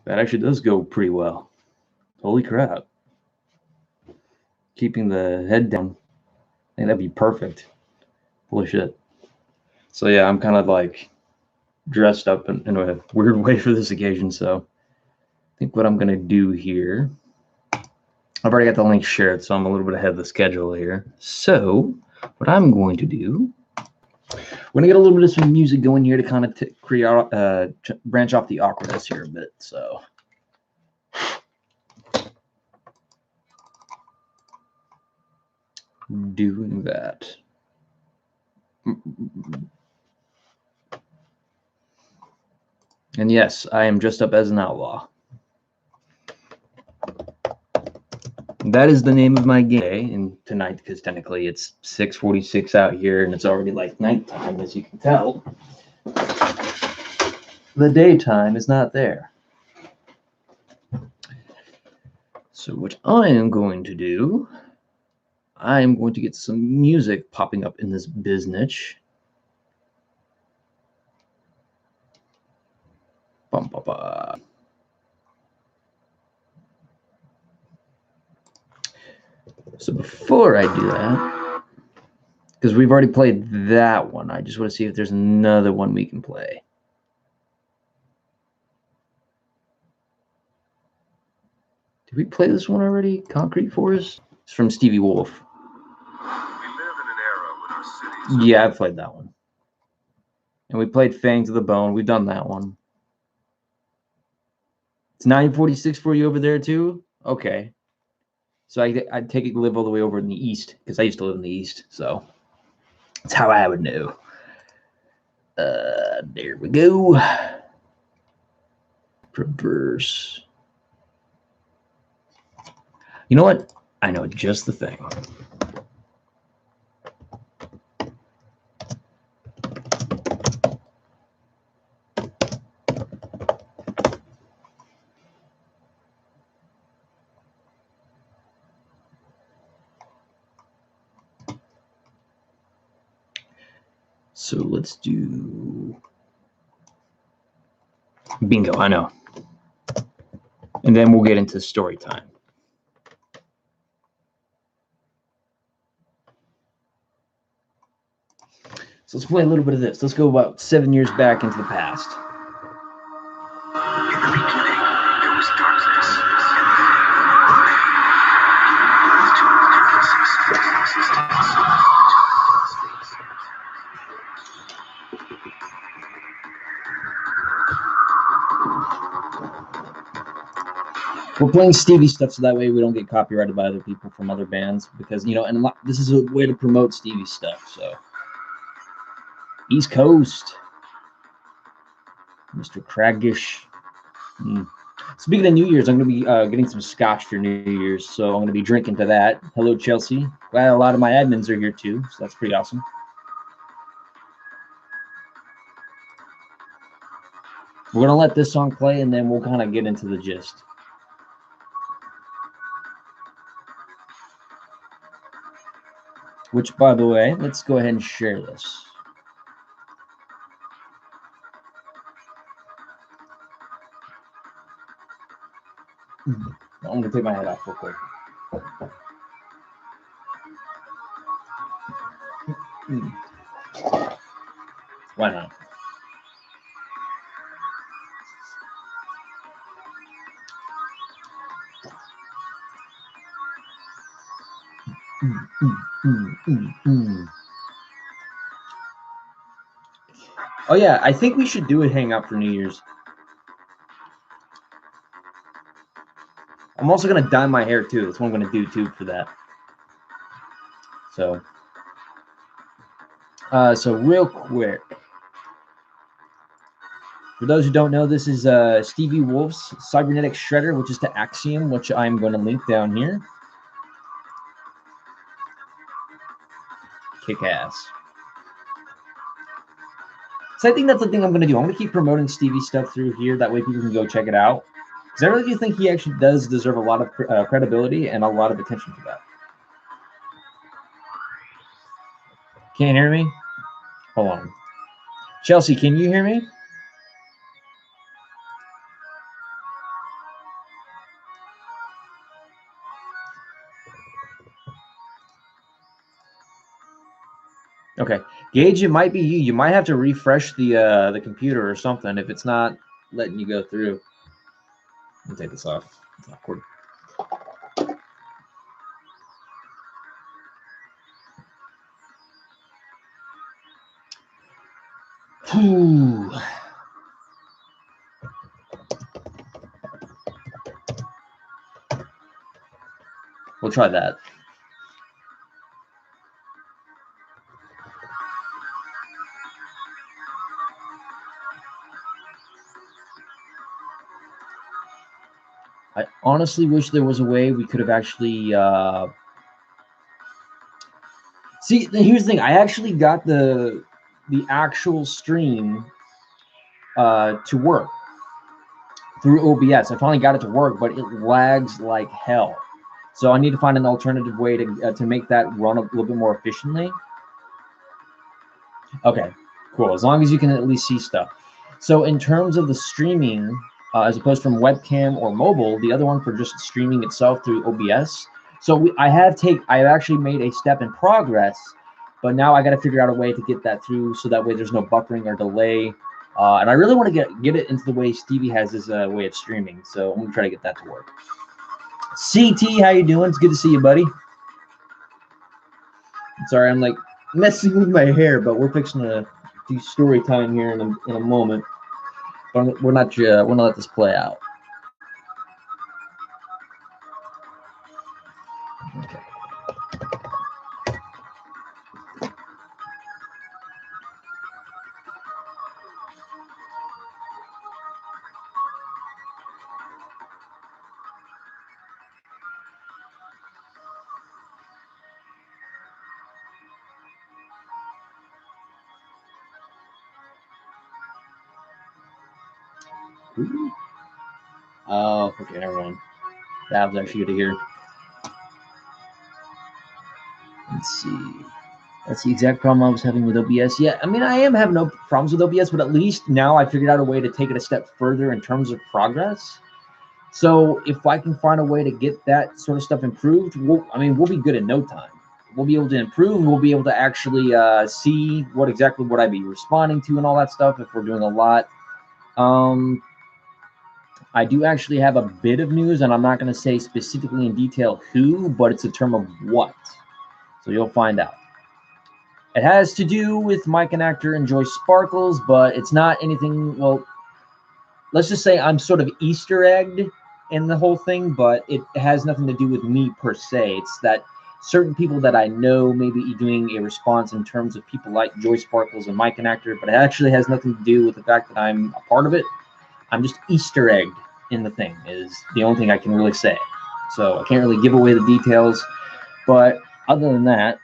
That actually does go pretty well. Holy crap. Keeping the head down. I think that'd be perfect. Holy shit. So yeah, I'm kind of like dressed up in a weird way for this occasion. So I think what I'm going to do here, I've already got the link shared, so I'm a little bit ahead of the schedule here. So what I'm going to do, we're going to get a little bit of some music going here to kind of branch off the awkwardness here a bit. So doing that. And yes, I am dressed up as an outlaw. That is the name of my game. And tonight, because technically it's 6:46 out here, and it's already like nighttime, as you can tell. The daytime is not there. So what I am going to do, I am going to get some music popping up in this biznitch. Bum, ba, ba. So before I do that, because we've already played that one, I just want to see if there's another one we can play. Did we play this one already? Concrete Forest? It's from Stevie Wolf. We live in an era when our cities... Yeah, I've played that one. And we played Fangs of the Bone. We've done that one. It's 9:46 for you over there too? Okay. So I take it to live all the way over in the east, because I used to live in the east, so that's how I would know. There we go. Reverse. You know what? I know just the thing. So let's do bingo. I know. And then we'll get into story time. So let's play a little bit of this. Let's go about 7 years back into the past. In the beginning, there was darkness. We're playing Stevie stuff so that way we don't get copyrighted by other people from other bands, because, you know, and this is a way to promote Stevie stuff. So East Coast, Mr. Craggish. Speaking of New Year's, I'm going to be getting some scotch for New Year's, so I'm going to be drinking to that. Hello, Chelsea. Well, a lot of my admins are here too, so that's pretty awesome. We're going to let this song play, and then we'll kind of get into the gist. Which, by the way, let's go ahead and share this. I'm going to take my head off real quick. Why not? Oh yeah, I think we should do a hangout for New Year's. I'm also gonna dye my hair too. That's what I'm gonna do too for that. So real quick, for those who don't know, this is Stevie Wolf's Cybernetic Shredder, which is to Axiom, which I'm going to link down here. Kick ass. So I think that's the thing I'm going to do. I'm going to keep promoting Stevie stuff through here. That way people can go check it out. Because I really do think he actually does deserve a lot of credibility and a lot of attention for that. Can't hear me? Hold on. Chelsea, can you hear me? Gage, it might be you. You might have to refresh the computer or something if it's not letting you go through. Let me take this off. It's awkward. Whew. We'll try that. I honestly wish there was a way we could have actually see. Here's the thing: I actually got the actual stream to work through OBS. I finally got it to work, but it lags like hell. So I need to find an alternative way to make that run a little bit more efficiently. Okay, cool. As long as you can at least see stuff. So in terms of the streaming, as opposed from webcam or mobile, the other one for just streaming itself through OBS. So I have actually made a step in progress, but now I got to figure out a way to get that through so that way there's no buffering or delay. And I really want to get it into the way Stevie has his way of streaming. So I'm gonna try to get that to work. CT, how you doing? It's good to see you, buddy. Sorry, I'm like messing with my hair, but we're fixing to do story time here in a moment. But we're not gonna let this play out. Okay. Oh, okay, never mind. That was actually good to hear. Let's see. That's the exact problem I was having with OBS. Yeah, I mean, I am having no problems with OBS, but at least now I figured out a way to take it a step further in terms of progress. So if I can find a way to get that sort of stuff improved, we'll be good in no time. We'll be able to improve. We'll be able to actually see what I'd be responding to and all that stuff if we're doing a lot. I do actually have a bit of news, and I'm not going to say specifically in detail who, but it's a term of what. So you'll find out. It has to do with Mike and actor and Joyce Sparkles, but it's not anything. Well, let's just say I'm sort of Easter egged in the whole thing, but it has nothing to do with me per se. It's that certain people that I know may be doing a response in terms of people like Joyce Sparkles and Mike and actor, but it actually has nothing to do with the fact that I'm a part of it. I'm just Easter egged in the thing is the only thing I can really say. So I can't really give away the details, but other than that,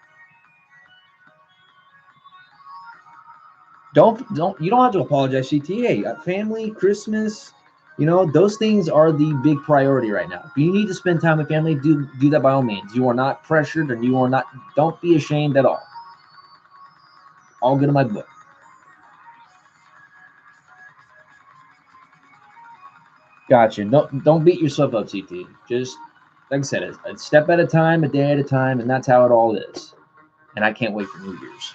you don't have to apologize, CTA. Family, Christmas, those things are the big priority right now. If you need to spend time with family, do that by all means. You are not pressured, and don't be ashamed at all. All good in my book. Gotcha. Don't beat yourself up, CT. Just like I said, a step at a time, a day at a time, and that's how it all is. And I can't wait for New Year's.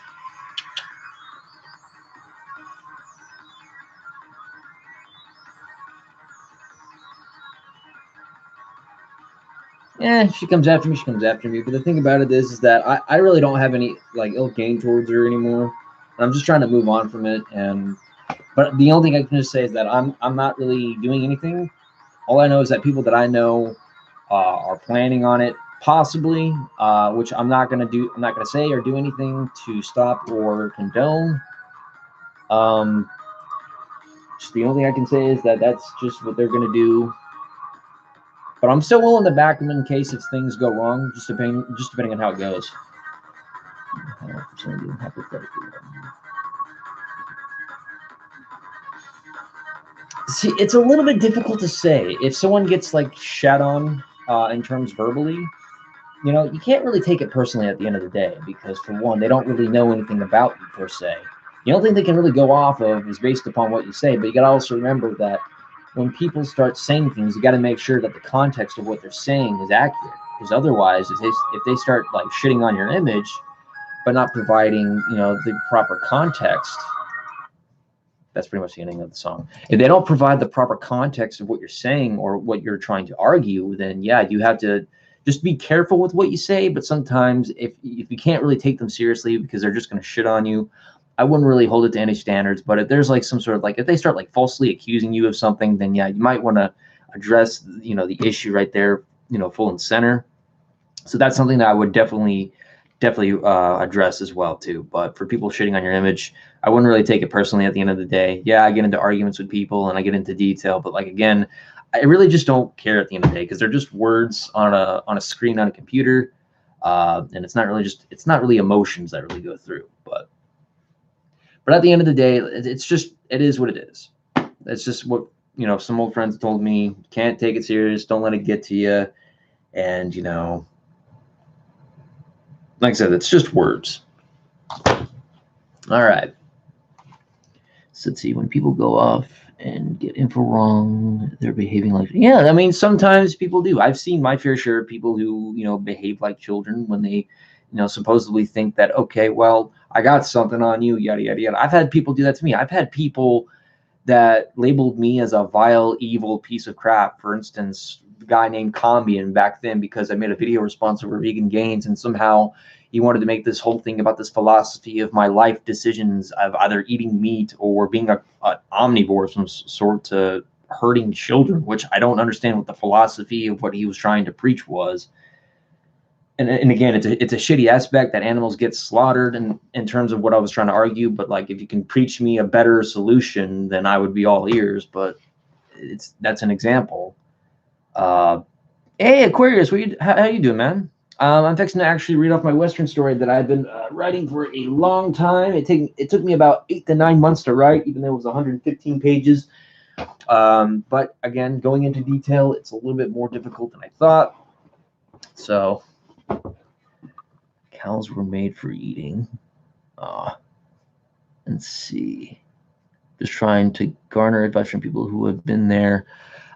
She comes after me. She comes after me. But the thing about it is that I really don't have any ill gain towards her anymore. I'm just trying to move on from it. But the only thing I can just say is that I'm not really doing anything. All I know is that people that I know are planning on it, possibly, which I'm not gonna do. I'm not gonna say or do anything to stop or condone. Just the only thing I can say is that that's just what they're gonna do. But I'm still willing to back them in case if things go wrong, just depending on how it goes. See, it's a little bit difficult to say. If someone gets shat on in terms verbally, you can't really take it personally at the end of the day because, for one, they don't really know anything about you per se. The only thing they can really go off of is based upon what you say. But you got to also remember that when people start saying things, you got to make sure that the context of what they're saying is accurate. Because otherwise, if they start shitting on your image, but not providing, you know, the proper context. That's pretty much the ending of the song. If they don't provide the proper context of what you're saying or what you're trying to argue, then yeah, you have to just be careful with what you say. But sometimes if you can't really take them seriously because they're just going to shit on you, I wouldn't really hold it to any standards. But if there's like some sort of like, if they start like falsely accusing you of something, then yeah, you might want to address, you know, the issue right there, you know, full and center. So that's something that I would definitely address as well too. But for people shitting on your image, I wouldn't really take it personally at the end of the day. Yeah, I get into arguments with people and I get into detail, but like, again, I really just don't care at the end of the day because they're just words on a screen on a computer, and it's not really emotions that really go through. But at the end of the day, it is what it is. It's just what, you know, some old friends told me: can't take it serious, don't let it get to you, and you know, like I said, it's just words. All right. So let's see, when people go off and get info wrong, they're behaving like, yeah, I mean, sometimes people do. I've seen my fair share of people who, you know, behave like children when they, you know, supposedly think that, okay, well, I got something on you, yada, yada, yada. I've had people do that to me. I've had people that labeled me as a vile, evil piece of crap. For instance, a guy named Combian back then, because I made a video response over vegan gains, and somehow he wanted to make this whole thing about this philosophy of my life decisions of either eating meat or being an omnivore of some sort to hurting children, which I don't understand what the philosophy of what he was trying to preach was. And again, it's a shitty aspect that animals get slaughtered in terms of what I was trying to argue. But like, if you can preach me a better solution, then I would be all ears. But that's an example. Hey, Aquarius, how you doing, man? I'm fixing to actually read off my Western story that I've been writing for a long time. It took me about 8 to 9 months to write, even though it was 115 pages. But again, going into detail, it's a little bit more difficult than I thought. So, cows were made for eating. Let's see. Just trying to garner advice from people who have been there.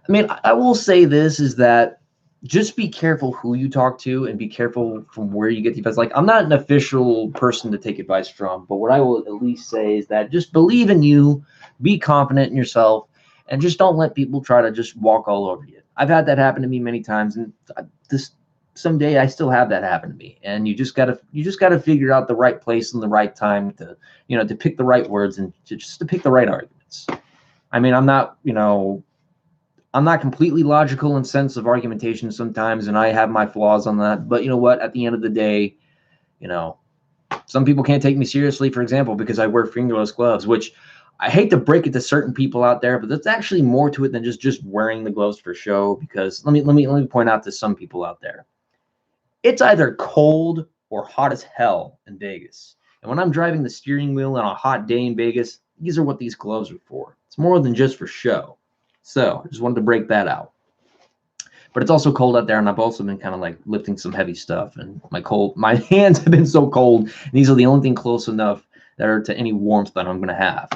I mean, I will say this is that just be careful who you talk to and be careful from where you get the advice. Like, I'm not an official person to take advice from, but what I will at least say is that just believe in you, be confident in yourself, and just don't let people try to just walk all over you. I've had that happen to me many times, and someday I still have that happen to me. And you just gotta figure out the right place and the right time to, you know, to pick the right words and to pick the right arguments. I mean, I'm not completely logical in sense of argumentation sometimes, and I have my flaws on that. But you know what? At the end of the day, you know, some people can't take me seriously, for example, because I wear fingerless gloves, which I hate to break it to certain people out there, but there's actually more to it than just wearing the gloves for show. Because let me point out to some people out there, it's either cold or hot as hell in Vegas. And when I'm driving the steering wheel on a hot day in Vegas, these are what these gloves are for. It's more than just for show. So I just wanted to break that out. But it's also cold out there, and I've also been kind of like lifting some heavy stuff, and my hands have been so cold, and these are the only thing close enough that are to any warmth that I'm going to have,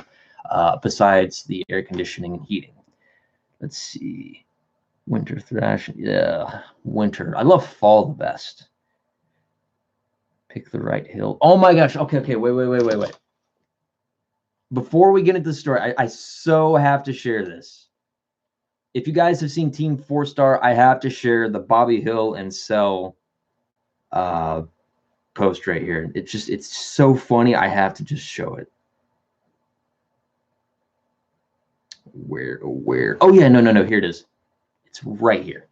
besides the air conditioning and heating. Let's see. Winter thrash. Yeah, winter. I love fall the best. Pick the right hill. Oh my gosh. Okay. Wait. Before we get into the story, I so have to share this. If you guys have seen Team 4-Star, I have to share the Bobby Hill and Cell post right here. It's so funny. I have to just show it. Where? Oh yeah, no. Here it is. It's right here.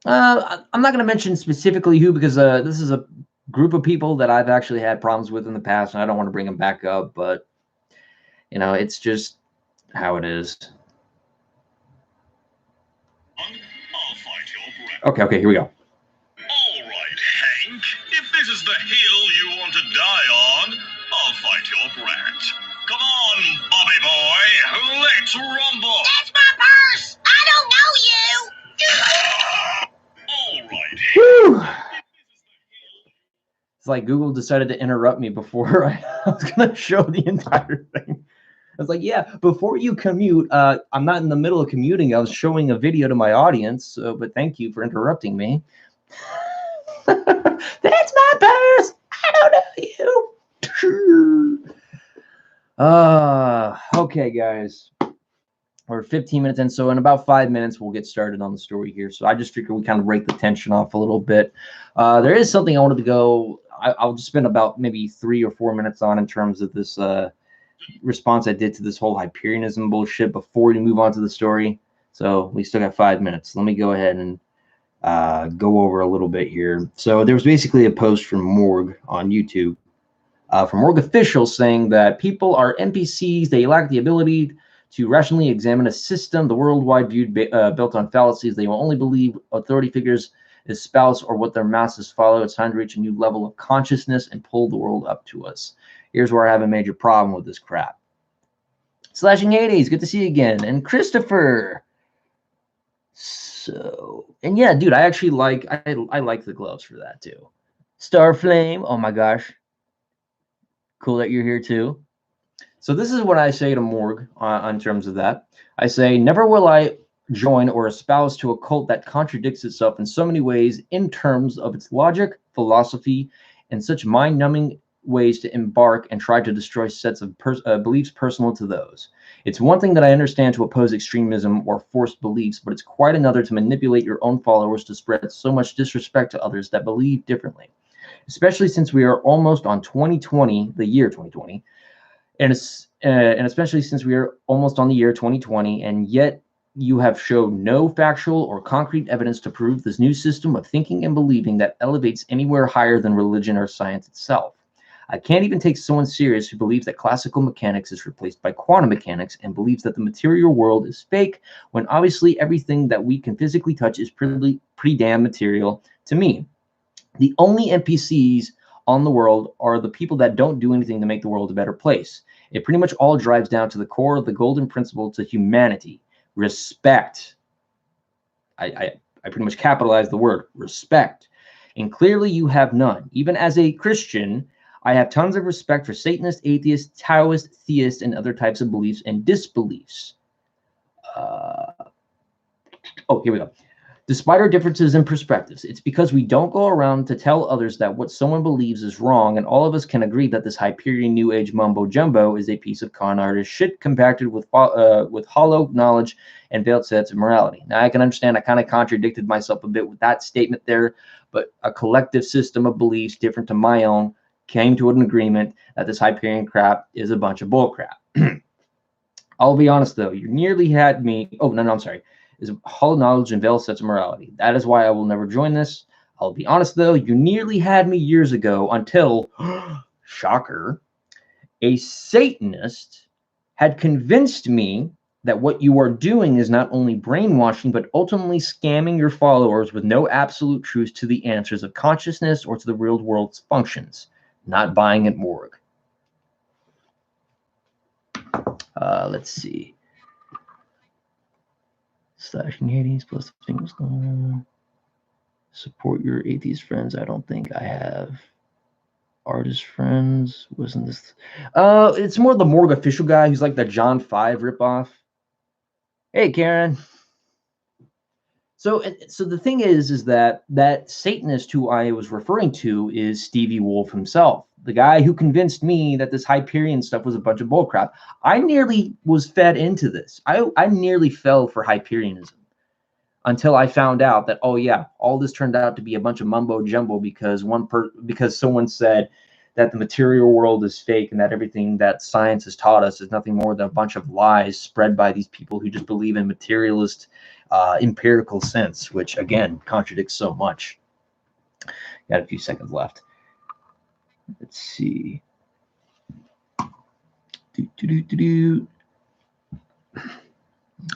I'm not going to mention specifically who, because this is a group of people that I've actually had problems with in the past, and I don't want to bring them back up, but you know, it's just how it is. Okay, here we go. All right, Hank. If this is the hill you want to die on, I'll fight your brat. Come on, Bobby boy. Let's rumble. That's my purse. I don't know you. All right. Whew. It's like Google decided to interrupt me before I was going to show the entire thing. I was like, yeah, before you commute, I'm not in the middle of commuting. I was showing a video to my audience, but thank you for interrupting me. That's my purse. I don't know you. Okay, guys. We're 15 minutes in, so in about 5 minutes, we'll get started on the story here. So I just figured we kind of break the tension off a little bit. There is something I wanted to go. I'll just spend about maybe 3 or 4 minutes on in terms of this response I did to this whole Hyperionism bullshit before we move on to the story. So we still got 5 minutes. Let me go ahead and go over a little bit here. So there was basically a post from Morgue on YouTube, from Morgue officials saying that people are NPCs. They lack the ability to rationally examine a system, the worldwide view built on fallacies. They will only believe authority figures espouse or what their masses follow. It's time to reach a new level of consciousness and pull the world up to us. Here's where I have a major problem with this crap. Slashing 80s, good to see you again. And Christopher. So, and yeah, dude, I actually like, I like the gloves for that too. Starflame, oh my gosh. Cool that you're here too. So this is what I say to Morgue on terms of that. I say, never will I join or espouse to a cult that contradicts itself in so many ways in terms of its logic, philosophy, and such mind-numbing ways to embark and try to destroy sets of beliefs personal to those. It's one thing that I understand to oppose extremism or forced beliefs, but it's quite another to manipulate your own followers to spread so much disrespect to others that believe differently. Especially since we are almost on 2020, the year 2020, and especially since we are almost on the year 2020, and yet you have shown no factual or concrete evidence to prove this new system of thinking and believing that elevates anywhere higher than religion or science itself. I can't even take someone serious who believes that classical mechanics is replaced by quantum mechanics and believes that the material world is fake, when obviously everything that we can physically touch is pretty damn material to me. The only NPCs on the world are the people that don't do anything to make the world a better place. It pretty much all drives down to the core of the golden principle to humanity: respect. I pretty much capitalized the word respect. And clearly you have none. Even as a Christian, I have tons of respect for Satanists, atheists, Taoists, theists, and other types of beliefs and disbeliefs. Here we go. Despite our differences in perspectives, it's because we don't go around to tell others that what someone believes is wrong, and all of us can agree that this Hyperion New Age mumbo-jumbo is a piece of con artist shit compacted with hollow knowledge and veiled sets of morality. Now, I can understand I kind of contradicted myself a bit with that statement there, but a collective system of beliefs different to my own came to an agreement that this Hyperion crap is a bunch of bull crap. I'll be honest, though. You nearly had me. Oh, no, I'm sorry. Is hollow knowledge and veiled sets of morality. That is why I will never join this. I'll be honest, though. You nearly had me years ago until, shocker, a Satanist had convinced me that what you are doing is not only brainwashing, but ultimately scamming your followers with no absolute truth to the answers of consciousness or to the real world's functions. Not buying it, Morgue. Let's see. Slashing Hades plus things. Support your atheist friends. I don't think I have artist friends. Wasn't this? It's more the Morgue official guy who's like the John 5 ripoff. Hey, Karen. So the thing is that Satanist who I was referring to is Stevie Wolf himself, the guy who convinced me that this Hyperion stuff was a bunch of bullcrap. I nearly was fed into this. I nearly fell for Hyperionism until I found out that, oh yeah, all this turned out to be a bunch of mumbo jumbo because someone said that the material world is fake and that everything that science has taught us is nothing more than a bunch of lies spread by these people who just believe in materialist empirical sense, which again contradicts so much. Got a few seconds left. Let's see.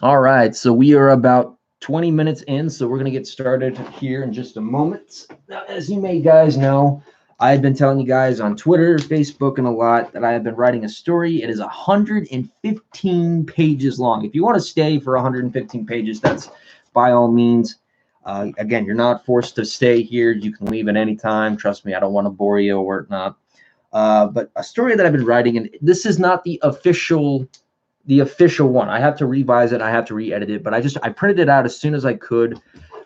All right, so we are about 20 minutes in, so we're going to get started here in just a moment. Now, as you may guys know, I've been telling you guys on Twitter, Facebook, and a lot that I have been writing a story. It is 115 pages long. If you want to stay for 115 pages, that's by all means. Again, you're not forced to stay here. You can leave at any time. Trust me, I don't want to bore you or whatnot. But a story that I've been writing, and this is not the official one. I have to revise it. I have to re-edit it. But I printed it out as soon as I could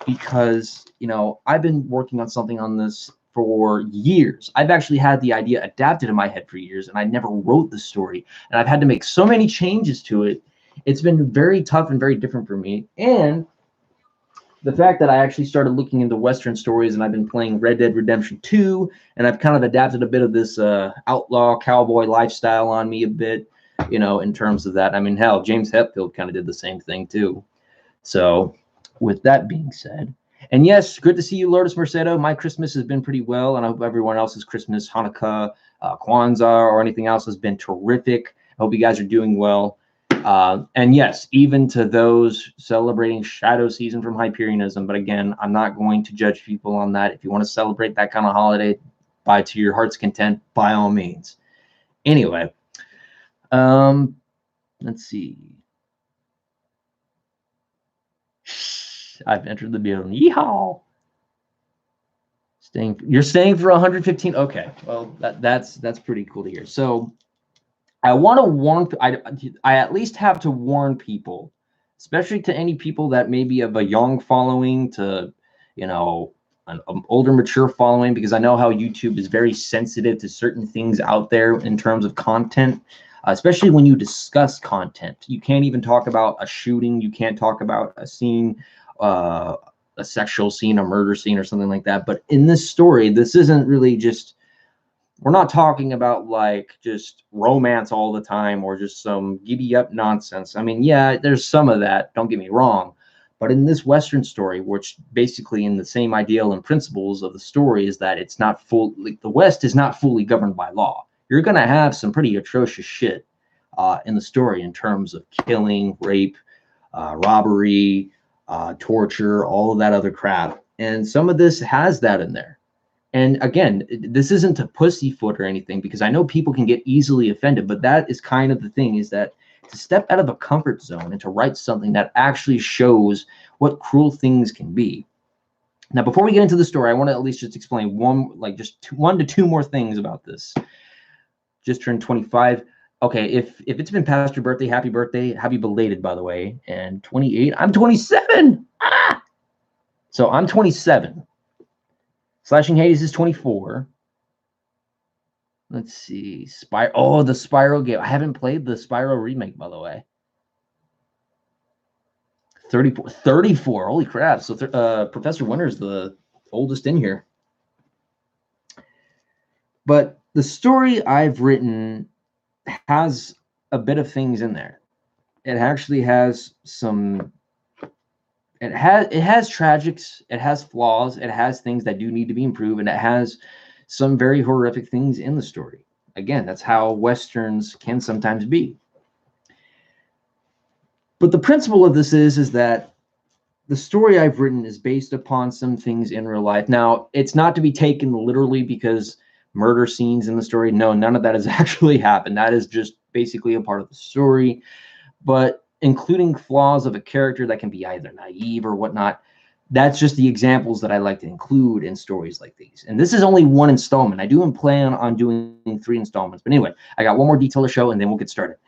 because, I've been working on something on this for years. I've actually had the idea adapted in my head for years, and I never wrote the story. And I've had to make so many changes to it. It's been very tough and very different for me. And the fact that I actually started looking into Western stories, and I've been playing Red Dead Redemption 2, and I've kind of adapted a bit of this outlaw cowboy lifestyle on me a bit, in terms of that. I mean, hell, James Hetfield kind of did the same thing too. So with that being said, and yes, good to see you, Lourdes Mercedo. My Christmas has been pretty well, and I hope everyone else's Christmas, Hanukkah, Kwanzaa, or anything else has been terrific. I hope you guys are doing well. And yes, even to those celebrating Shadow Season from Hyperionism. But again, I'm not going to judge people on that. If you want to celebrate that kind of holiday, by to your heart's content, by all means. Anyway, let's see. I've entered the building. Yeehaw! You're staying for 115. Okay, well that's pretty cool to hear. So I want to warn. I at least have to warn people, especially to any people that may be of a young following to, an older, mature following, because I know how YouTube is very sensitive to certain things out there in terms of content. Especially when you discuss content, you can't even talk about a shooting. You can't talk about a scene, a sexual scene, a murder scene, or something like that. But in this story, this isn't really just. We're not talking about like just romance all the time or just some giddy up nonsense. I mean, yeah, there's some of that. Don't get me wrong. But in this Western story, which basically in the same ideal and principles of the story is that it's not full. Like, the West is not fully governed by law. You're going to have some pretty atrocious shit in the story in terms of killing, rape, robbery, torture, all of that other crap. And some of this has that in there. And again, this isn't to pussyfoot or anything, because I know people can get easily offended, but that is kind of the thing, is that to step out of a comfort zone and to write something that actually shows what cruel things can be. Now, before we get into the story, I want to at least just explain one to two more things about this. Just turned 25. Okay, if it's been past your birthday, happy belated, by the way. And 28, I'm 27. So I'm 27. Slashing Hades is 24. Let's see. The Spyro game. I haven't played the Spyro remake, by the way. 34. Holy crap. So Professor Winter's the oldest in here. But the story I've written has a bit of things in there. It actually has some. It has tragics. It has flaws. It has things that do need to be improved, and it has some very horrific things in the story. Again, that's how Westerns can sometimes be. But the principle of this is that the story I've written is based upon some things in real life. Now, it's not to be taken literally, because murder scenes in the story, no, none of that has actually happened. That is just basically a part of the story. But including flaws of a character that can be either naive or whatnot, that's just the examples that I like to include in stories like these. And this is only one installment. I do plan on doing 3 installments. But anyway, I got one more detail to show, and then we'll get started.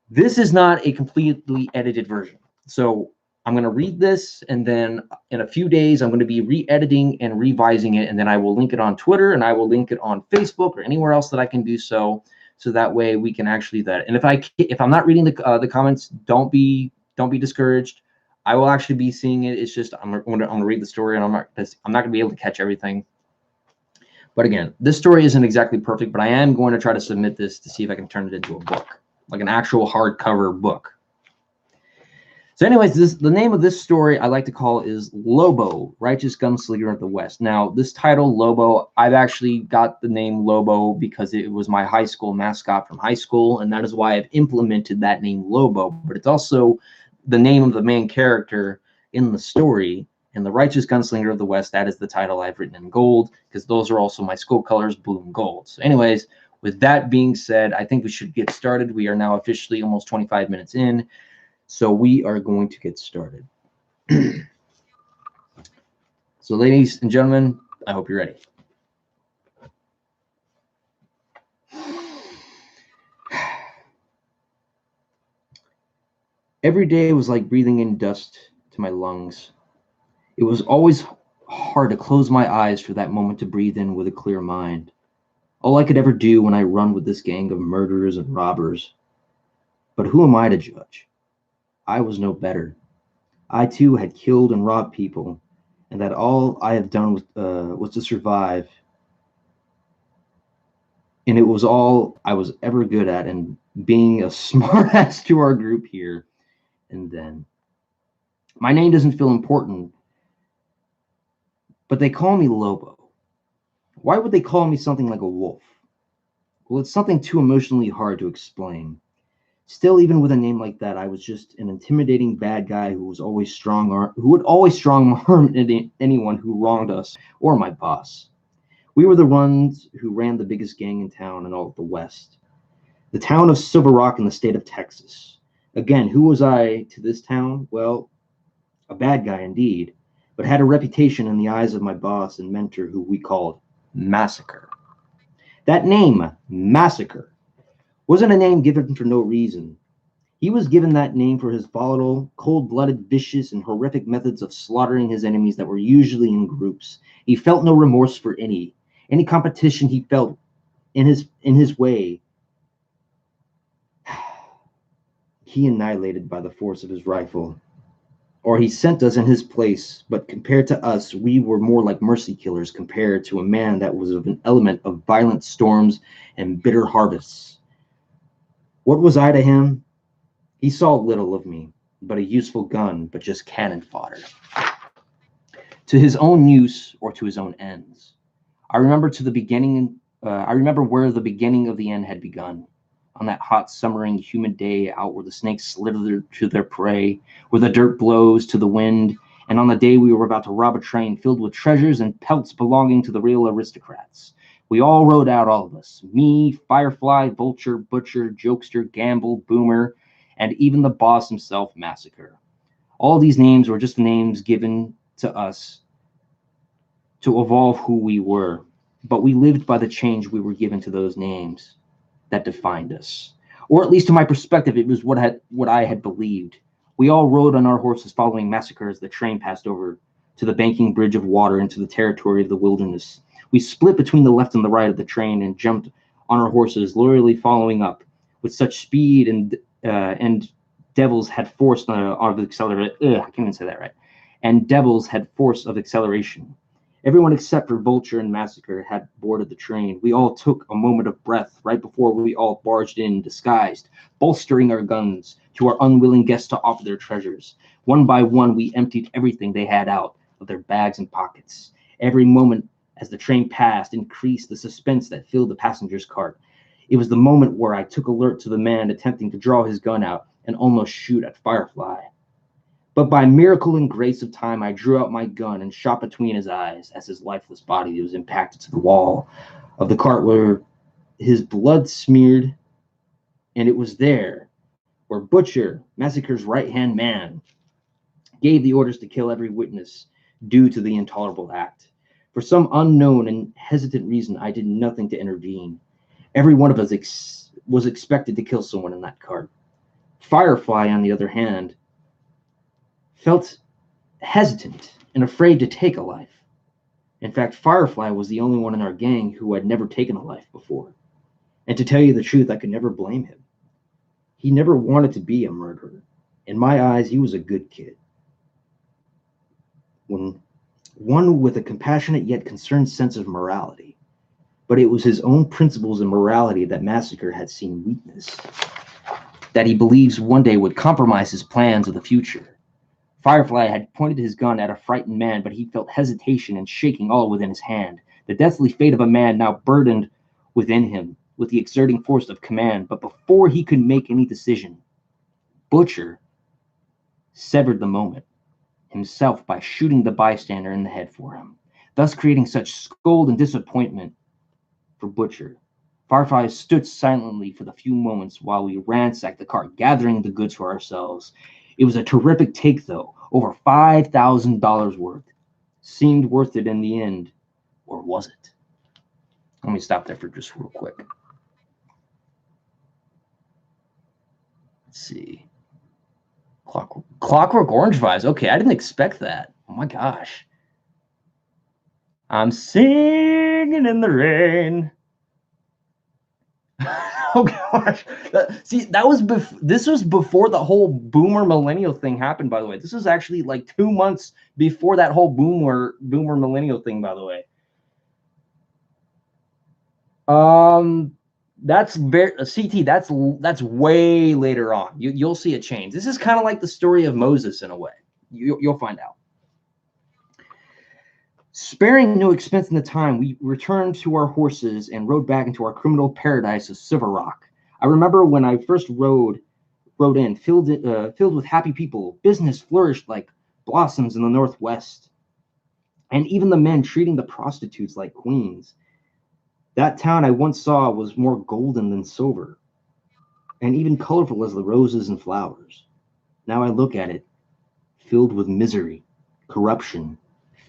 This is not a completely edited version. So I'm going to read this, and then in a few days, I'm going to be re-editing and revising it, and then I will link it on Twitter, and I will link it on Facebook or anywhere else that I can do so. So that way we can actually do that. And if I'm not reading the comments, don't be discouraged. I will actually be seeing it. It's just I'm gonna read the story, and I'm not gonna be able to catch everything. But again, this story isn't exactly perfect, but I am going to try to submit this to see if I can turn it into a book, like an actual hardcover book. So anyways, the name of this story I like to call is Lobo, Righteous Gunslinger of the West. Now, this title, Lobo, I've actually got the name Lobo because it was my high school mascot from high school, and that is why I've implemented that name Lobo. But it's also the name of the main character in the story. And the Righteous Gunslinger of the West, that is the title I've written in gold, because those are also my school colors, blue and gold. So anyways, with that being said, I think we should get started. We are now officially almost 25 minutes in. So we are going to get started. So ladies and gentlemen, I hope you're ready. Every day was like breathing in dust to my lungs. It was always hard to close my eyes for that moment to breathe in with a clear mind. All I could ever do when I run with this gang of murderers and robbers. But who am I to judge? I was no better. I too had killed and robbed people, and that all I have done was to survive. And it was all I was ever good at, and being a smartass to our group here and then. My name doesn't feel important, but they call me Lobo. Why would they call me something like a wolf? Well, it's something too emotionally hard to explain. Still, even with a name like that, I was just an intimidating bad guy who was always who would always strong arm anyone who wronged us or my boss. We were the ones who ran the biggest gang in town in all of the West. The town of Silver Rock in the state of Texas. Again, who was I to this town? Well, a bad guy indeed, but had a reputation in the eyes of my boss and mentor who we called Massacre. That name, Massacre, wasn't a name given for no reason. He was given that name for his volatile, cold-blooded, vicious, and horrific methods of slaughtering his enemies that were usually in groups. He felt no remorse for any competition he felt in his way. He annihilated by the force of his rifle. Or he sent us in his place, but compared to us, we were more like mercy killers compared to a man that was of an element of violent storms and bitter harvests. What was I to him? He saw little of me, but a useful gun, but just cannon fodder. To his own use or to his own ends. I remember where the beginning of the end had begun. On that hot, summering, humid day out where the snakes slither to their prey, where the dirt blows to the wind, and on the day we were about to rob a train filled with treasures and pelts belonging to the real aristocrats. We all rode out, all of us. Me, Firefly, Vulture, Butcher, Jokester, Gamble, Boomer, and even the boss himself, Massacre. All these names were just names given to us to evolve who we were, but we lived by the change we were given to those names that defined us. Or at least to my perspective, it was what I had believed. We all rode on our horses following Massacre as the train passed over to the banking bridge of water into the territory of the wilderness. We split between the left and the right of the train and jumped on our horses, loyally following up with such speed and devils had force of acceleration. I can't even say that right. And devils had force of acceleration. Everyone except for Vulture and Massacre had boarded the train. We all took a moment of breath right before we all barged in disguised, bolstering our guns to our unwilling guests to offer their treasures. One by one, we emptied everything they had out of their bags and pockets. Every moment as the train passed increased the suspense that filled the passenger's cart. It was the moment where I took alert to the man attempting to draw his gun out and almost shoot at Firefly. But by miracle and grace of time, I drew out my gun and shot between his eyes as his lifeless body was impacted to the wall of the cart where his blood smeared, and it was there where Butcher, Massacre's right-hand man, gave the orders to kill every witness due to the intolerable act. For some unknown and hesitant reason, I did nothing to intervene. Every one of us was expected to kill someone in that cart. Firefly, on the other hand, felt hesitant and afraid to take a life. In fact, Firefly was the only one in our gang who had never taken a life before. And to tell you the truth, I could never blame him. He never wanted to be a murderer. In my eyes, he was a good kid. One with a compassionate yet concerned sense of morality. But it was his own principles and morality that Massacre had seen weakness, that he believes one day would compromise his plans of the future. Firefly had pointed his gun at a frightened man, but he felt hesitation and shaking all within his hand. The deathly fate of a man now burdened within him with the exerting force of command. But before he could make any decision, Butcher severed the moment himself by shooting the bystander in the head for him, thus creating such scold and disappointment for Butcher. Firefly stood silently for the few moments while we ransacked the cart, gathering the goods for ourselves. It was a terrific take, though. Over $5,000 worth. Seemed worth it in the end. Or was it? Let me stop there for just real quick. Let's see. Clockwork Orange vibes. Okay, I didn't expect that. my gosh. I'm singing in the rain. Oh gosh. This was before the whole boomer millennial thing happened, by the way. This was actually like 2 months before that whole boomer millennial thing, by the way. That's very CT. That's way later on. You'll see a change. This is kind of like the story of Moses in a way. You'll find out. Sparing no expense in the time, we returned to our horses and rode back into our criminal paradise of Silver Rock. I remember when I first rode in, filled with happy people. Business flourished like blossoms in the Northwest, and even the men treating the prostitutes like queens. That town I once saw was more golden than silver, and even colorful as the roses and flowers. Now I look at it, filled with misery, corruption,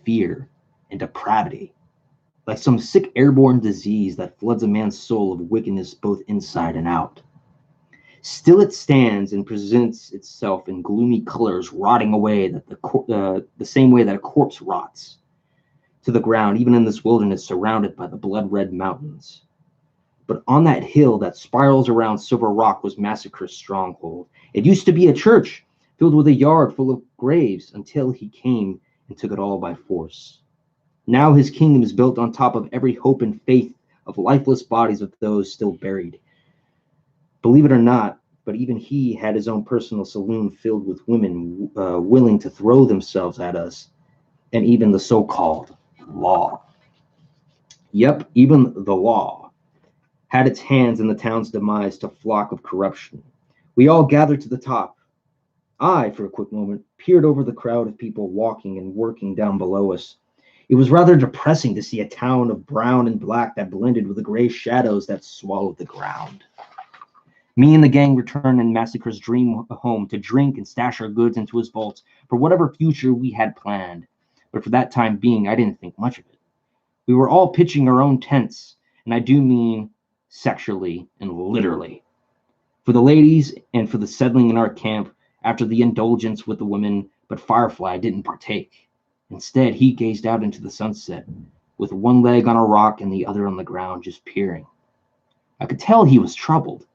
fear, and depravity, like some sick airborne disease that floods a man's soul of wickedness both inside and out. Still it stands and presents itself in gloomy colors, rotting away the same way that a corpse rots to the ground, even in this wilderness surrounded by the blood-red mountains. But on that hill that spirals around Silver Rock was Massacre's stronghold. It used to be a church filled with a yard full of graves until he came and took it all by force. Now his kingdom is built on top of every hope and faith of lifeless bodies of those still buried. Believe it or not, but even he had his own personal saloon filled with women willing to throw themselves at us, and even the so-called law. Yep, even the law had its hands in the town's demise to flock of corruption. We all gathered to the top. I, for a quick moment, peered over the crowd of people walking and working down below us. It was rather depressing to see a town of brown and black that blended with the gray shadows that swallowed the ground. Me and the gang returned in Massacre's dream home to drink and stash our goods into his vaults for whatever future we had planned. But for that time being, I didn't think much of it. We were all pitching our own tents, and I do mean sexually and literally. For the ladies and for the settling in our camp after the indulgence with the women, but Firefly didn't partake. Instead, he gazed out into the sunset, with one leg on a rock and the other on the ground, just peering. I could tell he was troubled,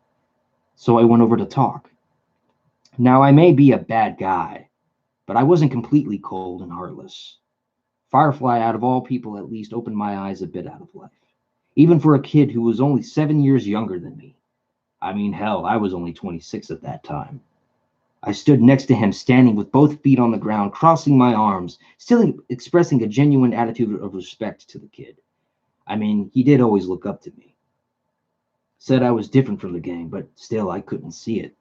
so I went over to talk. Now, I may be a bad guy, but I wasn't completely cold and heartless. Firefly, out of all people, at least opened my eyes a bit out of life, even for a kid who was only 7 years younger than me. I mean, hell, I was only 26 at that time. I stood next to him, standing with both feet on the ground, crossing my arms, still expressing a genuine attitude of respect to the kid. I mean, he did always look up to me. Said I was different from the gang, but still I couldn't see it.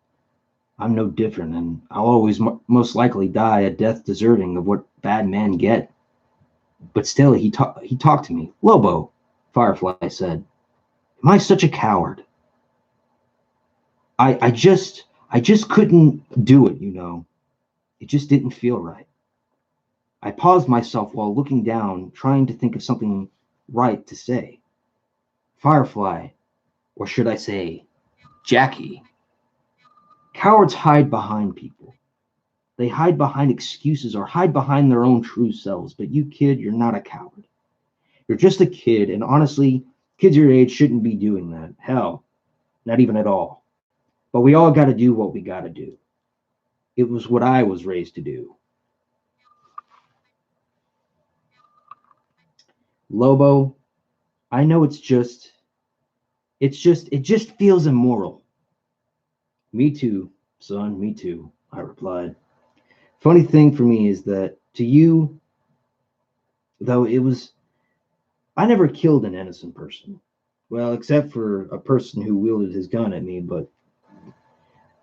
I'm no different, and I'll always most likely die a death deserving of what bad men get. But still, he talked to me. Lobo, Firefly said, am I such a coward? I just couldn't do it, you know. It just didn't feel right. I paused myself while looking down, trying to think of something right to say. Firefly, or should I say, Jackie. Cowards hide behind people. They hide behind excuses or hide behind their own true selves. But you, kid, you're not a coward. You're just a kid, and honestly, kids your age shouldn't be doing that. Hell, not even at all. But we all got to do what we got to do. It was what I was raised to do. Lobo, I know it just feels immoral. Me too, son, me too, I replied. Funny thing for me is that to you, though, I never killed an innocent person. Well, except for a person who wielded his gun at me, but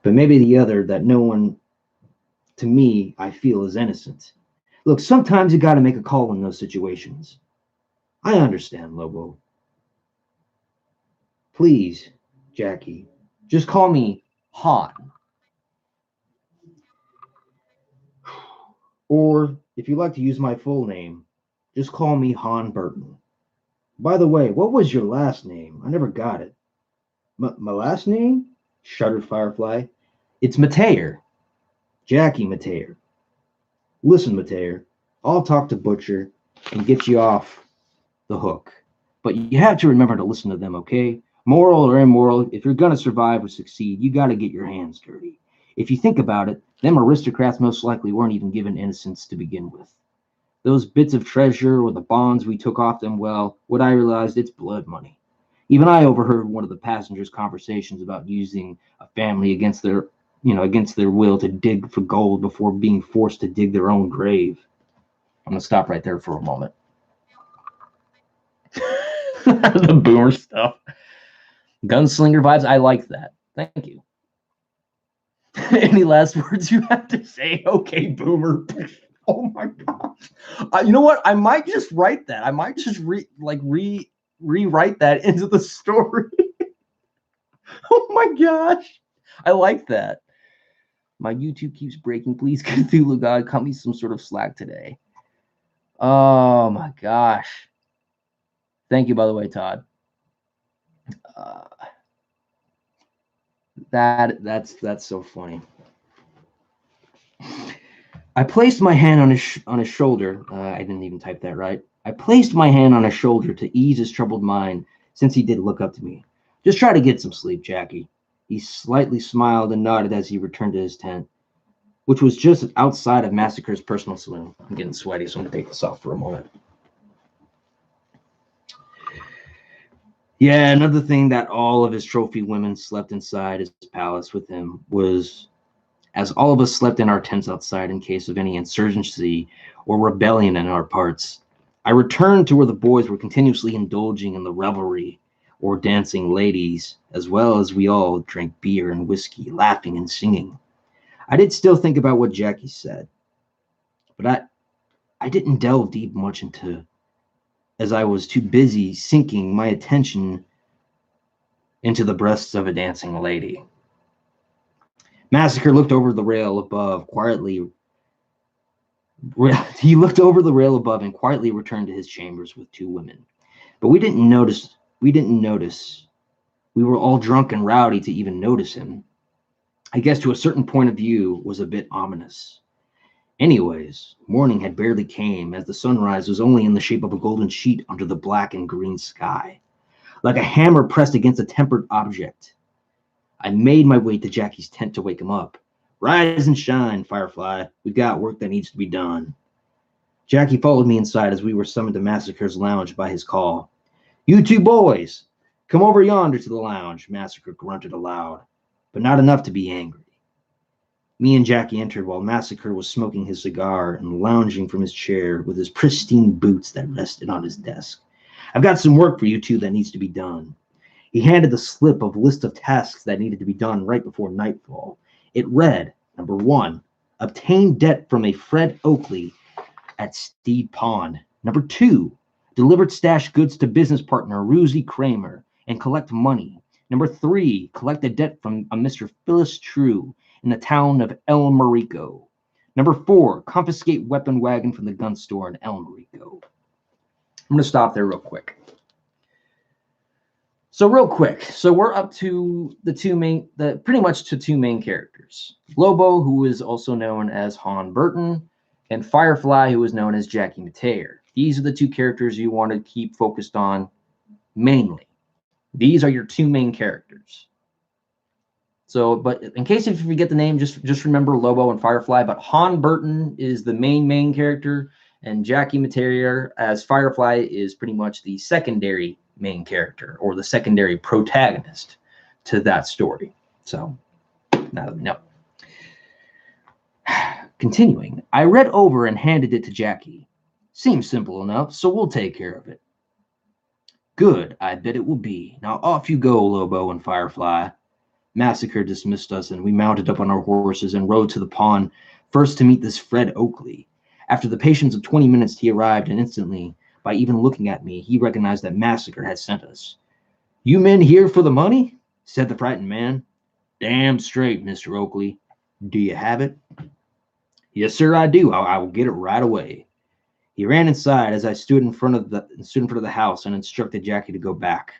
maybe the other that no one, to me, I feel is innocent. Look, sometimes you got to make a call in those situations. I understand, Lobo. Please, Jackie, just call me Han. Or, if you'd like to use my full name, just call me Han Burton. By the way, what was your last name? I never got it. My last name? Shuddered Firefly. It's Mateer. Jackie Mateer. Listen, Mateer, I'll talk to Butcher and get you off the hook. But you have to remember to listen to them, okay? Moral or immoral, if you're going to survive or succeed, you got to get your hands dirty. If you think about it, them aristocrats most likely weren't even given innocence to begin with. Those bits of treasure or the bonds we took off them, well, what I realized, it's blood money. Even I overheard one of the passengers' conversations about using a family against their will to dig for gold before being forced to dig their own grave. I'm going to stop right there for a moment. The boomer stuff. Gunslinger vibes. I like that. Thank you. Any last words you have to say? Okay, boomer. Oh my gosh. You know what? I might just write that. I might just rewrite that into the story. Oh my gosh. I like that. My YouTube keeps breaking. Please, Cthulhu God, cut me some sort of slack today. Oh my gosh. Thank you, by the way, Todd. That's so funny. I placed my hand on his shoulder. I didn't even type that right. I placed my hand on his shoulder to ease his troubled mind, since he did look up to me. Just try to get some sleep, Jackie. He slightly smiled and nodded as he returned to his tent, which was just outside of Massacre's personal saloon. I'm getting sweaty, so I'm gonna take this off for a moment. Yeah, another thing that all of his trophy women slept inside his palace with him was, as all of us slept in our tents outside in case of any insurgency or rebellion in our parts, I returned to where the boys were continuously indulging in the revelry or dancing ladies, as well as we all drank beer and whiskey, laughing and singing. I did still think about what Jackie said, but I didn't delve deep much into, as I was too busy sinking my attention into the breasts of a dancing lady. Massacre looked over the rail above quietly. He looked over the rail above and quietly returned to his chambers with two women. But we didn't notice. We were all drunk and rowdy to even notice him. I guess to a certain point of view was a bit ominous. Anyways, morning had barely came, as the sunrise was only in the shape of a golden sheet under the black and green sky, like a hammer pressed against a tempered object. I made my way to Jackie's tent to wake him up. Rise and shine, Firefly. We've got work that needs to be done. Jackie followed me inside as we were summoned to Massacre's lounge by his call. You two boys, come over yonder to the lounge, Massacre grunted aloud, but not enough to be angry. Me and Jackie entered while Massacre was smoking his cigar and lounging from his chair with his pristine boots that rested on his desk. I've got some work for you two that needs to be done. He handed the slip of list of tasks that needed to be done right before nightfall. It read, number 1, obtain debt from a Fred Oakley at Steed Pond. Number 2, delivered stashed goods to business partner Ruzy Kramer and collect money. Number 3, collect a debt from a Mr. Phyllis True in the town of El Marico. Number 4, confiscate weapon wagon from the gun store in El Marico. I'm going to stop there real quick. So we're up to pretty much two main characters. Lobo, who is also known as Han Burton, and Firefly, who is known as Jackie Mateer. These are the two characters you want to keep focused on mainly. These are your two main characters. So, but in case if you forget the name, just remember Lobo and Firefly. But Han Burton is the main character, and Jackie Mateer as Firefly is pretty much the secondary main character or the secondary protagonist to that story. So now that we know. Continuing, I read over and handed it to Jackie. Seems simple enough, so we'll take care of it. Good, I bet it will be. Now off you go, Lobo and Firefly. Massacre dismissed us, and we mounted up on our horses and rode to the pond, first to meet this Fred Oakley. After the patience of 20 minutes, he arrived, and instantly, by even looking at me, he recognized that Massacre had sent us. You men here for the money? Said the frightened man. Damn straight, Mr. Oakley. Do you have it? Yes, sir, I do. I will get it right away. He ran inside as I stood in front of the house and instructed Jackie to go back.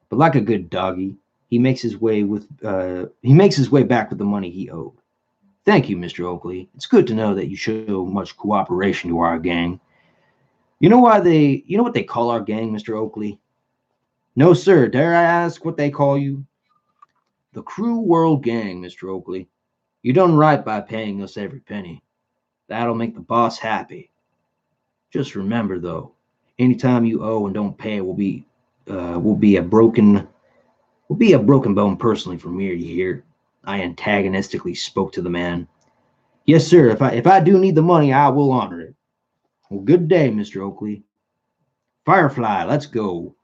But like a good doggy, he makes his way back with the money he owed. Thank you, Mr. Oakley. It's good to know that you show much cooperation to our gang. You know what they call our gang, Mr. Oakley? No, sir. Dare I ask what they call you? The Crew World Gang, Mr. Oakley. You done right by paying us every penny. That'll make the boss happy. Just remember, though, anytime you owe and don't pay will be a broken bone personally from ear to ear. I antagonistically spoke to the man. Yes, sir. If I do need the money, I will honor it. Well, good day, Mr. Oakley. Firefly, let's go.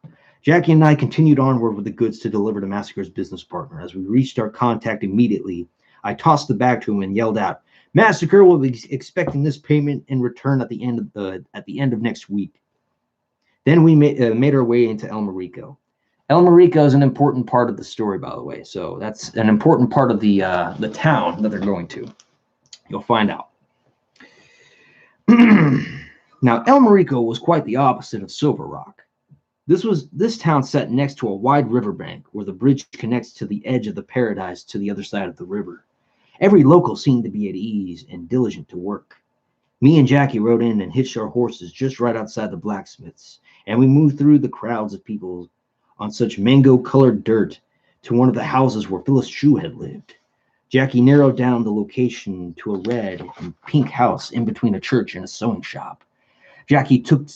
Jackie and I continued onward with the goods to deliver to Massacre's business partner. As we reached our contact immediately, I tossed the bag to him and yelled out, Massacre will be expecting this payment in return at the end of next week. Then we made our way into El Marico. El Marico is an important part of the story, by the way. So that's an important part of the town that they're going to. You'll find out. Now, El Marico was quite the opposite of Silver Rock. This town sat next to a wide riverbank where the bridge connects to the edge of the paradise to the other side of the river. Every local seemed to be at ease and diligent to work. Me and Jackie rode in and hitched our horses just right outside the blacksmith's, and we moved through the crowds of people on such mango-colored dirt to one of the houses where Phyllis True had lived. Jackie narrowed down the location to a red and pink house in between a church and a sewing shop. Jackie took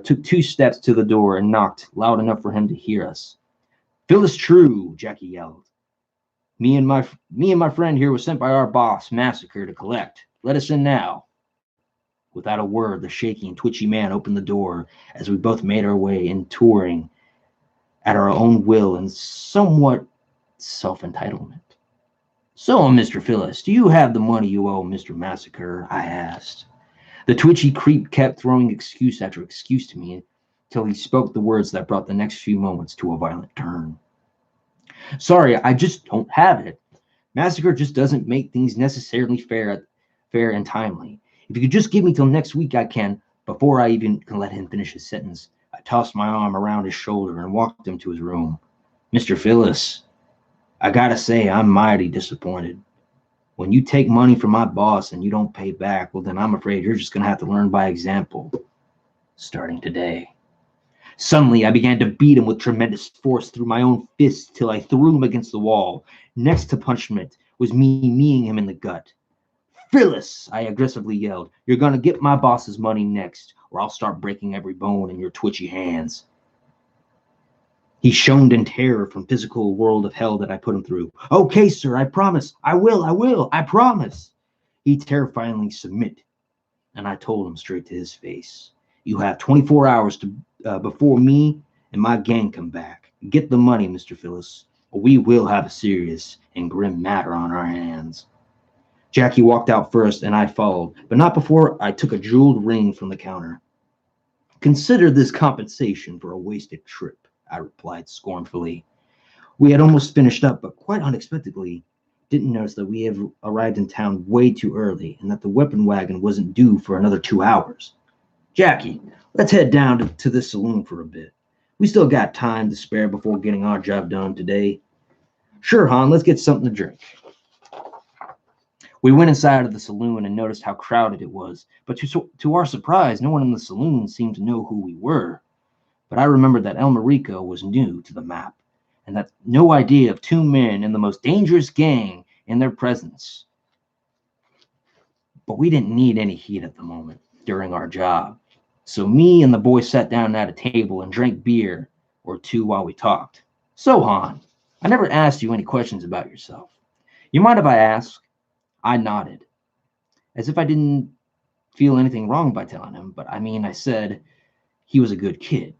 2 steps to the door and knocked loud enough for him to hear us. Phyllis True, Jackie yelled. Me and my friend here was sent by our boss, Massacre, to collect. Let us in now. Without a word, the shaky and twitchy man opened the door as we both made our way in, touring at our own will and somewhat self-entitlement. So, Mr. Phyllis, do you have the money you owe Mr. Massacre? I asked. The twitchy creep kept throwing excuse after excuse to me until he spoke the words that brought the next few moments to a violent turn. Sorry, I just don't have it. Massacre just doesn't make things necessarily fair and timely. If you could just give me till next week, I can. Before I even can let him finish his sentence, I tossed my arm around his shoulder and walked him to his room. Mr. Phyllis, I gotta say, I'm mighty disappointed. When you take money from my boss and you don't pay back, well, then I'm afraid you're just going to have to learn by example, starting today. Suddenly, I began to beat him with tremendous force through my own fists till I threw him against the wall. Next to punishment was me kneeing him in the gut. Phyllis, I aggressively yelled, you're going to get my boss's money next, or I'll start breaking every bone in your twitchy hands. He shone in terror from physical world of hell that I put him through. Okay, sir, I promise. I will, I promise. He terrifyingly submit, and I told him straight to his face. You have 24 hours before me and my gang come back. Get the money, Mr. Phyllis, or we will have a serious and grim matter on our hands. Jackie walked out first, and I followed, but not before I took a jeweled ring from the counter. Consider this compensation for a wasted trip, I replied scornfully. We had almost finished up, but quite unexpectedly, didn't notice that we had arrived in town way too early and that the weapon wagon wasn't due for another 2 hours. Jackie, let's head down to this saloon for a bit. We still got time to spare before getting our job done today. Sure, hon, let's get something to drink. We went inside of the saloon and noticed how crowded it was, but to our surprise, no one in the saloon seemed to know who we were. But I remembered that El Marico was new to the map, and that no idea of 2 men in the most dangerous gang in their presence. But we didn't need any heat at the moment during our job. So me and the boys sat down at a table and drank beer or 2 while we talked. So, Han, I never asked you any questions about yourself. You mind if I ask? I nodded, as if I didn't feel anything wrong by telling him, but I said he was a good kid.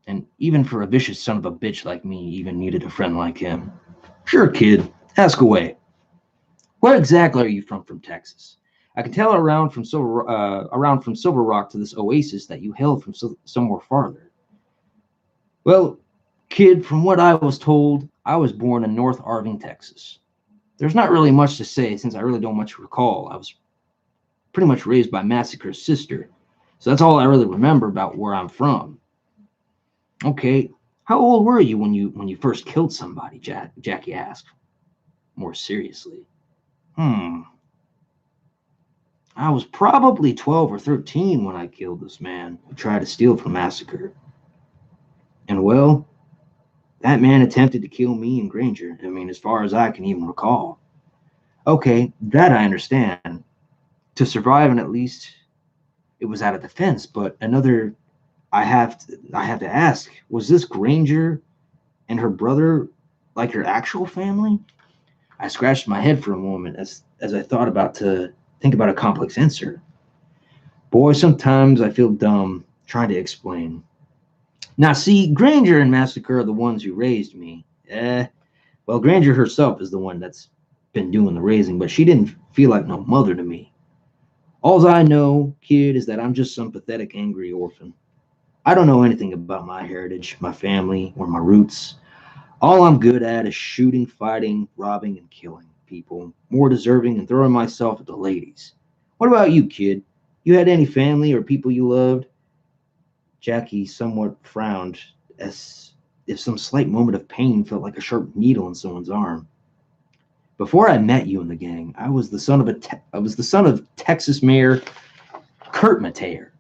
And even for a vicious son of a bitch like me, even needed a friend like him. Sure, kid, ask away. Where exactly are you from Texas? I can tell around from Silver Rock to this oasis that you hail from somewhere farther. Well, kid, from what I was told, I was born in North Irving, Texas. There's not really much to say since I really don't much recall. I was pretty much raised by Massacre's sister, so that's all I really remember about where I'm from. Okay, how old were you when you first killed somebody? Jackie asked, more seriously. I was probably 12 or 13 when I killed this man who tried to steal from Massacre. And well, that man attempted to kill me and Granger. I mean, as far as I can even recall. Okay, that I understand. To survive, and at least it was out of defense. But another, I have to ask: was this Granger and her brother like her actual family? I scratched my head for a moment as I thought about to think about a complex answer. Boy, sometimes I feel dumb trying to explain. Now, see, Granger and Massacre are the ones who raised me. Well, Granger herself is the one that's been doing the raising, but she didn't feel like no mother to me. All I know, kid, is that I'm just some pathetic, angry orphan. I don't know anything about my heritage, my family, or my roots. All I'm good at is shooting, fighting, robbing, and killing people, more deserving and throwing myself at the ladies. What about you, kid? You had any family or people you loved? Jackie somewhat frowned, as if some slight moment of pain felt like a sharp needle in someone's arm. Before I met you in the gang, I was the son of Texas Mayor Kurt Mateer.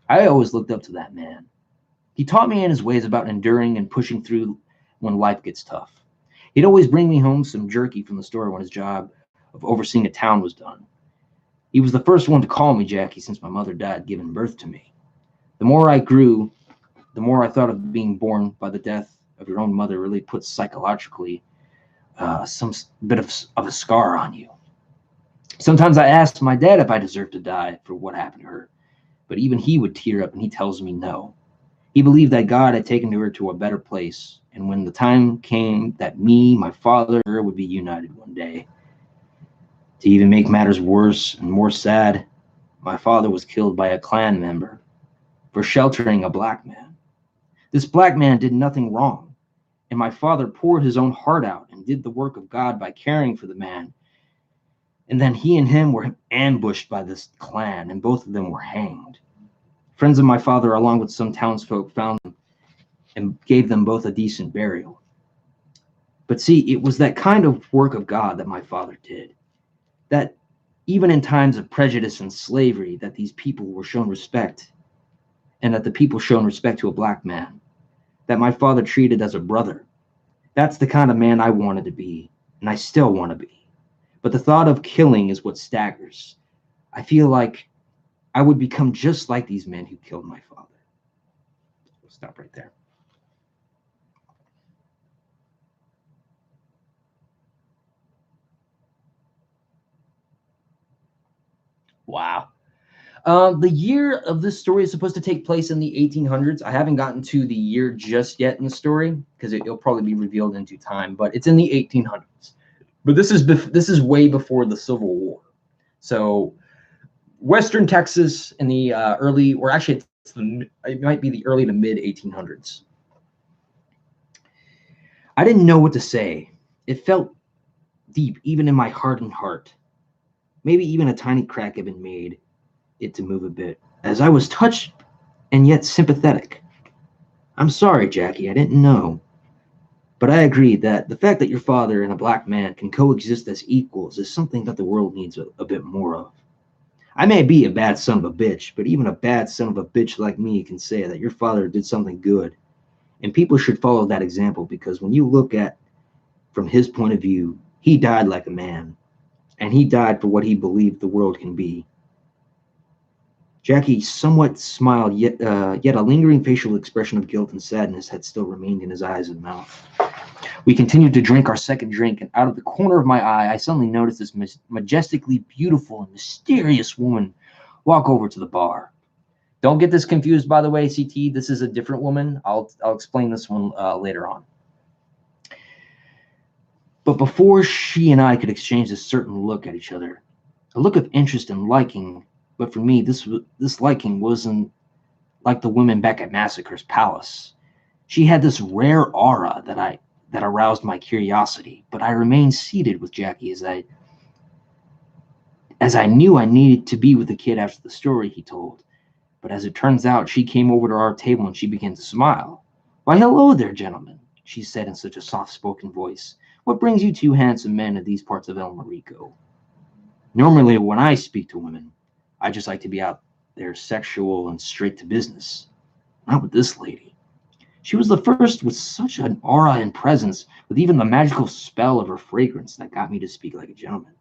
I always looked up to that man. He taught me in his ways about enduring and pushing through when life gets tough. He'd always bring me home some jerky from the store when his job of overseeing a town was done. He was the first one to call me Jackie since my mother died giving birth to me. The more I grew, the more I thought of being born by the death of your own mother really puts psychologically some bit of a scar on you. Sometimes I asked my dad if I deserved to die for what happened to her, but even he would tear up and he tells me no. He believed that God had taken her to a better place, and when the time came that me, my father, would be united one day. To even make matters worse and more sad, my father was killed by a Klan member for sheltering a black man. This black man did nothing wrong, and my father poured his own heart out and did the work of God by caring for the man. And then he and him were ambushed by this Klan, and both of them were hanged. Friends of my father, along with some townsfolk, found them and gave them both a decent burial. But see, it was that kind of work of God that my father did. That even in times of prejudice and slavery, that these people were shown respect, and that the people shown respect to a black man, that my father treated as a brother. That's the kind of man I wanted to be, and I still want to be. But the thought of killing is what staggers. I feel like I would become just like these men who killed my father. We'll stop right there. Wow. The year of this story is supposed to take place in the 1800s. I haven't gotten to the year just yet in the story because it'll probably be revealed in due time, but it's in the 1800s. But this is way before the Civil War. So Western Texas in the early, or actually it might be the early to mid 1800s. I didn't know what to say. It felt deep, even in my hardened heart. Maybe even a tiny crack had been made it to move a bit, as I was touched and yet sympathetic. I'm sorry, Jackie, I didn't know. But I agree that the fact that your father and a black man can coexist as equals is something that the world needs a bit more of. I may be a bad son of a bitch, but even a bad son of a bitch like me can say that your father did something good. And people should follow that example, because when you look at from his point of view, he died like a man, and he died for what he believed the world can be. Jackie somewhat smiled, yet a lingering facial expression of guilt and sadness had still remained in his eyes and mouth. We continued to drink our second drink, and out of the corner of my eye, I suddenly noticed this majestically beautiful and mysterious woman walk over to the bar. Don't get this confused, by the way, CT. This is a different woman. I'll explain this one later on. But before she and I could exchange a certain look at each other, a look of interest and liking, but for me, this liking wasn't like the women back at Massacre's palace. She had this rare aura that aroused my curiosity, but I remained seated with Jackie as I knew I needed to be with the kid after the story he told. But as it turns out, she came over to our table and she began to smile. "Why, hello there, gentlemen," she said in such a soft-spoken voice. "What brings you two handsome men to these parts of El Marico?" Normally, when I speak to women, I just like to be out there sexual and straight to business. Not with this lady. She was the first with such an aura and presence, with even the magical spell of her fragrance that got me to speak like a gentleman.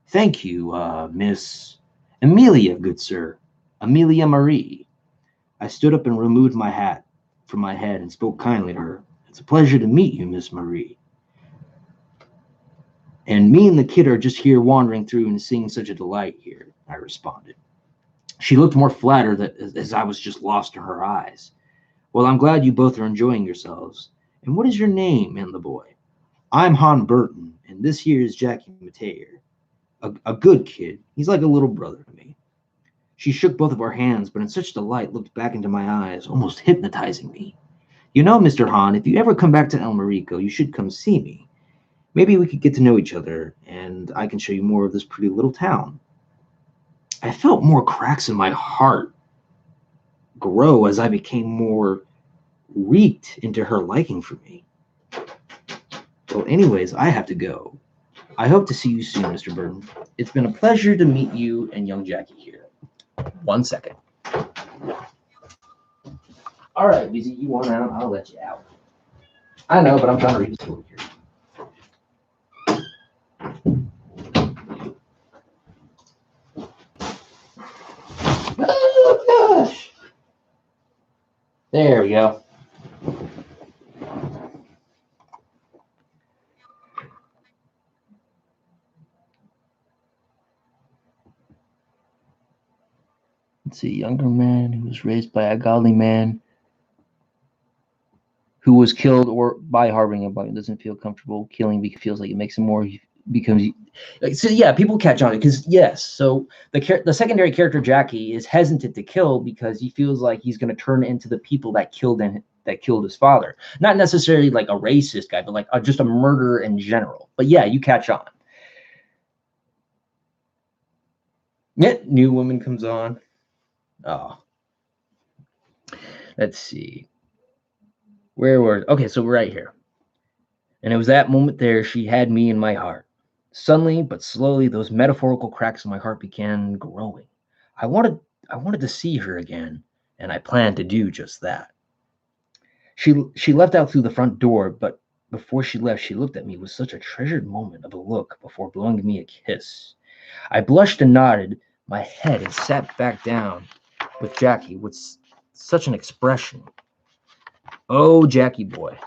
Thank you, Miss Amelia, good sir. Amelia Marie. I stood up and removed my hat from my head and spoke kindly to her. It's a pleasure to meet you, Miss Marie. And me and the kid are just here wandering through and seeing such a delight here, I responded. She looked more flattered as I was just lost to her eyes. Well, I'm glad you both are enjoying yourselves. And what is your name, and the boy? I'm Han Burton, and this here is Jackie Mateer. A good kid. He's like a little brother to me. She shook both of our hands, but in such delight looked back into my eyes, almost hypnotizing me. You know, Mr. Han, if you ever come back to Elmerico, you should come see me. Maybe we could get to know each other, and I can show you more of this pretty little town. I felt more cracks in my heart grow as I became more reeked into her liking for me. Well, anyways, I have to go. I hope to see you soon, Mr. Burton. It's been a pleasure to meet you and young Jackie here. 1 second. All right, Weezy, you want out? I'll let you out. I know, but I'm trying to read the story here. Oh, gosh. There we go. It's a younger man who was raised by a godly man who was killed or by harboring a bug. Doesn't feel comfortable killing because he feels like it makes him more becomes. So yeah, people catch on because yes. So the secondary character Jackie is hesitant to kill because he feels like he's going to turn into the people that killed his father. Not necessarily like a racist guy, but like just a murderer in general. But yeah, you catch on. Yeah, new woman comes on. Oh, let's see. Where were? Okay, so we're right here. And it was that moment there she had me in my heart. Suddenly, but slowly, those metaphorical cracks in my heart began growing. I wanted to see her again, and I planned to do just that. She left out through the front door, but before she left, she looked at me with such a treasured moment of a look before blowing me a kiss. I blushed and nodded my head and sat back down with Jackie with such an expression. Oh, Jackie boy.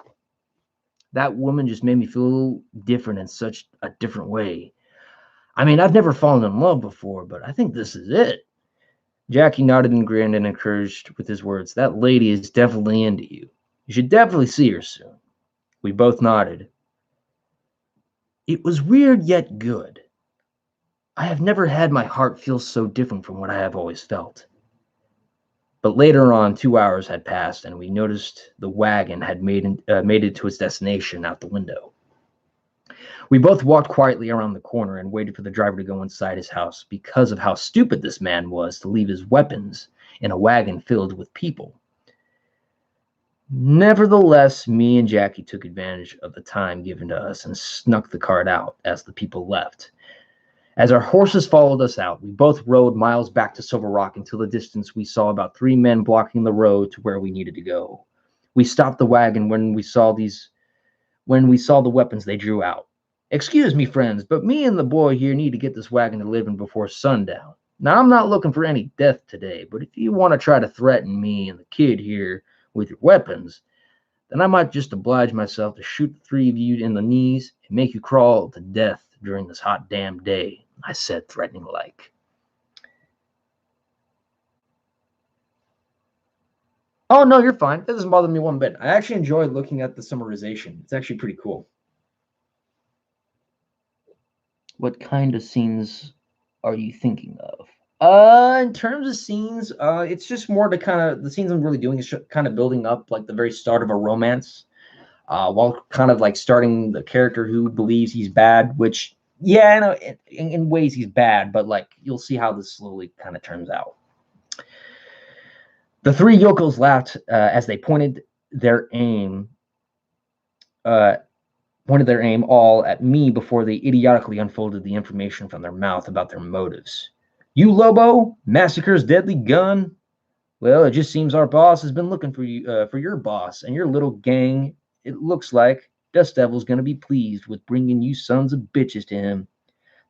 That woman just made me feel different in such a different way. I mean, I've never fallen in love before, but I think this is it. Jackie nodded and grinned and encouraged with his words. That lady is definitely into you. You should definitely see her soon. We both nodded. It was weird yet good. I have never had my heart feel so different from what I have always felt. But later on, 2 hours had passed, and we noticed the wagon had made it to its destination out the window. We both walked quietly around the corner and waited for the driver to go inside his house because of how stupid this man was to leave his weapons in a wagon filled with people. Nevertheless, me and Jackie took advantage of the time given to us and snuck the cart out as the people left. As our horses followed us out, we both rode miles back to Silver Rock until the distance we saw about 3 men blocking the road to where we needed to go. We stopped the wagon when we saw the weapons they drew out. Excuse me, friends, but me and the boy here need to get this wagon delivered before sundown. Now, I'm not looking for any death today, but if you want to try to threaten me and the kid here with your weapons, then I might just oblige myself to shoot the 3 of you in the knees and make you crawl to death during this hot damn day, I said, threatening like. Oh, no, you're fine. That doesn't bother me one bit. I actually enjoyed looking at the summarization. It's actually pretty cool. What kind of scenes are you thinking of? In terms of scenes, it's just more to kind of, the scenes I'm really doing is kind of building up like the very start of a romance, while kind of like starting the character who believes he's bad, which, yeah, I know in ways he's bad, but like you'll see how this slowly kind of turns out. The 3 yokels laughed as they pointed their aim all at me before they idiotically unfolded the information from their mouth about their motives. You, Lobo, Massacre's deadly gun? Well, it just seems our boss has been looking for your boss and your little gang. It looks like Dust Devil's gonna be pleased with bringing you sons of bitches to him.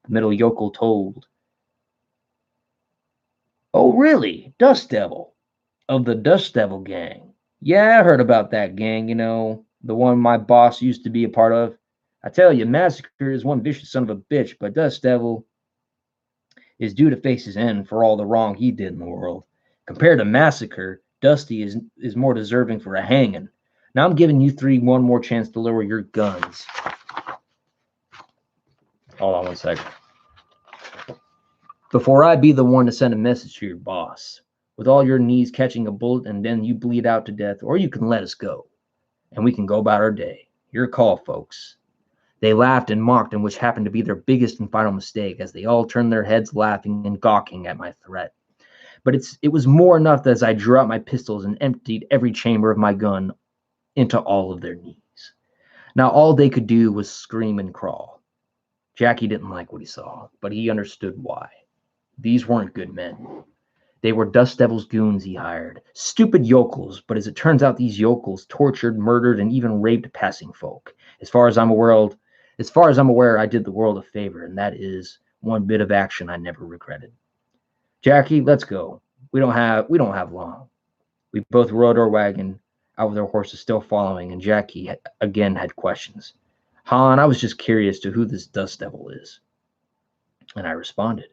The middle yokel told. Oh, really? Dust Devil? Of the Dust Devil gang? Yeah, I heard about that gang, the one my boss used to be a part of. I tell you, Massacre is one vicious son of a bitch, but Dust Devil is due to face his end for all the wrong he did in the world. Compared to Massacre, Dusty is more deserving for a hanging. Now I'm giving you three one more chance to lower your guns. Hold on one second. Before I be the one to send a message to your boss, with all your knees catching a bullet and then you bleed out to death, or you can let us go, and we can go about our day. Your call, folks. They laughed and mocked, in which happened to be their biggest and final mistake, as they all turned their heads laughing and gawking at my threat. But it was more enough that as I drew out my pistols and emptied every chamber of my gun into all of their knees. Now all they could do was scream and crawl. Jackie didn't like what he saw, but he understood why. These weren't good men. They were Dust Devil's goons he hired. Stupid yokels, but as it turns out, these yokels tortured, murdered, and even raped passing folk. As far as I'm aware, I did the world a favor, and that is one bit of action I never regretted. Jackie, let's go. We don't have long. We both rode our wagon out with our horses still following, and Jackie again had questions. Han, I was just curious to who this Dust Devil is. And I responded.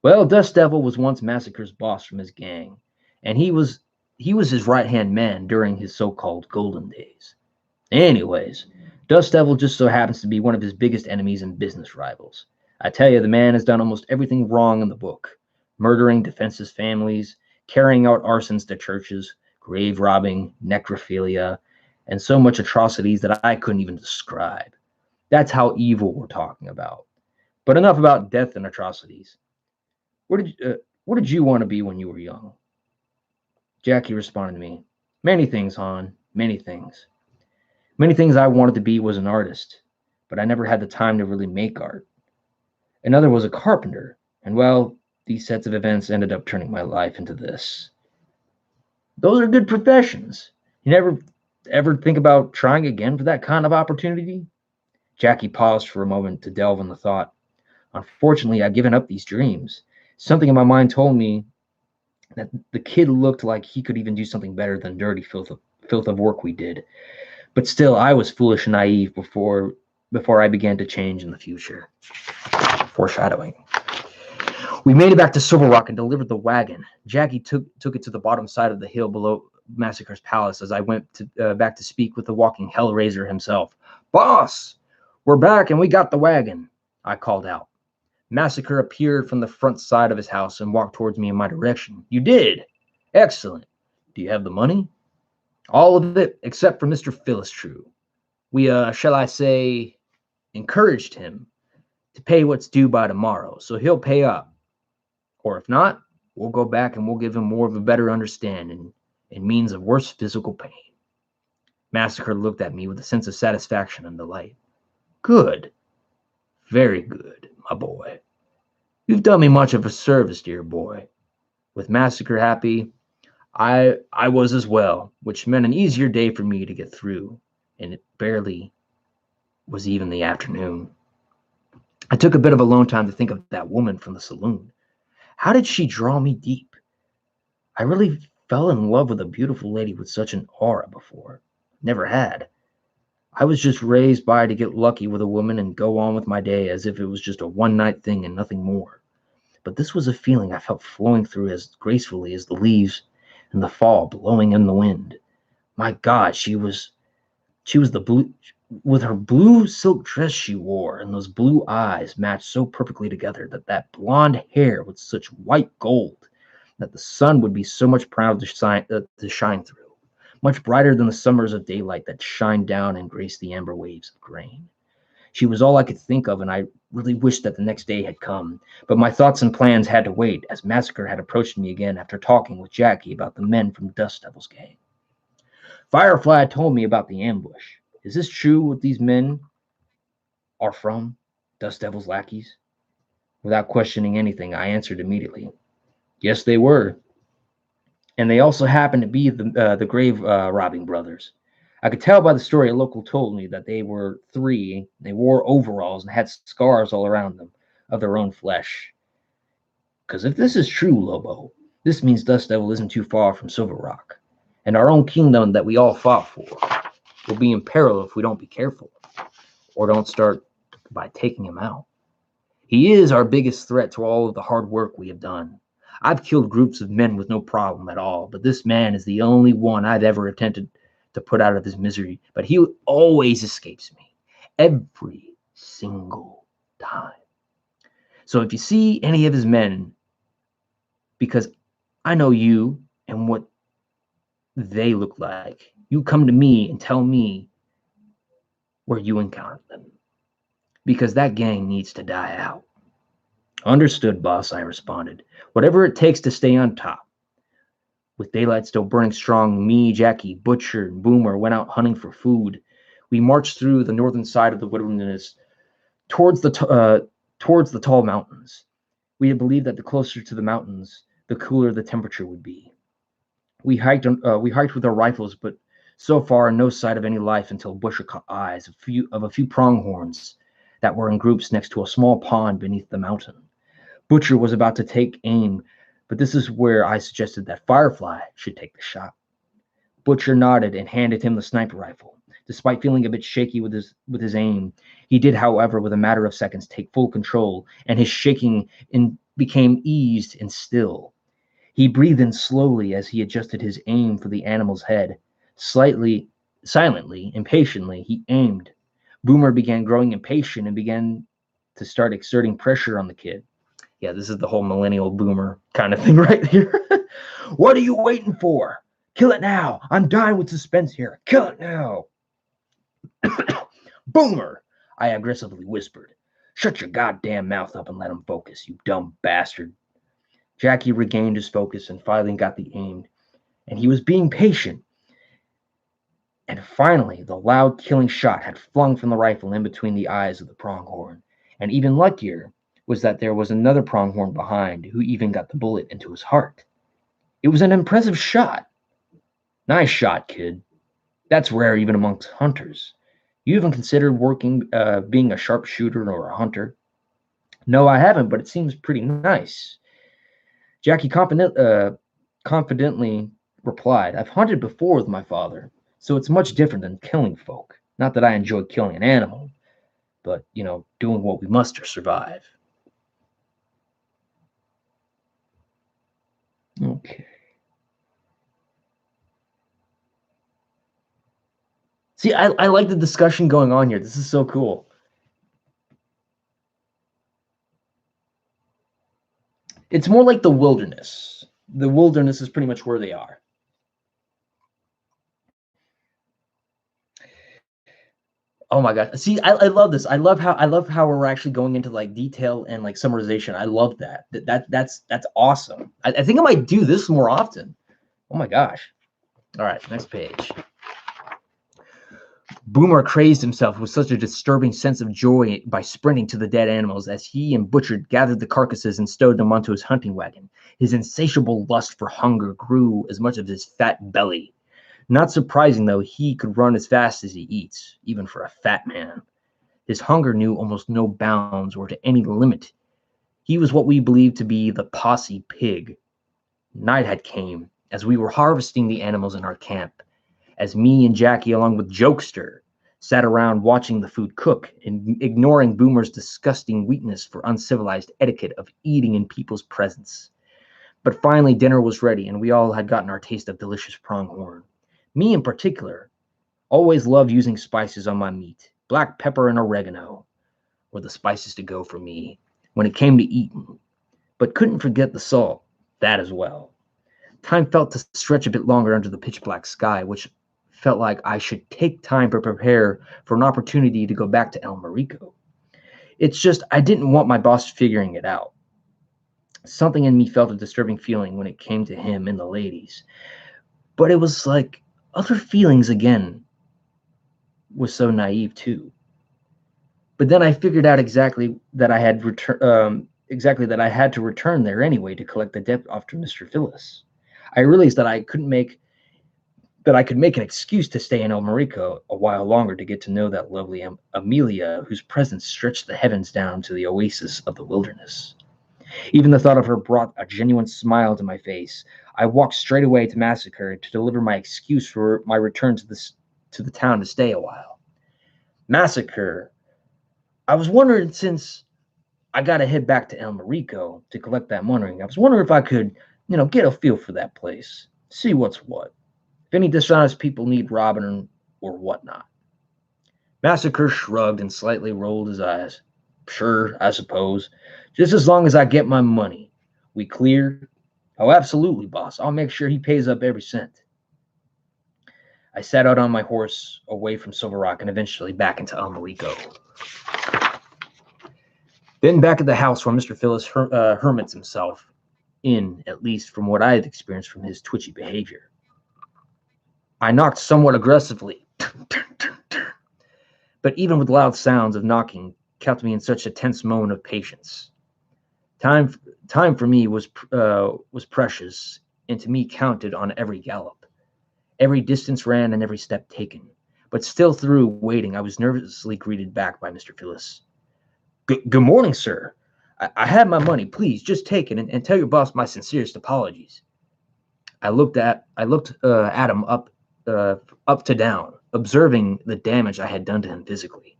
Well, Dust Devil was once Massacre's boss from his gang, and he was his right-hand man during his so-called golden days. Anyways, Dust Devil just so happens to be one of his biggest enemies and business rivals. I tell you, the man has done almost everything wrong in the book. Murdering defenseless families, carrying out arsons to churches, grave robbing, necrophilia, and so much atrocities that I couldn't even describe. That's how evil we're talking about. But enough about death and atrocities. What did you want to be when you were young? Jackie responded to me. Many things, Han, many things. Many things I wanted to be was an artist, but I never had the time to really make art. Another was a carpenter, and well, these sets of events ended up turning my life into this. Those are good professions. You never ever think about trying again for that kind of opportunity? Jackie paused for a moment to delve in the thought. Unfortunately, I've given up these dreams. Something in my mind told me that the kid looked like he could even do something better than dirty filth of work we did. But still, I was foolish and naive before I began to change in the future. Foreshadowing. We made it back to Silver Rock and delivered the wagon. Jackie took it to the bottom side of the hill below Massacre's palace as I went back to speak with the walking Hellraiser himself. Boss, we're back and we got the wagon, I called out. Massacre appeared from the front side of his house and walked towards me in my direction. You did? Excellent. Do you have the money? All of it, except for Mr. Philistrue. We, shall I say, encouraged him to pay what's due by tomorrow, so he'll pay up. Or if not, we'll go back and we'll give him more of a better understanding and means of worse physical pain. Massacre looked at me with a sense of satisfaction and delight. Good. Very good, my boy. You've done me much of a service, dear boy. With Massacre happy, I was as well, which meant an easier day for me to get through, and it barely was even the afternoon. I took a bit of alone time to think of that woman from the saloon. How did she draw me deep? I really fell in love with a beautiful lady with such an aura before. Never had. I was just raised by to get lucky with a woman and go on with my day as if it was just a one-night thing and nothing more. But this was a feeling I felt flowing through as gracefully as the leaves in the fall blowing in the wind. My God, she was the blue, with her blue silk dress she wore and those blue eyes matched so perfectly together, that blonde hair with such white gold that the sun would be so much proud to shine through. Much brighter than the summers of daylight that shine down and grace the amber waves of grain. She was all I could think of, and I really wished that the next day had come. But my thoughts and plans had to wait, as Massacre had approached me again after talking with Jackie about the men from Dust Devil's gang. Firefly told me about the ambush. Is this true what these men are from? Dust Devil's lackeys? Without questioning anything, I answered immediately, yes, they were. And they also happened to be the grave robbing brothers. I could tell by the story a local told me that they were three. They wore overalls and had scars all around them of their own flesh. Because if this is true, Lobo, this means Dust Devil isn't too far from Silver Rock. And our own kingdom that we all fought for will be in peril if we don't be careful or don't start by taking him out. He is our biggest threat to all of the hard work we have done. I've killed groups of men with no problem at all, but this man is the only one I've ever attempted to put out of his misery. But he always escapes me, every single time. So if you see any of his men, because I know you and what they look like, you come to me and tell me where you encountered them, because that gang needs to die out. Understood, boss, I responded. Whatever it takes to stay on top. With daylight still burning strong, me, Jackie, Butcher, and Boomer went out hunting for food. We marched through the northern side of the wilderness towards the tall mountains. We had believed that the closer to the mountains, the cooler the temperature would be. We hiked with our rifles, but so far no sight of any life until Butcher caught eyes of a few pronghorns that were in groups next to a small pond beneath the mountain. Butcher was about to take aim, but this is where I suggested that Firefly should take the shot. Butcher nodded and handed him the sniper rifle. Despite feeling a bit shaky with his aim, he did, however, with a matter of seconds, take full control, and his shaking became eased and still. He breathed in slowly as he adjusted his aim for the animal's head. Silently, impatiently, he aimed. Boomer began growing impatient and began to start exerting pressure on the kid. Yeah, this is the whole millennial boomer kind of thing right here. What are you waiting for? Kill it now. I'm dying with suspense here. Kill it now. Boomer, I aggressively whispered. Shut your goddamn mouth up and let him focus, you dumb bastard. Jackie regained his focus and finally got the aim, and he was being patient. And finally, the loud killing shot had flung from the rifle in between the eyes of the pronghorn. And even luckier was that there was another pronghorn behind who even got the bullet into his heart. It was an impressive shot. Nice shot, kid. That's rare even amongst hunters. You even considered being a sharpshooter or a hunter? No, I haven't, but it seems pretty nice. Jackie confidently replied, I've hunted before with my father, so it's much different than killing folk. Not that I enjoy killing an animal, but, doing what we must to survive. Okay. See, I like the discussion going on here. This is so cool. It's more like the wilderness. The wilderness is pretty much where they are. Oh my God. See, I love this. I love how we're actually going into like detail and like summarization. I love that. That's awesome. I think I might do this more often. Oh my gosh. All right, next page. Boomer crazed himself with such a disturbing sense of joy by sprinting to the dead animals as he and Butcher gathered the carcasses and stowed them onto his hunting wagon. His insatiable lust for hunger grew as much as his fat belly. Not surprising, though, he could run as fast as he eats, even for a fat man. His hunger knew almost no bounds or to any limit. He was what we believed to be the posse pig. Night had came as we were harvesting the animals in our camp, as me and Jackie, along with Jokester, sat around watching the food cook and ignoring Boomer's disgusting weakness for uncivilized etiquette of eating in people's presence. But finally dinner was ready, and we all had gotten our taste of delicious pronghorn. Me in particular always loved using spices on my meat. Black pepper and oregano were the spices to go for me when it came to eating, but couldn't forget the salt, that as well. Time felt to stretch a bit longer under the pitch black sky, which felt like I should take time to prepare for an opportunity to go back to El Marico. It's just I didn't want my boss figuring it out. Something in me felt a disturbing feeling when it came to him and the ladies. But it was like other feelings again was so naive too. But then I figured out exactly that I had exactly that I had to return there anyway to collect the debt off to Mr. Phyllis. I realized that I could make an excuse to stay in El Marico a while longer to get to know that lovely Amelia, whose presence stretched the heavens down to the oasis of the wilderness. Even the thought of her brought a genuine smile to my face. I walked straight away to Massacre to deliver my excuse for my return to the town to stay a while. Massacre, I was wondering, since I got to head back to El Marico to collect that money, I was wondering if I could, get a feel for that place, see what's what, if any dishonest people need robbing or whatnot. Massacre shrugged and slightly rolled his eyes. Sure, I suppose. Just as long as I get my money. We clear? Oh, absolutely, boss. I'll make sure he pays up every cent. I sat out on my horse away from Silver Rock and eventually back into El Marico. Then back at the house where Mr. Phyllis hermits himself in, at least from what I had experienced from his twitchy behavior. I knocked somewhat aggressively, but even with loud sounds of knocking kept me in such a tense moment of patience. Time for me was precious, and to me counted on every gallop. Every distance ran and every step taken. But still through waiting, I was nervously greeted back by Mr. Phyllis. Good morning, sir. I have my money. Please, just take it and tell your boss my sincerest apologies. I looked at him up to down, observing the damage I had done to him physically.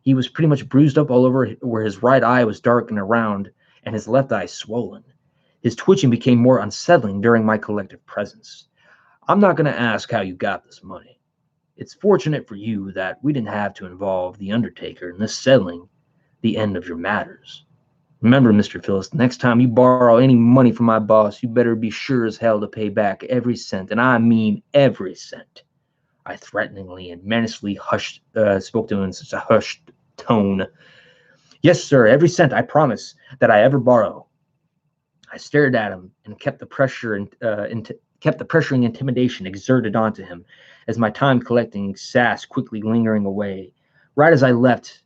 He was pretty much bruised up all over, where his right eye was dark and around, and his left eye swollen. His twitching became more unsettling during my collective presence. I'm not going to ask how you got this money. It's fortunate for you that we didn't have to involve the undertaker in this settling the end of your matters. Remember, Mr. Phyllis, the next time you borrow any money from my boss, you better be sure as hell to pay back every cent, and I mean every cent. I threateningly and menacingly spoke to him in such a hushed tone. Yes, sir, every cent, I promise, that I ever borrow. I stared at him and kept the pressuring intimidation exerted onto him as my time collecting sass quickly lingering away. Right as I left,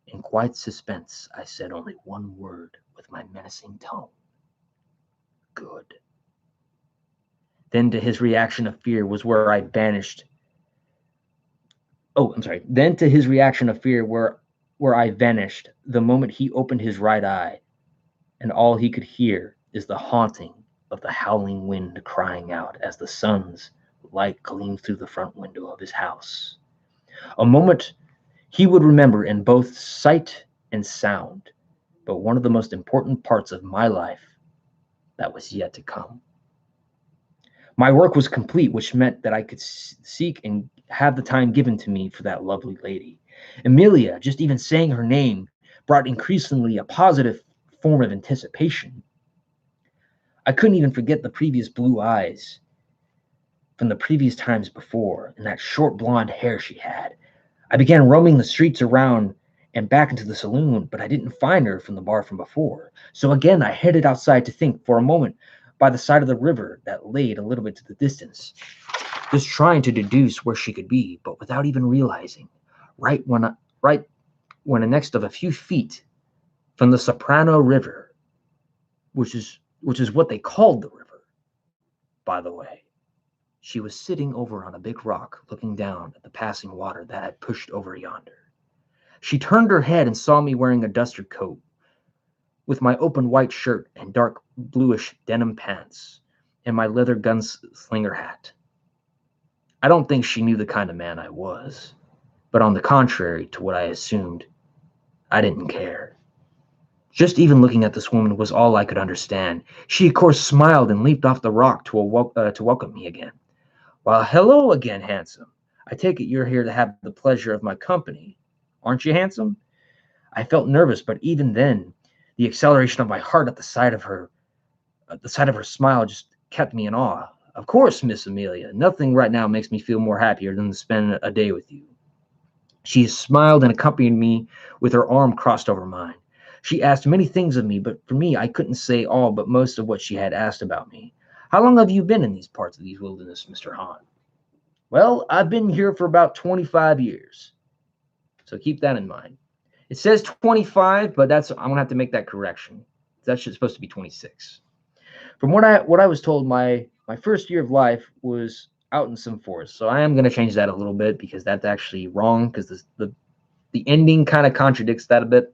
in quiet suspense, I said only one word with my menacing tone. Good. Then to his reaction of fear was where I vanished. Then to his reaction of fear where I vanished the moment he opened his right eye, and all he could hear is the haunting of the howling wind crying out as the sun's light gleamed through the front window of his house. A moment he would remember in both sight and sound, but one of the most important parts of my life that was yet to come. My work was complete, which meant that I could seek and have the time given to me for that lovely lady. Amelia, just even saying her name, brought increasingly a positive form of anticipation. I couldn't even forget the previous blue eyes from the previous times before, and that short blonde hair she had. I began roaming the streets around and back into the saloon, but I didn't find her from the bar from before. So again, I headed outside to think for a moment by the side of the river that laid a little bit to the distance, just trying to deduce where she could be, but without even realizing. Right when the next of a few feet from the Soprano River, which is what they called the river, by the way, she was sitting over on a big rock, looking down at the passing water that had pushed over yonder. She turned her head and saw me wearing a duster coat, with my open white shirt and dark bluish denim pants, and my leather gunslinger hat. I don't think she knew the kind of man I was, but on the contrary to what I assumed, I didn't care. Just even looking at this woman was all I could understand. She, of course, smiled and leaped off the rock to welcome me again. Well, hello again, handsome. I take it you're here to have the pleasure of my company. Aren't you, handsome? I felt nervous, but even then, the acceleration of my heart at the sight of her smile just kept me in awe. Of course, Miss Amelia. Nothing right now makes me feel more happier than to spend a day with you. She smiled and accompanied me with her arm crossed over mine. She asked many things of me, but for me, I couldn't say all but most of what she had asked about me. How long have you been in these parts of these wilderness, Mr. Hahn? Well, I've been here for about 25 years. So keep that in mind. It says 25, but I'm going to have to make that correction. That's supposed to be 26. From what I was told, my first year of life was out in some forest. So I am going to change that a little bit because that's actually wrong because the ending kind of contradicts that a bit.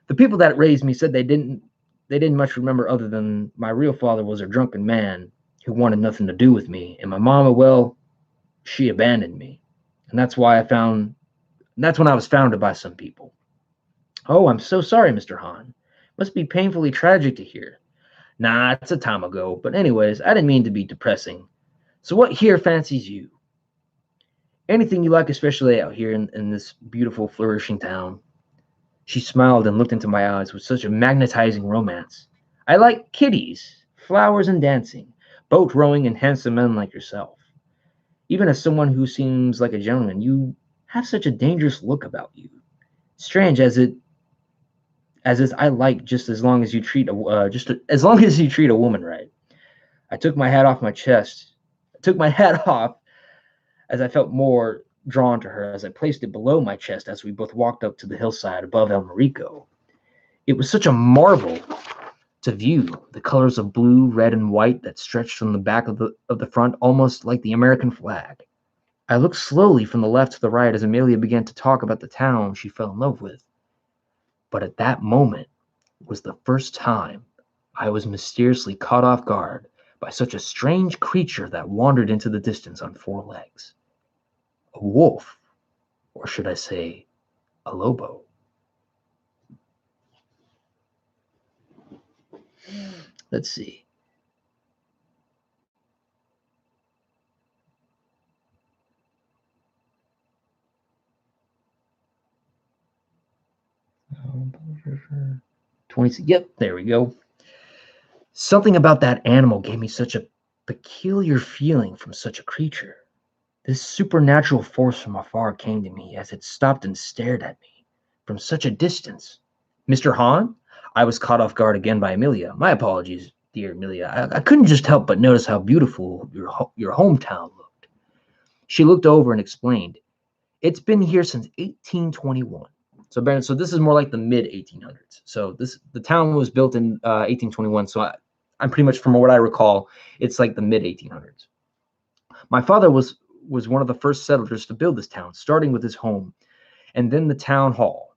The people that raised me said they didn't much remember other than my real father was a drunken man who wanted nothing to do with me, and my mama, well, she abandoned me. And that's when I was founded by some people. Oh, I'm so sorry, Mr. Hahn. Must be painfully tragic to hear. Nah, it's a time ago. But anyways, I didn't mean to be depressing. So what here fancies you? Anything you like, especially out here in this beautiful, flourishing town. She smiled and looked into my eyes with such a magnetizing romance. I like kitties, flowers, and dancing, boat rowing, and handsome men like yourself. Even as someone who seems like a gentleman, you have such a dangerous look about you. Strange as is I like just as long as you treat as long as you treat a woman right. I took my hat off my chest. I took my hat off as I felt more drawn to her as I placed it below my chest as we both walked up to the hillside above El Marico. It was such a marvel to view the colors of blue, red, and white that stretched from the back of the front almost like the American flag. I looked slowly from the left to the right as Amelia began to talk about the town she fell in love with. But at that moment was the first time I was mysteriously caught off guard by such a strange creature that wandered into the distance on 4 legs. A wolf, or should I say, a lobo. Let's see. Yep, there we go. Something about that animal gave me such a peculiar feeling from such a creature. This supernatural force from afar came to me as it stopped and stared at me from such a distance. Mr. Hahn? I was caught off guard again by Amelia. My apologies, dear Amelia. I couldn't just help but notice how beautiful your hometown looked. She looked over and explained, it's been here since 1821. So this is more like the mid 1800s. So the town was built in 1821. So I'm pretty much, from what I recall, it's like the mid 1800s. My father was one of the first settlers to build this town, starting with his home and then the town hall.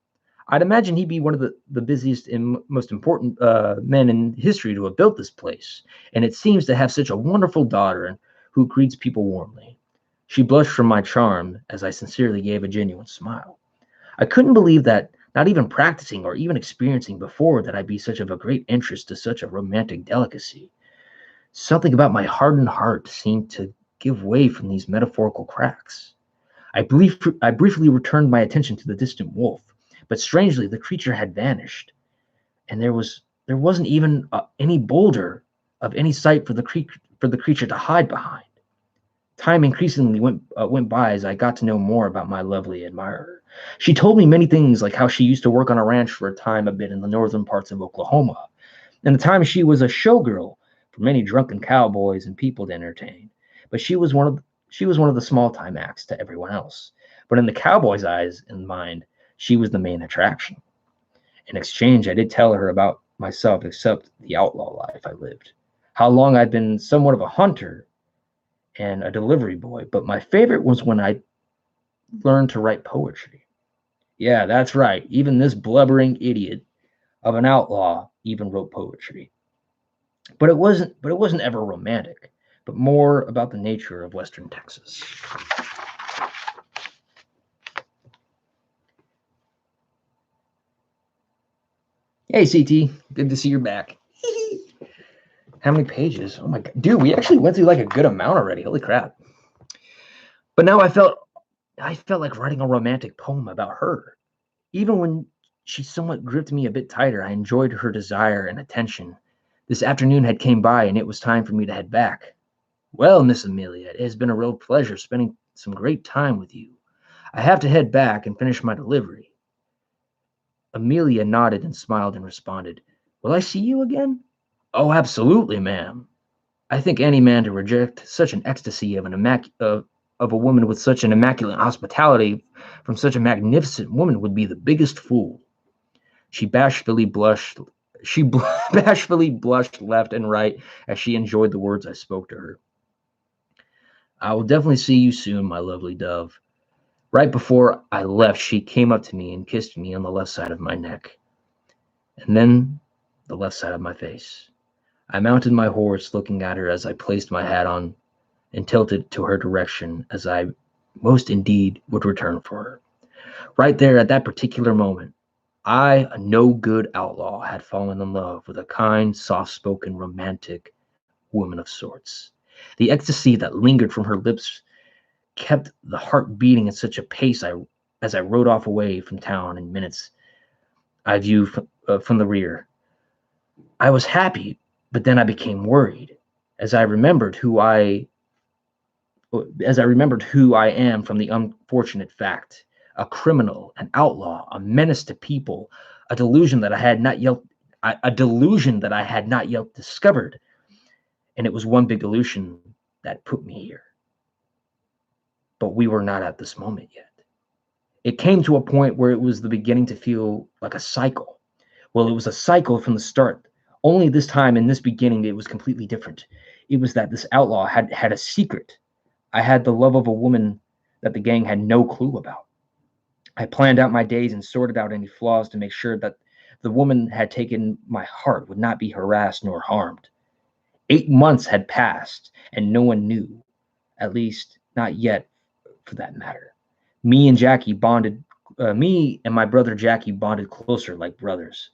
I'd imagine he'd be one of the busiest and most important men in history to have built this place. And it seems to have such a wonderful daughter who greets people warmly. She blushed from my charm as I sincerely gave a genuine smile. I couldn't believe that, not even practicing or even experiencing before, that I'd be such of a great interest to such a romantic delicacy. Something about my hardened heart seemed to give way from these metaphorical cracks. I briefly returned my attention to the distant wolf, but strangely the creature had vanished, and there wasn't even any boulder of any sight for the creature to hide behind. Time increasingly went by as I got to know more about my lovely admirer. She told me many things, like how she used to work on a ranch for a time a bit in the northern parts of Oklahoma, and the time she was a showgirl for many drunken cowboys and people to entertain. But she was one of the small time acts to everyone else. But in the cowboys' eyes and mind, she was the main attraction. In exchange, I did tell her about myself, except the outlaw life I lived, how long I'd been somewhat of a hunter and a delivery boy, but my favorite was when I learned to write poetry. Yeah, that's right. Even this blubbering idiot of an outlaw even wrote poetry. But it wasn't ever romantic, but more about the nature of Western Texas. Hey, CT, good to see you're back. How many pages? Oh my God, dude, we actually went through like a good amount already. Holy crap. But now I felt like writing a romantic poem about her. Even when she somewhat gripped me a bit tighter, I enjoyed her desire and attention. This afternoon had came by and it was time for me to head back. Well, Miss Amelia, it has been a real pleasure spending some great time with you. I have to head back and finish my delivery. Amelia nodded and smiled and responded, will I see you again? Oh, absolutely, ma'am. I think any man to reject such an ecstasy of a woman with such an immaculate hospitality from such a magnificent woman would be the biggest fool. She bashfully blushed She bashfully blushed left and right as she enjoyed the words I spoke to her. I will definitely see you soon, my lovely dove. Right before I left, she came up to me and kissed me on the left side of my neck, and then the left side of my face. I mounted my horse, looking at her as I placed my hat on and tilted to her direction, as I most indeed would return for her. Right there at that particular moment, I, a no-good outlaw, had fallen in love with a kind, soft-spoken, romantic woman of sorts. The ecstasy that lingered from her lips kept the heart beating at such a pace as I rode off away from town in minutes I view from the rear. I was happy, but then I became worried as I remembered who I am from the unfortunate fact, a criminal, an outlaw, a menace to people, a delusion that I had not yet discovered, and it was one big illusion that put me here. But we were not at this moment yet. It came to a point where it was the beginning to feel like a cycle. Well, it was a cycle from the start. Only this time in this beginning, it was completely different. It was that this outlaw had a secret. I had the love of a woman that the gang had no clue about. I planned out my days and sorted out any flaws to make sure that the woman had taken my heart would not be harassed nor harmed. 8 months had passed, and no one knew, at least not yet for that matter. Me and my brother Jackie bonded closer like brothers.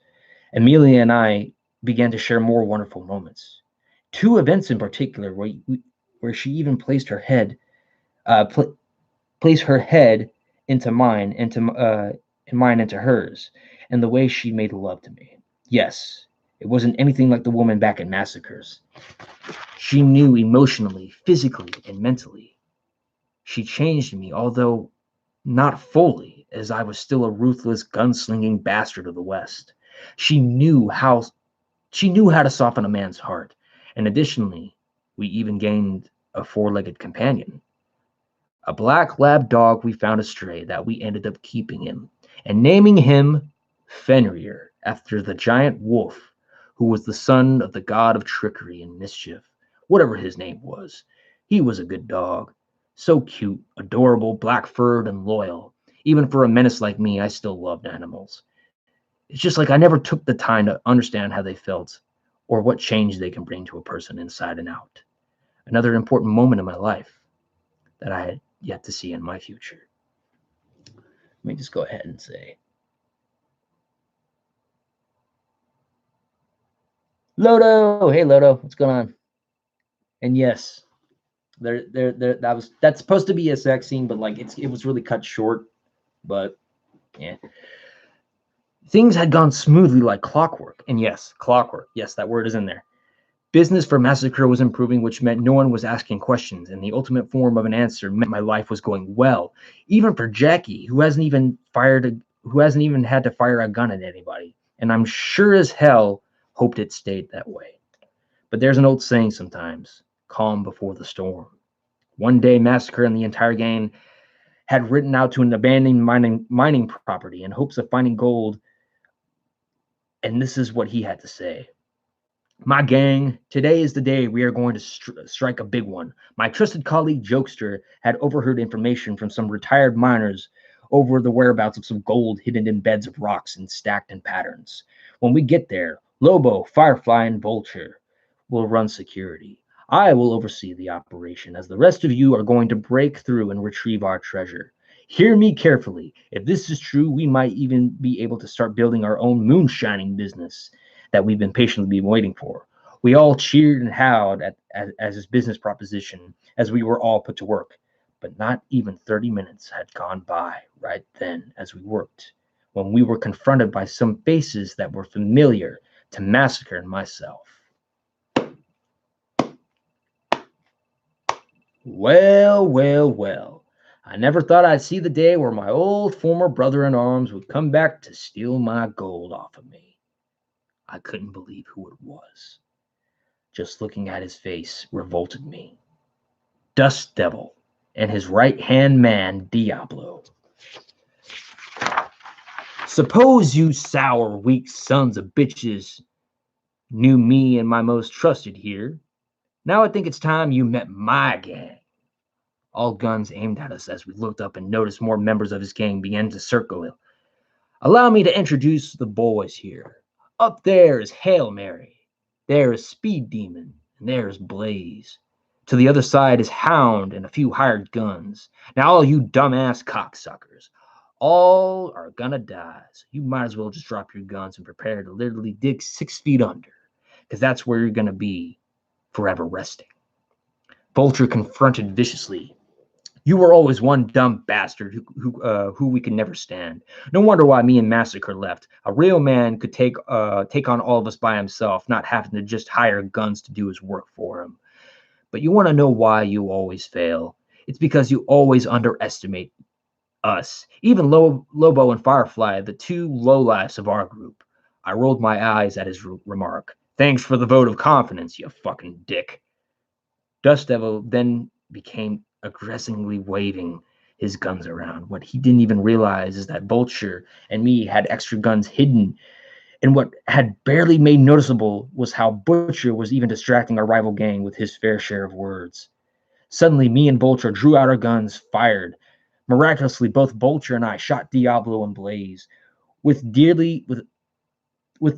Amelia and I began to share more wonderful moments. 2 events in particular where she even placed her head into mine, and mine into hers, and the way she made love to me. Yes, it wasn't anything like the woman back at Massacres. She knew emotionally, physically, and mentally. She changed me, although not fully, as I was still a ruthless, gunslinging bastard of the West. She knew how to soften a man's heart, and additionally, we even gained a 4-legged companion. A black lab dog we found astray that we ended up keeping him and naming him Fenrir, after the giant wolf who was the son of the god of trickery and mischief, whatever his name was. He was a good dog. So cute, adorable, black-furred, and loyal. Even for a menace like me, I still loved animals. It's just like I never took the time to understand how they felt or what change they can bring to a person inside and out. Another important moment in my life that I had yet to see in my future. Let me just go ahead and say, Lodo, hey Lodo, what's going on? And yes, that's supposed to be a sex scene, but like it was really cut short. But yeah, things had gone smoothly like clockwork. And yes, clockwork. Yes, that word is in there. Business for Massacre was improving, which meant no one was asking questions, and the ultimate form of an answer meant my life was going well, even for Jackie, who hasn't even had to fire a gun at anybody, and I'm sure as hell hoped it stayed that way. But there's an old saying sometimes, calm before the storm. One day, Massacre and the entire gang had ridden out to an abandoned mining property in hopes of finding gold, and this is what he had to say. My gang, today is the day we are going to strike a big one. My trusted colleague Jokester had overheard information from some retired miners over the whereabouts of some gold hidden in beds of rocks and stacked in patterns. When we get there, Lobo, Firefly, and Vulture will run security. I will oversee the operation, as the rest of you are going to break through and retrieve our treasure. Hear me carefully. If this is true, we might even be able to start building our own moonshining business that we've been patiently waiting for. We all cheered and howled as his business proposition as we were all put to work. But not even 30 minutes had gone by right then as we worked, when we were confronted by some faces that were familiar to Massacre and myself. Well, well, well. I never thought I'd see the day where my old former brother-in-arms would come back to steal my gold off of me. I couldn't believe who it was. Just looking at his face revolted me. Dust Devil and his right-hand man, Diablo. Suppose you sour, weak sons of bitches knew me and my most trusted here. Now I think it's time you met my gang. All guns aimed at us as we looked up and noticed more members of his gang began to circle him. Allow me to introduce the boys here. Up there is Hail Mary. There is Speed Demon. And there is Blaze. To the other side is Hound and a few hired guns. Now all you dumbass cocksuckers, all are gonna die. So you might as well just drop your guns and prepare to literally dig 6 feet under. Because that's where you're gonna be forever resting. Vulture confronted viciously. You were always one dumb bastard who we could never stand. No wonder why me and Massacre left. A real man could take on all of us by himself, not having to just hire guns to do his work for him. But you want to know why you always fail? It's because you always underestimate us. Even Lobo and Firefly, the two lowlifes of our group. I rolled my eyes at his remark. Thanks for the vote of confidence, you fucking dick. Dust Devil then became aggressively waving his guns around. What he didn't even realize is that Vulture and me had extra guns hidden, and what had barely made noticeable was how Butcher was even distracting our rival gang with his fair share of words. Suddenly, me and Vulture drew out our guns, fired. Miraculously, both Vulture and I shot Diablo and Blaze with the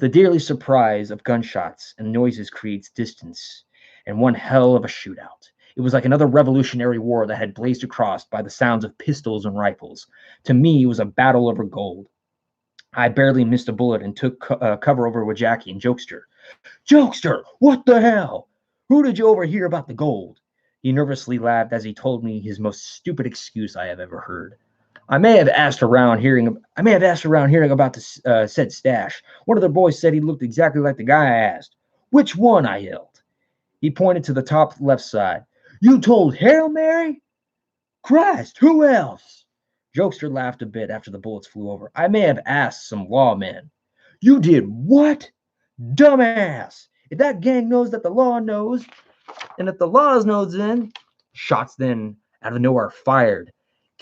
dearly surprise of gunshots and noises creates distance, and one hell of a shootout. It was like another Revolutionary War that had blazed across by the sounds of pistols and rifles. To me, it was a battle over gold. I barely missed a bullet and took cover over with Jackie and Jokester. Jokester, what the hell? Who did you overhear about the gold? He nervously laughed as he told me his most stupid excuse I have ever heard. I may have asked around hearing about the said stash. One of the boys said he looked exactly like the guy I asked. Which one? I yelled. He pointed to the top left side. You told Hail Mary? Christ, who else? Jokester laughed a bit after the bullets flew over. I may have asked some lawmen. You did what? Dumbass! If that gang knows that the law knows, and if the law knows then, shots then out of nowhere fired,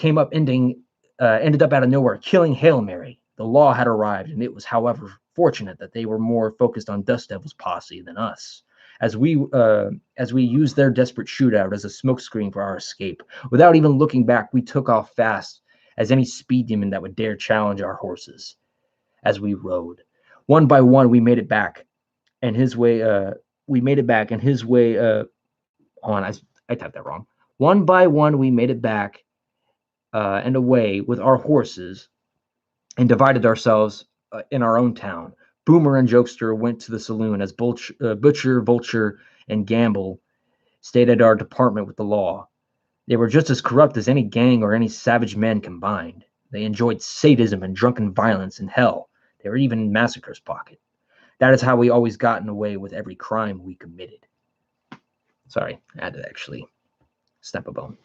ended up out of nowhere, killing Hail Mary. The law had arrived, and it was, however, fortunate that they were more focused on Dust Devil's posse than us. As we used their desperate shootout as a smokescreen for our escape. Without even looking back, we took off fast as any speed demon that would dare challenge our horses. As we rode, one by one, we made it back, and his way. Hold on, I typed that wrong. One by one, we made it back and away with our horses, and divided ourselves in our own town. Boomer and Jokester went to the saloon as Butcher, Vulture, and Gamble stayed at our department with the law. They were just as corrupt as any gang or any savage men combined. They enjoyed sadism and drunken violence, and hell, they were even in Massacre's pocket. That is how we always gotten away with every crime we committed. Sorry, I had to actually snap a bone.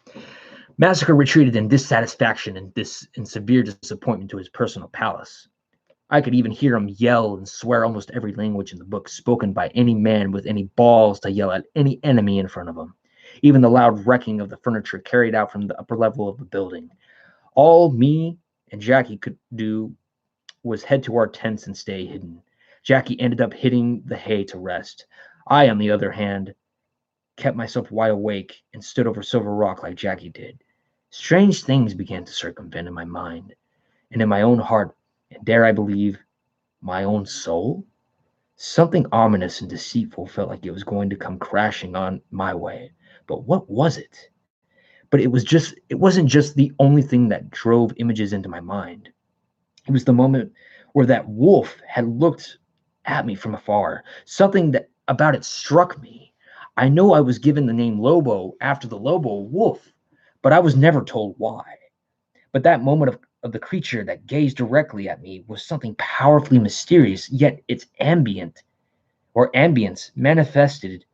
Massacre retreated in dissatisfaction and severe disappointment to his personal palace. I could even hear him yell and swear almost every language in the book spoken by any man with any balls to yell at any enemy in front of him. Even the loud wrecking of the furniture carried out from the upper level of the building. All me and Jackie could do was head to our tents and stay hidden. Jackie ended up hitting the hay to rest. I, on the other hand, kept myself wide awake and stood over Silver Rock like Jackie did. Strange things began to circumvent in my mind and in my own heart, and dare I believe, my own soul? Something ominous and deceitful felt like it was going to come crashing on my way. But what was it? But it wasn't just the only thing that drove images into my mind. It was the moment where that wolf had looked at me from afar. Something that about it struck me. I know I was given the name Lobo after the Lobo wolf, but I was never told why. But that moment of the creature that gazed directly at me was something powerfully mysterious, yet its ambience manifested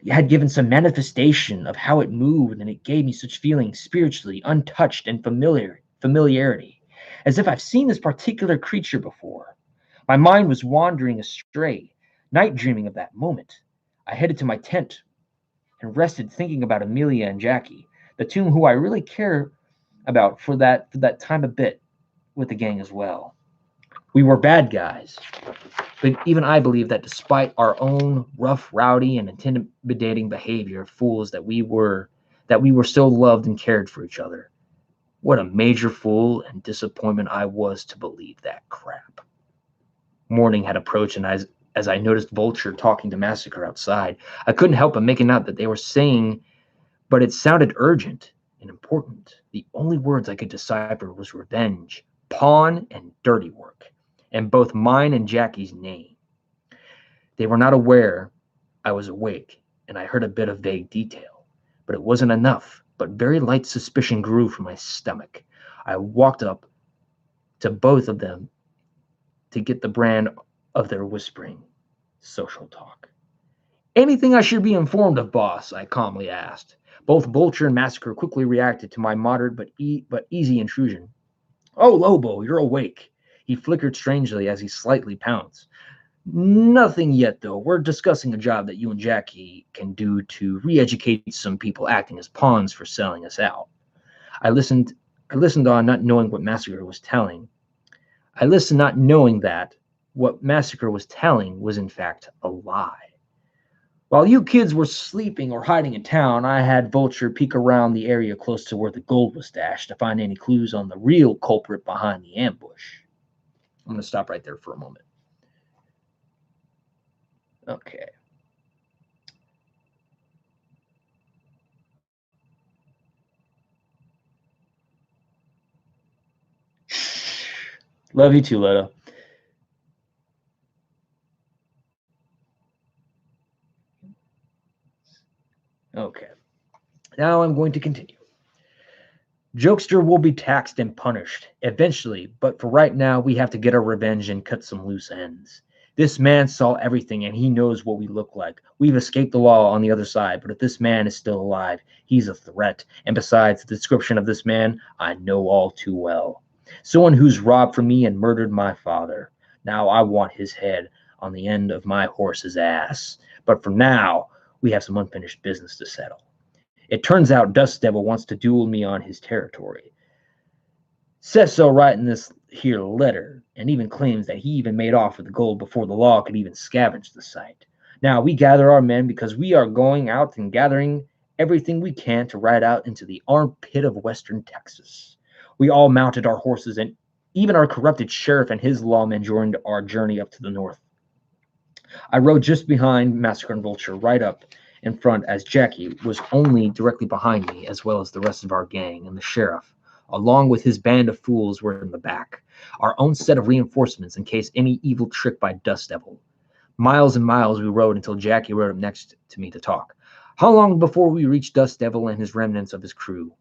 had given some manifestation of how it moved, and it gave me such feelings spiritually untouched and familiarity, as if I've seen this particular creature before. My mind was wandering astray, night dreaming of that moment. I headed to my tent and rested, thinking about Amelia and Jackie, the two who I really care about for that time a bit with the gang as well. We were bad guys. But even I believe that despite our own rough, rowdy, and intimidating behavior, fools that we were still loved and cared for each other. What a major fool and disappointment I was to believe that crap. Morning had approached, and as I noticed Vulture talking to Massacre outside, I couldn't help but making out that they were saying, but it sounded urgent and important. The only words I could decipher was revenge, pawn, and dirty work, and both mine and Jackie's name. They were not aware I was awake, and I heard a bit of vague detail, but it wasn't enough. But very light suspicion grew from my stomach. I walked up to both of them to get the brand of their whispering social talk. Anything I should be informed of, boss? I calmly asked. Both Vulture and Massacre quickly reacted to my moderate but easy intrusion. Oh, Lobo, you're awake. He flickered strangely as he slightly pounced. Nothing yet, though. We're discussing a job that you and Jackie can do to re-educate some people acting as pawns for selling us out. I listened on, not knowing what Massacre was telling. I listened not knowing that what Massacre was telling was in fact a lie. While you kids were sleeping or hiding in town, I had Vulture peek around the area close to where the gold was stashed to find any clues on the real culprit behind the ambush. I'm going to stop right there for a moment. Okay. Love you too, Leto. Okay. Now I'm going to continue. Jokester will be taxed and punished eventually, but for right now, we have to get our revenge and cut some loose ends. This man saw everything, and he knows what we look like. We've escaped the law on the other side, but if this man is still alive, he's a threat. And besides, the description of this man, I know all too well. Someone who's robbed from me and murdered my father. Now I want his head on the end of my horse's ass. But for now, we have some unfinished business to settle. It turns out Dust Devil wants to duel me on his territory. Says so right in this here letter, and even claims that he even made off with the gold before the law could even scavenge the site. Now we gather our men because we are going out and gathering everything we can to ride out into the armpit of western Texas. We all mounted our horses, and even our corrupted sheriff and his lawmen joined our journey up to the north. I rode just behind Massacre and Vulture, right up in front, as Jackie was only directly behind me, as well as the rest of our gang, and the sheriff, along with his band of fools, were in the back. Our own set of reinforcements in case any evil trick by Dust Devil. Miles and miles we rode until Jackie rode up next to me to talk. How long before we reach Dust Devil and his remnants of his crew?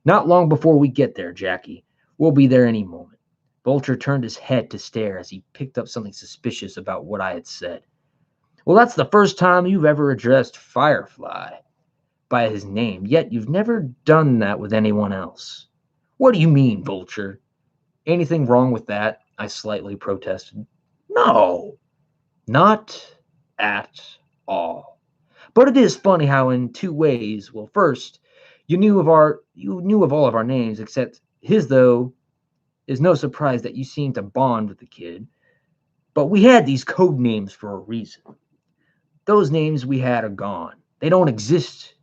Not long before we get there, Jackie. We'll be there any moment. Vulture turned his head to stare as he picked up something suspicious about what I had said. Well, that's the first time you've ever addressed Firefly by his name, yet you've never done that with anyone else. What do you mean, Vulture? Anything wrong with that? I slightly protested. No, not at all. But it is funny how in two ways. Well, first, you knew of all of our names except his, though. Is no surprise that you seem to bond with the kid. But we had these code names for a reason. Those names we had are gone. They don't exist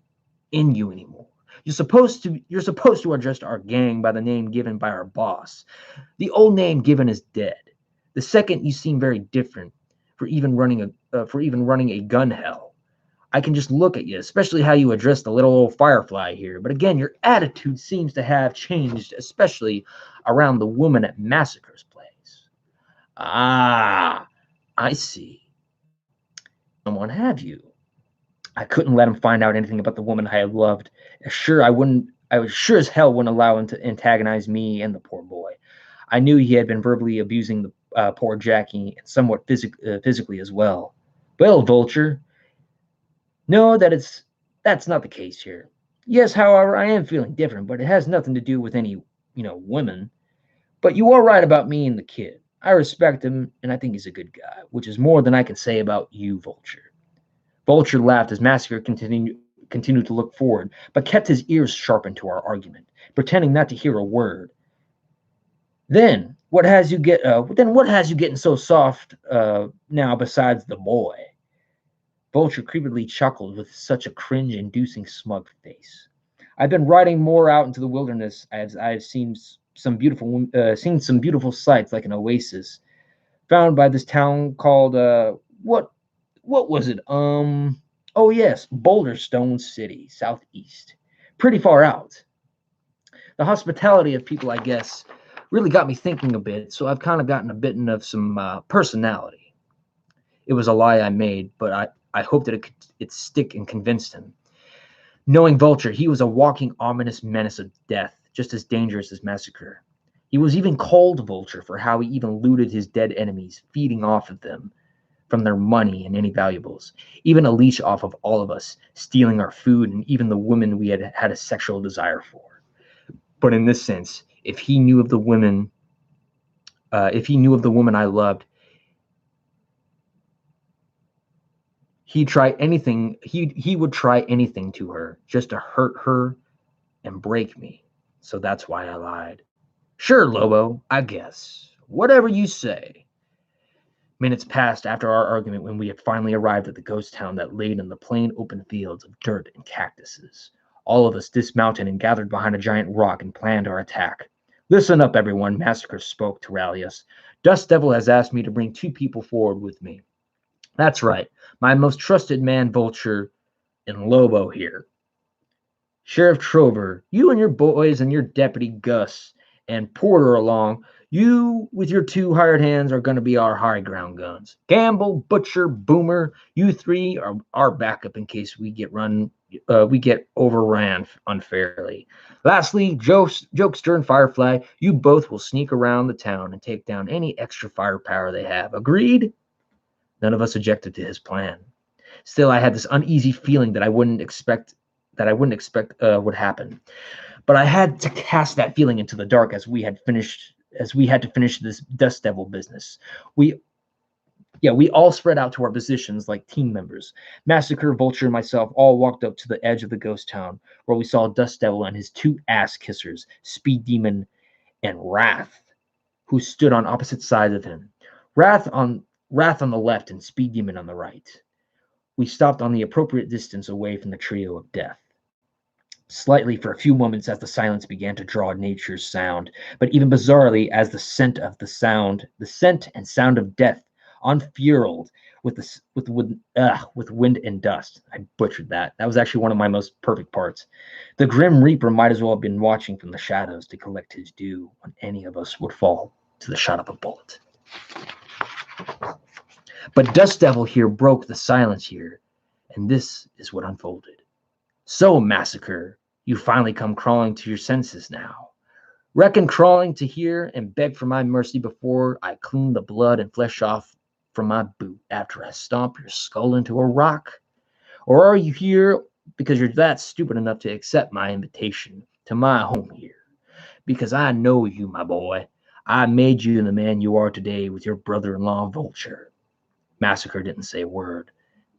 in you anymore. You're supposed to address our gang by the name given by our boss. The old name given is dead. The second, you seem very different for even running a gun hell. I can just look at you, especially how you address the little old Firefly here. But again, your attitude seems to have changed, especially around the woman at Massacre's place. Ah, I see. Someone have you. I couldn't let him find out anything about the woman I had loved. I was sure as hell wouldn't allow him to antagonize me and the poor boy. I knew he had been verbally abusing the poor Jackie, and somewhat physically as well. Well, Vulture, no, that's not the case here. Yes, however, I am feeling different, but it has nothing to do with any, women. But you are right about me and the kid. I respect him, and I think he's a good guy, which is more than I can say about you, Vulture. Vulture laughed as Massacre continued to look forward, but kept his ears sharpened to our argument, pretending not to hear a word. Then, What has you get? Then what has you getting so soft now? Besides the boy, Vulture creepily chuckled with such a cringe-inducing smug face. I've been riding more out into the wilderness as I've seen some beautiful sights like an oasis found by this town called what was it? Oh yes, Boulder Stone City, southeast. Pretty far out. The hospitality of people, I guess, really got me thinking a bit, so I've kind of gotten a bit of some personality. It was a lie I made, but I hoped that it'd stick and convinced him. Knowing Vulture, he was a walking ominous menace of death, just as dangerous as Massacre. He was even called Vulture for how he even looted his dead enemies, feeding off of them from their money and any valuables, even a leash off of all of us, stealing our food and even the women we had had a sexual desire for. But in this sense, if he knew of the woman I loved, he would try anything to her just to hurt her and break me. So that's why I lied. Sure, Lobo, I guess. Whatever you say. Minutes passed after our argument when we had finally arrived at the ghost town that laid in the plain open fields of dirt and cactuses. All of us dismounted and gathered behind a giant rock and planned our attack. Listen up, everyone, Massacre spoke to rally us. Dust Devil has asked me to bring 2 people forward with me. That's right, my most trusted man, Vulture, and Lobo here. Sheriff Trover, you and your boys and your deputy Gus and Porter along, you with your 2 hired hands are going to be our high ground guns. Gamble, Butcher, Boomer, you 3 are our backup in case we get overran unfairly. Lastly, Jokester and Firefly, you both will sneak around the town and take down any extra firepower they have. Agreed? None of us objected to his plan. Still, I had this uneasy feeling that I wouldn't expect would happen. But I had to cast that feeling into the dark as we had to finish this Dust Devil business. We all spread out to our positions like team members. Massacre, Vulture, and myself all walked up to the edge of the ghost town, where we saw Dust Devil and his 2 ass kissers, Speed Demon and Wrath, who stood on opposite sides of him. Wrath on the left and Speed Demon on the right. We stopped on the appropriate distance away from the trio of death. Slightly for a few moments as the silence began to draw nature's sound, but even bizarrely as the scent and sound of death unfurled with wind and dust. I butchered that. That was actually one of my most perfect parts. The Grim Reaper might as well have been watching from the shadows to collect his due when any of us would fall to the shot of a bullet. But Dust Devil here broke the silence here, and this is what unfolded. So, Massacre, you finally come crawling to your senses now. Reckon crawling to here and beg for my mercy before I clean the blood and flesh off from my boot after I stomp your skull into a rock? Or are you here because you're that stupid enough to accept my invitation to my home here? Because I know you, my boy. I made you the man you are today with your brother-in-law, Vulture. Massacre didn't say a word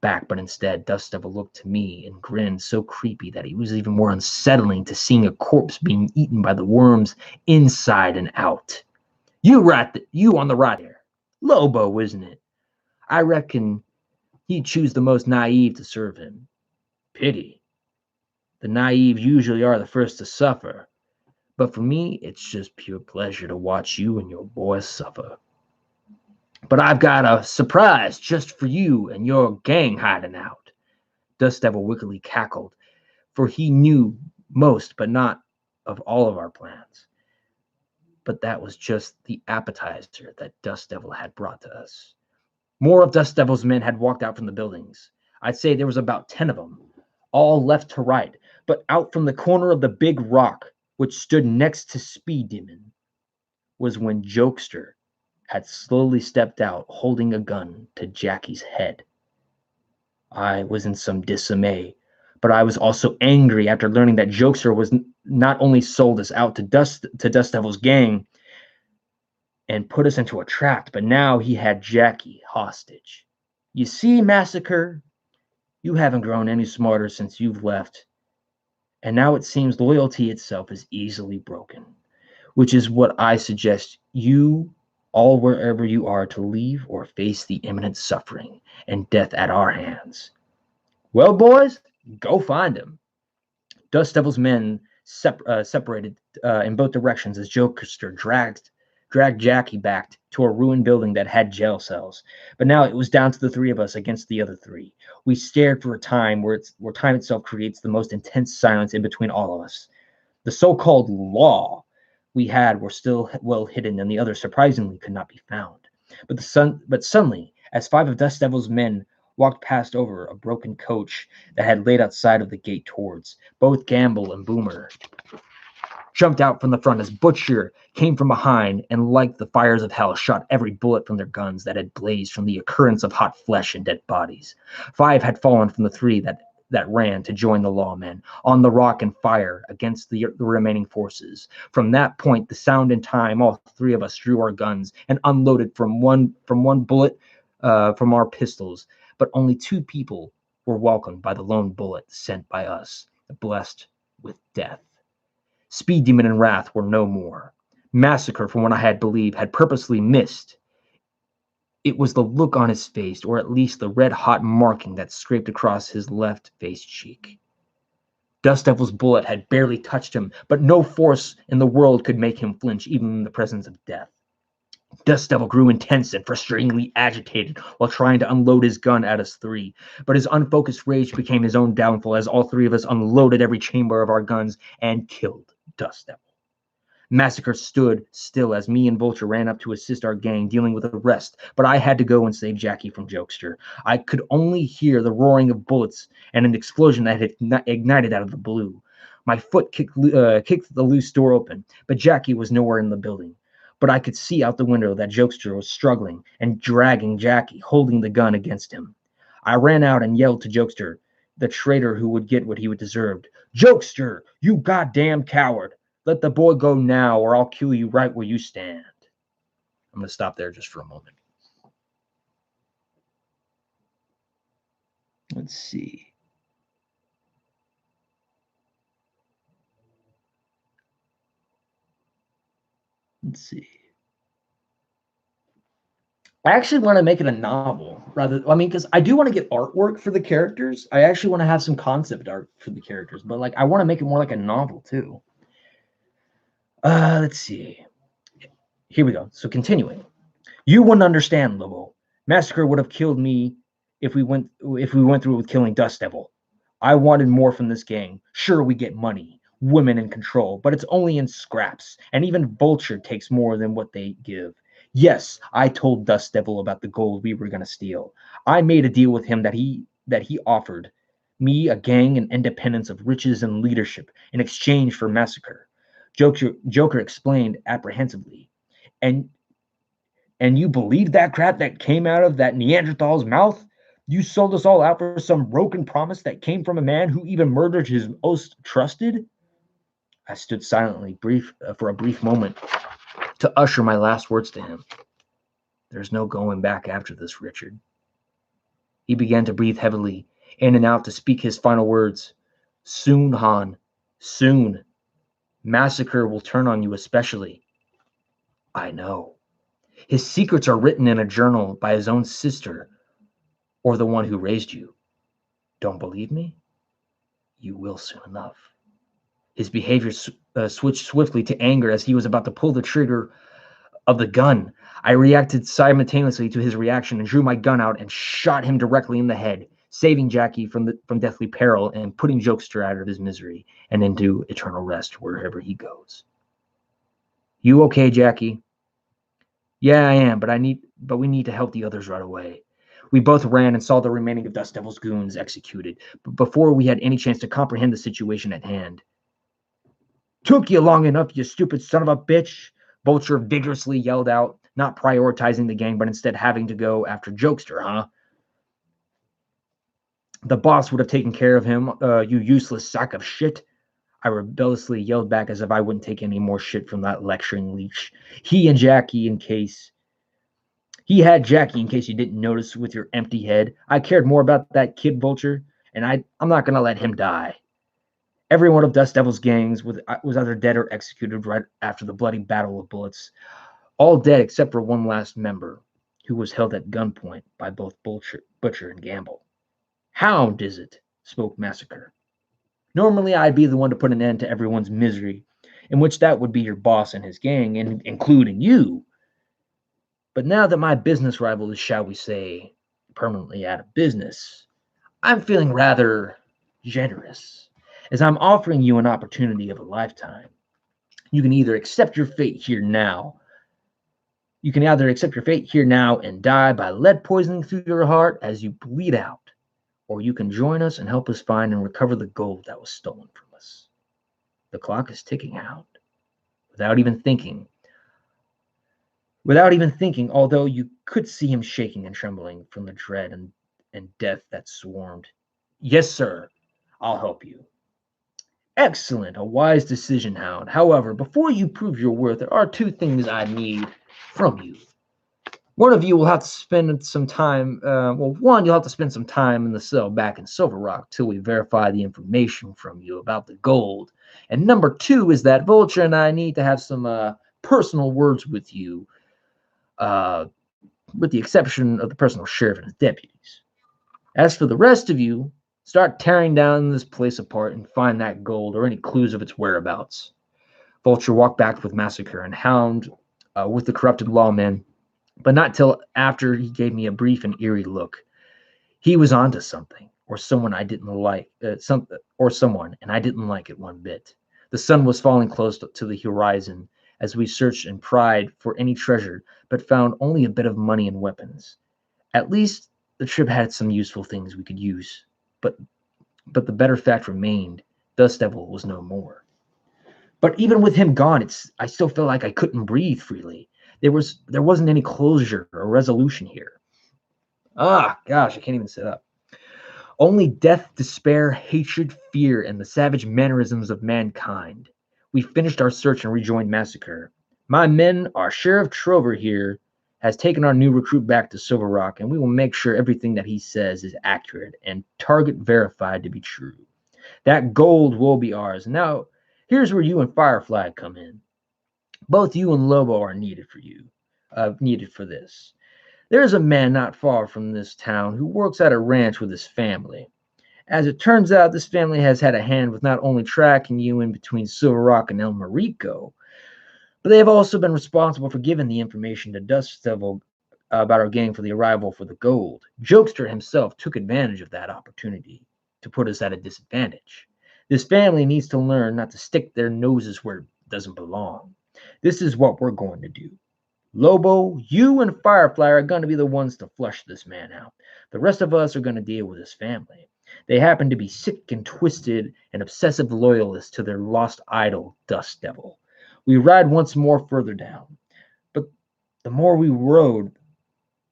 back, but instead Dust Devil looked to me and grinned so creepy that it was even more unsettling to seeing a corpse being eaten by the worms inside and out. You on the right there. Lobo, isn't it? I reckon he'd choose the most naive to serve him. Pity. The naive usually are the first to suffer. But for me, it's just pure pleasure to watch you and your boys suffer. But I've got a surprise just for you and your gang hiding out. Dust Devil wickedly cackled, for he knew most, but not of all of our plans. But that was just the appetizer that Dust Devil had brought to us. More of Dust Devil's men had walked out from the buildings. I'd say there was about 10 of them, all left to right, but out from the corner of the big rock, which stood next to Speed Demon, was when Jokester had slowly stepped out, holding a gun to Jackie's head. I was in some dismay, but I was also angry after learning that Jokester was not only sold us out to Dust Devil's gang and put us into a trap, but now he had Jackie hostage. You see, Massacre, you haven't grown any smarter since you've left, and now it seems loyalty itself is easily broken. which is what I suggest you all, wherever you are, to leave or face the imminent suffering and death at our hands. Well, boys, go find him. Dust Devil's men separated in both directions as Jokester dragged Jackie back to a ruined building that had jail cells. But now it was down to the three of us against the other three. We stared for a time where time itself creates the most intense silence in between all of us. The so-called law we had were still well hidden, and the others surprisingly could not be found. But suddenly, as five of Dust Devil's men walked past over a broken coach that had laid outside of the gate towards, both Gamble and Boomer jumped out from the front as Butcher came from behind and, like the fires of hell, shot every bullet from their guns that had blazed from the occurrence of hot flesh and dead bodies. Five had fallen from the three that ran to join the lawmen on the rock and fire against the remaining forces. From that point, the sound and time, all three of us drew our guns and unloaded from one bullet from our pistols. But only two people were welcomed by the lone bullet sent by us, blessed with death. Speed Demon and Wrath were no more. Massacre, from what I had believed, had purposely missed. It was the look on his face, or at least the red-hot marking that scraped across his left face cheek. Dust Devil's bullet had barely touched him, but no force in the world could make him flinch, even in the presence of death. Dust Devil grew intense and frustratingly agitated while trying to unload his gun at us three, but his unfocused rage became his own downfall as all three of us unloaded every chamber of our guns and killed Dust Devil. Massacre stood still as me and Vulture ran up to assist our gang dealing with the rest, but I had to go and save Jackie from Jokester. I could only hear the roaring of bullets and an explosion that had ignited out of the blue. My foot kicked the loose door open, but Jackie was nowhere in the building. But I could see out the window that Jokester was struggling and dragging Jackie, holding the gun against him. I ran out and yelled to Jokester, the traitor who would get what he deserved. "Jokester, you goddamn coward! Let the boy go now, or I'll kill you right where you stand." I'm going to stop there just for a moment. Let's see. I actually want to make it a novel because I do want to get artwork for the characters. I actually want to have some concept art for the characters, but I want to make it more like a novel too. Let's see. Here we go. So continuing. You wouldn't understand, Lobo. Massacre would have killed me if we went through with killing Dust Devil. I wanted more from this gang. Sure, we get money, women in control, but it's only in scraps, and even Vulture takes more than what they give. Yes, I told Dust Devil about the gold we were going to steal. I made a deal with him that he offered me a gang and independence of riches and leadership in exchange for Massacre. Joker explained apprehensively. And you believed that crap that came out of that Neanderthal's mouth? You sold us all out for some broken promise that came from a man who even murdered his most trusted? I stood silently for a brief moment to usher my last words to him. There's no going back after this, Richard. He began to breathe heavily, in and out, to speak his final words. Soon, Han, soon. Massacre will turn on you especially. I know. His secrets are written in a journal by his own sister, or the one who raised you. Don't believe me? You will soon enough. His behavior switched swiftly to anger as he was about to pull the trigger of the gun. I reacted simultaneously to his reaction and drew my gun out and shot him directly in the head, saving Jackie from deathly peril and putting Jokester out of his misery and into eternal rest wherever he goes. You okay, Jackie? Yeah, I am, but we need to help the others right away. We both ran and saw the remaining of Dust Devil's goons executed, but before we had any chance to comprehend the situation at hand. Took you long enough, you stupid son of a bitch, Vulture vigorously yelled out, not prioritizing the gang, but instead having to go after Jokester, huh? The boss would have taken care of him, you useless sack of shit. I rebelliously yelled back as if I wouldn't take any more shit from that lecturing leech. He had Jackie in case you didn't notice with your empty head. I cared more about that kid, Vulture, and I'm not going to let him die. Every one of Dust Devil's gangs was either dead or executed right after the bloody Battle of Bullets. All dead except for one last member, who was held at gunpoint by both Butcher and Gamble. "Hound, is it?" spoke Massacre. "Normally I'd be the one to put an end to everyone's misery, in which that would be your boss and his gang, and including you. But now that my business rival is, shall we say, permanently out of business, I'm feeling rather generous, as I'm offering you an opportunity of a lifetime. You can either accept your fate here now. You can either accept your fate here now and die by lead poisoning through your heart as you bleed out, or you can join us and help us find and recover the gold that was stolen from us. The clock is ticking out." Without even thinking, although you could see him shaking and trembling from the dread and death that swarmed. "Yes, sir, I'll help you." "Excellent, a wise decision, Hound. However, before you prove your worth, there are two things I need from you. One of you will have to spend some time, one, you'll have to spend some time in the cell back in Silver Rock till we verify the information from you about the gold. And number two is that Vulture and I need to have some personal words with you, with the exception of the personal sheriff and his deputies. As for the rest of you, start tearing down this place apart and find that gold or any clues of its whereabouts." Vulture walked back with Massacre and Hound with the corrupted lawman, but not till after he gave me a brief and eerie look. He was onto something, or someone I didn't like, someone, and I didn't like it one bit. The sun was falling close to the horizon as we searched and pried for any treasure, but found only a bit of money and weapons. At least the trip had some useful things we could use, but the better fact remained: Dust Devil was no more. But even with him gone, I still felt like I couldn't breathe freely. There wasn't any closure or resolution here. Gosh, I can't even sit up. Only death, despair, hatred, fear, and the savage mannerisms of mankind. We finished our search and rejoined Massacre. "My men, our Sheriff Trover here has taken our new recruit back to Silver Rock, and we will make sure everything that he says is accurate and target verified to be true. That gold will be ours. Now, here's where you and Firefly come in. Both you and Lobo are needed for this. There is a man not far from this town who works at a ranch with his family. As it turns out, this family has had a hand with not only tracking you in between Silver Rock and El Marico, but they have also been responsible for giving the information to Dust Devil about our gang for the arrival for the gold. Jokester himself took advantage of that opportunity to put us at a disadvantage. This family needs to learn not to stick their noses where it doesn't belong. This is what we're going to do. Lobo, you and Firefly are going to be the ones to flush this man out. The rest of us are going to deal with his family. They happen to be sick and twisted and obsessive loyalists to their lost idol, Dust Devil. We ride once more further down. But the more we rode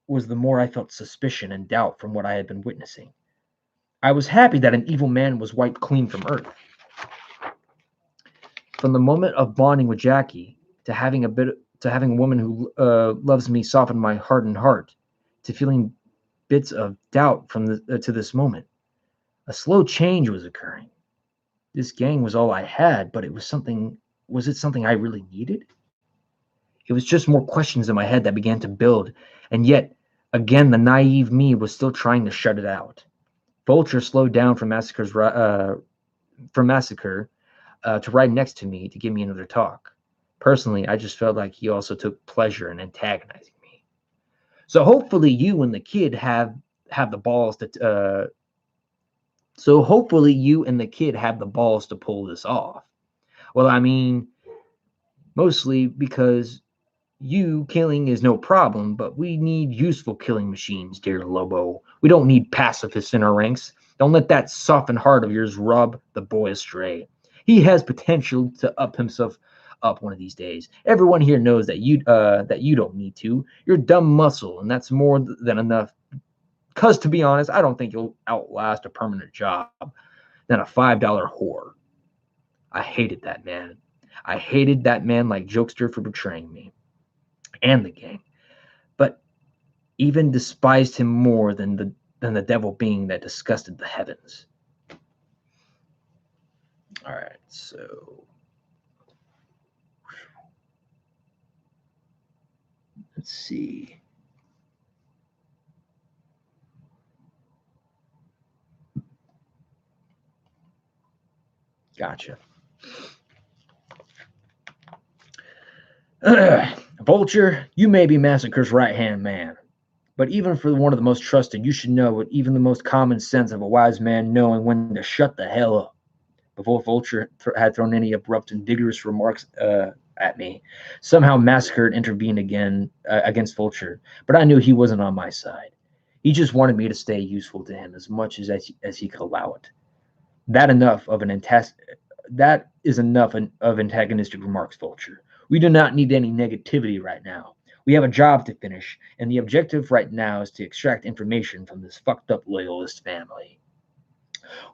was the more I felt suspicion and doubt from what I had been witnessing. I was happy that an evil man was wiped clean from Earth. From the moment of bonding with Jackie to having a woman who loves me soften my hardened heart, to feeling bits of doubt to this moment, a slow change was occurring. This gang was all I had, but was it something I really needed? It was just more questions in my head that began to build, and yet again the naive me was still trying to shut it out. Vulture slowed down from Massacre to ride next to me to give me another talk. Personally, I just felt like he also took pleasure in antagonizing me. So hopefully you and the kid have the balls to pull this off. Well, I mean, mostly because you killing is no problem, but we need useful killing machines, dear Lobo. We don't need pacifists in our ranks. Don't let that softened heart of yours rub the boy astray. He has potential to up himself up one of these days. Everyone here knows that you don't need to. You're dumb muscle, and that's more than enough. Because to be honest, I don't think you'll outlast a permanent job than a $5 whore. I hated that man. I hated that man like Jokester for betraying me and the gang, but even despised him more than the devil being that disgusted the heavens. All right, so let's see. Gotcha. Vulture, you may be Massacre's right-hand man, but even for one of the most trusted, you should know what even the most common sense of a wise man knowing when to shut the hell up. Before Vulture had thrown any abrupt and vigorous remarks at me, somehow Massacre intervened again against Vulture, but I knew he wasn't on my side. He just wanted me to stay useful to him as much as he could allow it. That is enough of antagonistic remarks, Vulture. We do not need any negativity right now. We have a job to finish, and the objective right now is to extract information from this fucked up loyalist family.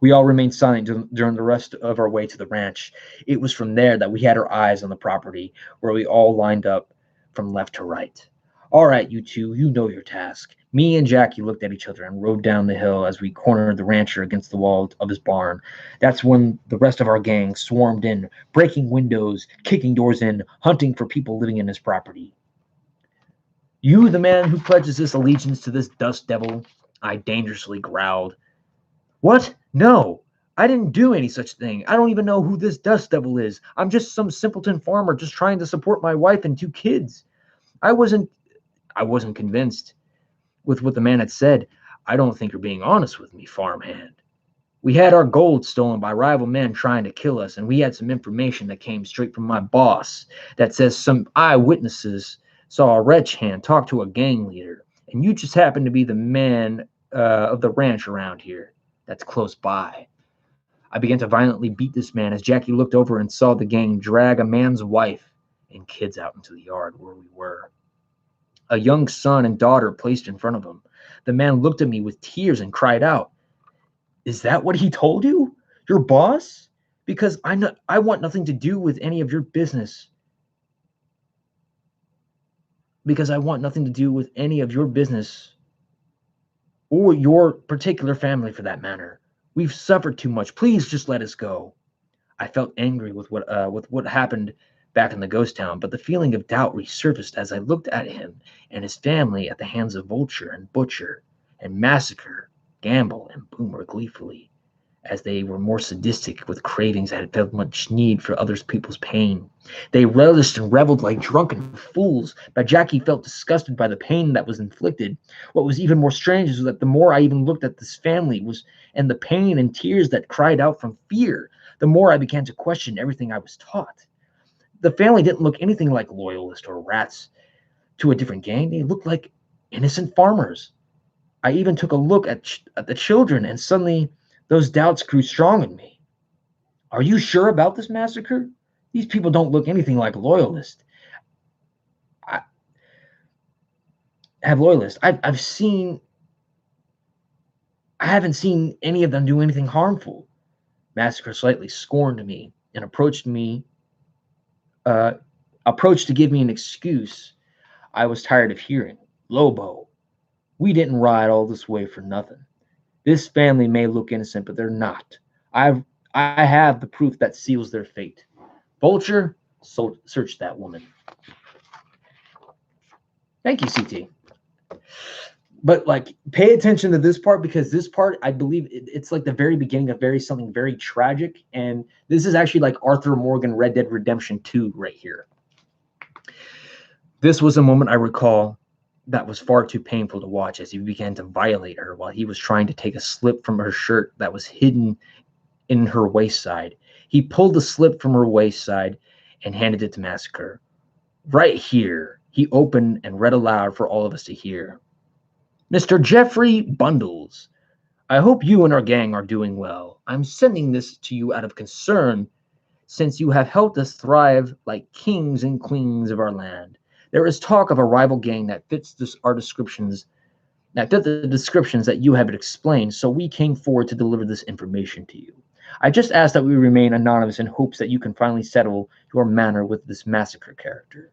We all remained silent during the rest of our way to the ranch. It was from there that we had our eyes on the property, where we all lined up from left to right. All right, you two, you know your task. Me and Jackie looked at each other and rode down the hill as we cornered the rancher against the wall of his barn. That's when the rest of our gang swarmed in, breaking windows, kicking doors in, hunting for people living in his property. You, the man who pledges his allegiance to this dust devil? I dangerously growled. What? No, I didn't do any such thing. I don't even know who this dust devil is. I'm just some simpleton farmer just trying to support my wife and 2 kids. I wasn't convinced with what the man had said. I don't think you're being honest with me, farmhand. We had our gold stolen by rival men trying to kill us, and we had some information that came straight from my boss that says some eyewitnesses saw a wretch hand talk to a gang leader, and you just happen to be the man of the ranch around here that's close by. I began to violently beat this man as Jackie looked over and saw the gang drag a man's wife and kids out into the yard where we were. A young son and daughter placed in front of him. The man looked at me with tears and cried out, "Is that what he told you? Your boss? Because I want nothing to do with any of your business. Because I want nothing to do with any of your business or your particular family for that matter. We've suffered too much. Please just let us go." I felt angry with what happened back in the ghost town, but the feeling of doubt resurfaced as I looked at him and his family at the hands of Vulture and Butcher and Massacre, Gamble and Boomer gleefully, as they were more sadistic with cravings that had felt much need for other people's pain. They relished and reveled like drunken fools, but Jackie felt disgusted by the pain that was inflicted. What was even more strange is that the more I even looked at this family and the pain and tears that cried out from fear, the more I began to question everything I was taught. The family didn't look anything like loyalists or rats to a different gang. They looked like innocent farmers. I even took a look at the children, and suddenly those doubts grew strong in me. Are you sure about this, Massacre? These people don't look anything like loyalists. I haven't seen any of them do anything harmful. Massacre slightly scorned me and approached to give me an excuse I was tired of hearing. Lobo, we didn't ride all this way for nothing. This family may look innocent, but they're not. I have the proof that seals their fate. Vulture, search that woman. Thank you, CT. But pay attention to this part, because this part, I believe it's like the very beginning of something very tragic. And this is actually like Arthur Morgan, Red Dead Redemption 2 right here. This was a moment I recall that was far too painful to watch as he began to violate her while he was trying to take a slip from her shirt that was hidden in her waist side. He pulled the slip from her waist side and handed it to Massacre. Right here, he opened and read aloud for all of us to hear. Mr. Jeffrey Bundles, I hope you and our gang are doing well. I'm sending this to you out of concern, since you have helped us thrive like kings and queens of our land. There is talk of a rival gang that fits the descriptions that you have explained, so we came forward to deliver this information to you. I just ask that we remain anonymous in hopes that you can finally settle your matter with this Massacre character.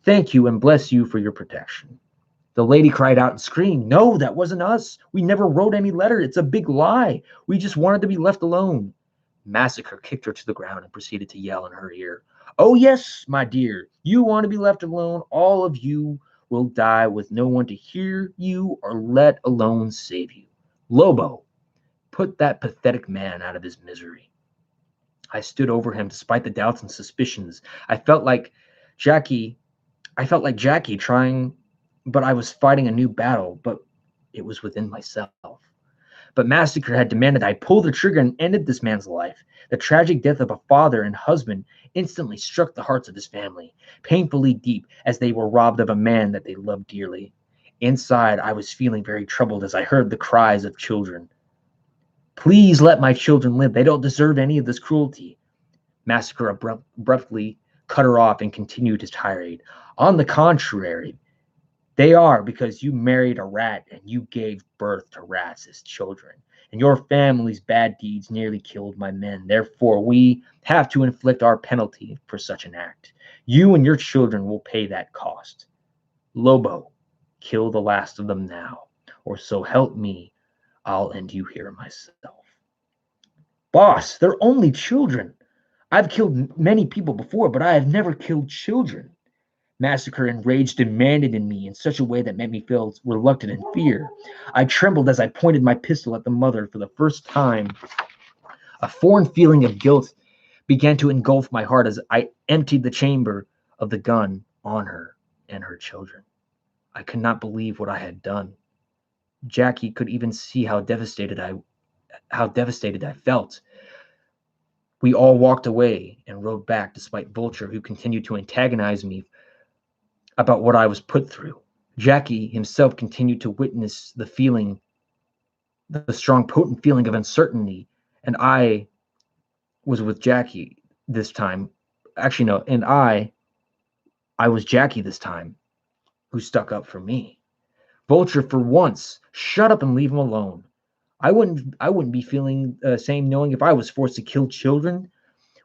Thank you and bless you for your protection. The lady cried out and screamed, "No, that wasn't us. We never wrote any letter. It's a big lie. We just wanted to be left alone." Massacre kicked her to the ground and proceeded to yell in her ear, "Oh, yes, my dear, you want to be left alone. All of you will die with no one to hear you or let alone save you. Lobo, put that pathetic man out of his misery." I stood over him despite the doubts and suspicions. I felt like Jackie trying, but I was fighting a new battle, but it was within myself. But Massacre had demanded I pull the trigger and ended this man's life. The tragic death of a father and husband instantly struck the hearts of his family, painfully deep, as they were robbed of a man that they loved dearly. Inside, I was feeling very troubled as I heard the cries of children. "Please let my children live. They don't deserve any of this cruelty." Massacre abruptly cut her off and continued his tirade. "On the contrary, they are, because you married a rat and you gave birth to rats as children. And your family's bad deeds nearly killed my men. Therefore, we have to inflict our penalty for such an act. You and your children will pay that cost. Lobo, kill the last of them now, or so help me, I'll end you here myself." "Boss, they're only children. I've killed many people before, but I have never killed children." Massacre, enraged, demanded in me in such a way that made me feel reluctant and fear. I trembled as I pointed my pistol at the mother for the first time. A foreign feeling of guilt began to engulf my heart as I emptied the chamber of the gun on her and her children. I could not believe what I had done. Jackie could even see how devastated I felt. We all walked away and rode back, despite Vulture, who continued to antagonize me about what I was put through. Jackie himself continued to witness the strong, potent feeling of uncertainty, and I was with Jackie this time. Actually, no, and I was Jackie this time, who stuck up for me. Vulture, for once, shut up and leave him alone. I wouldn't be feeling the same knowing if I was forced to kill children.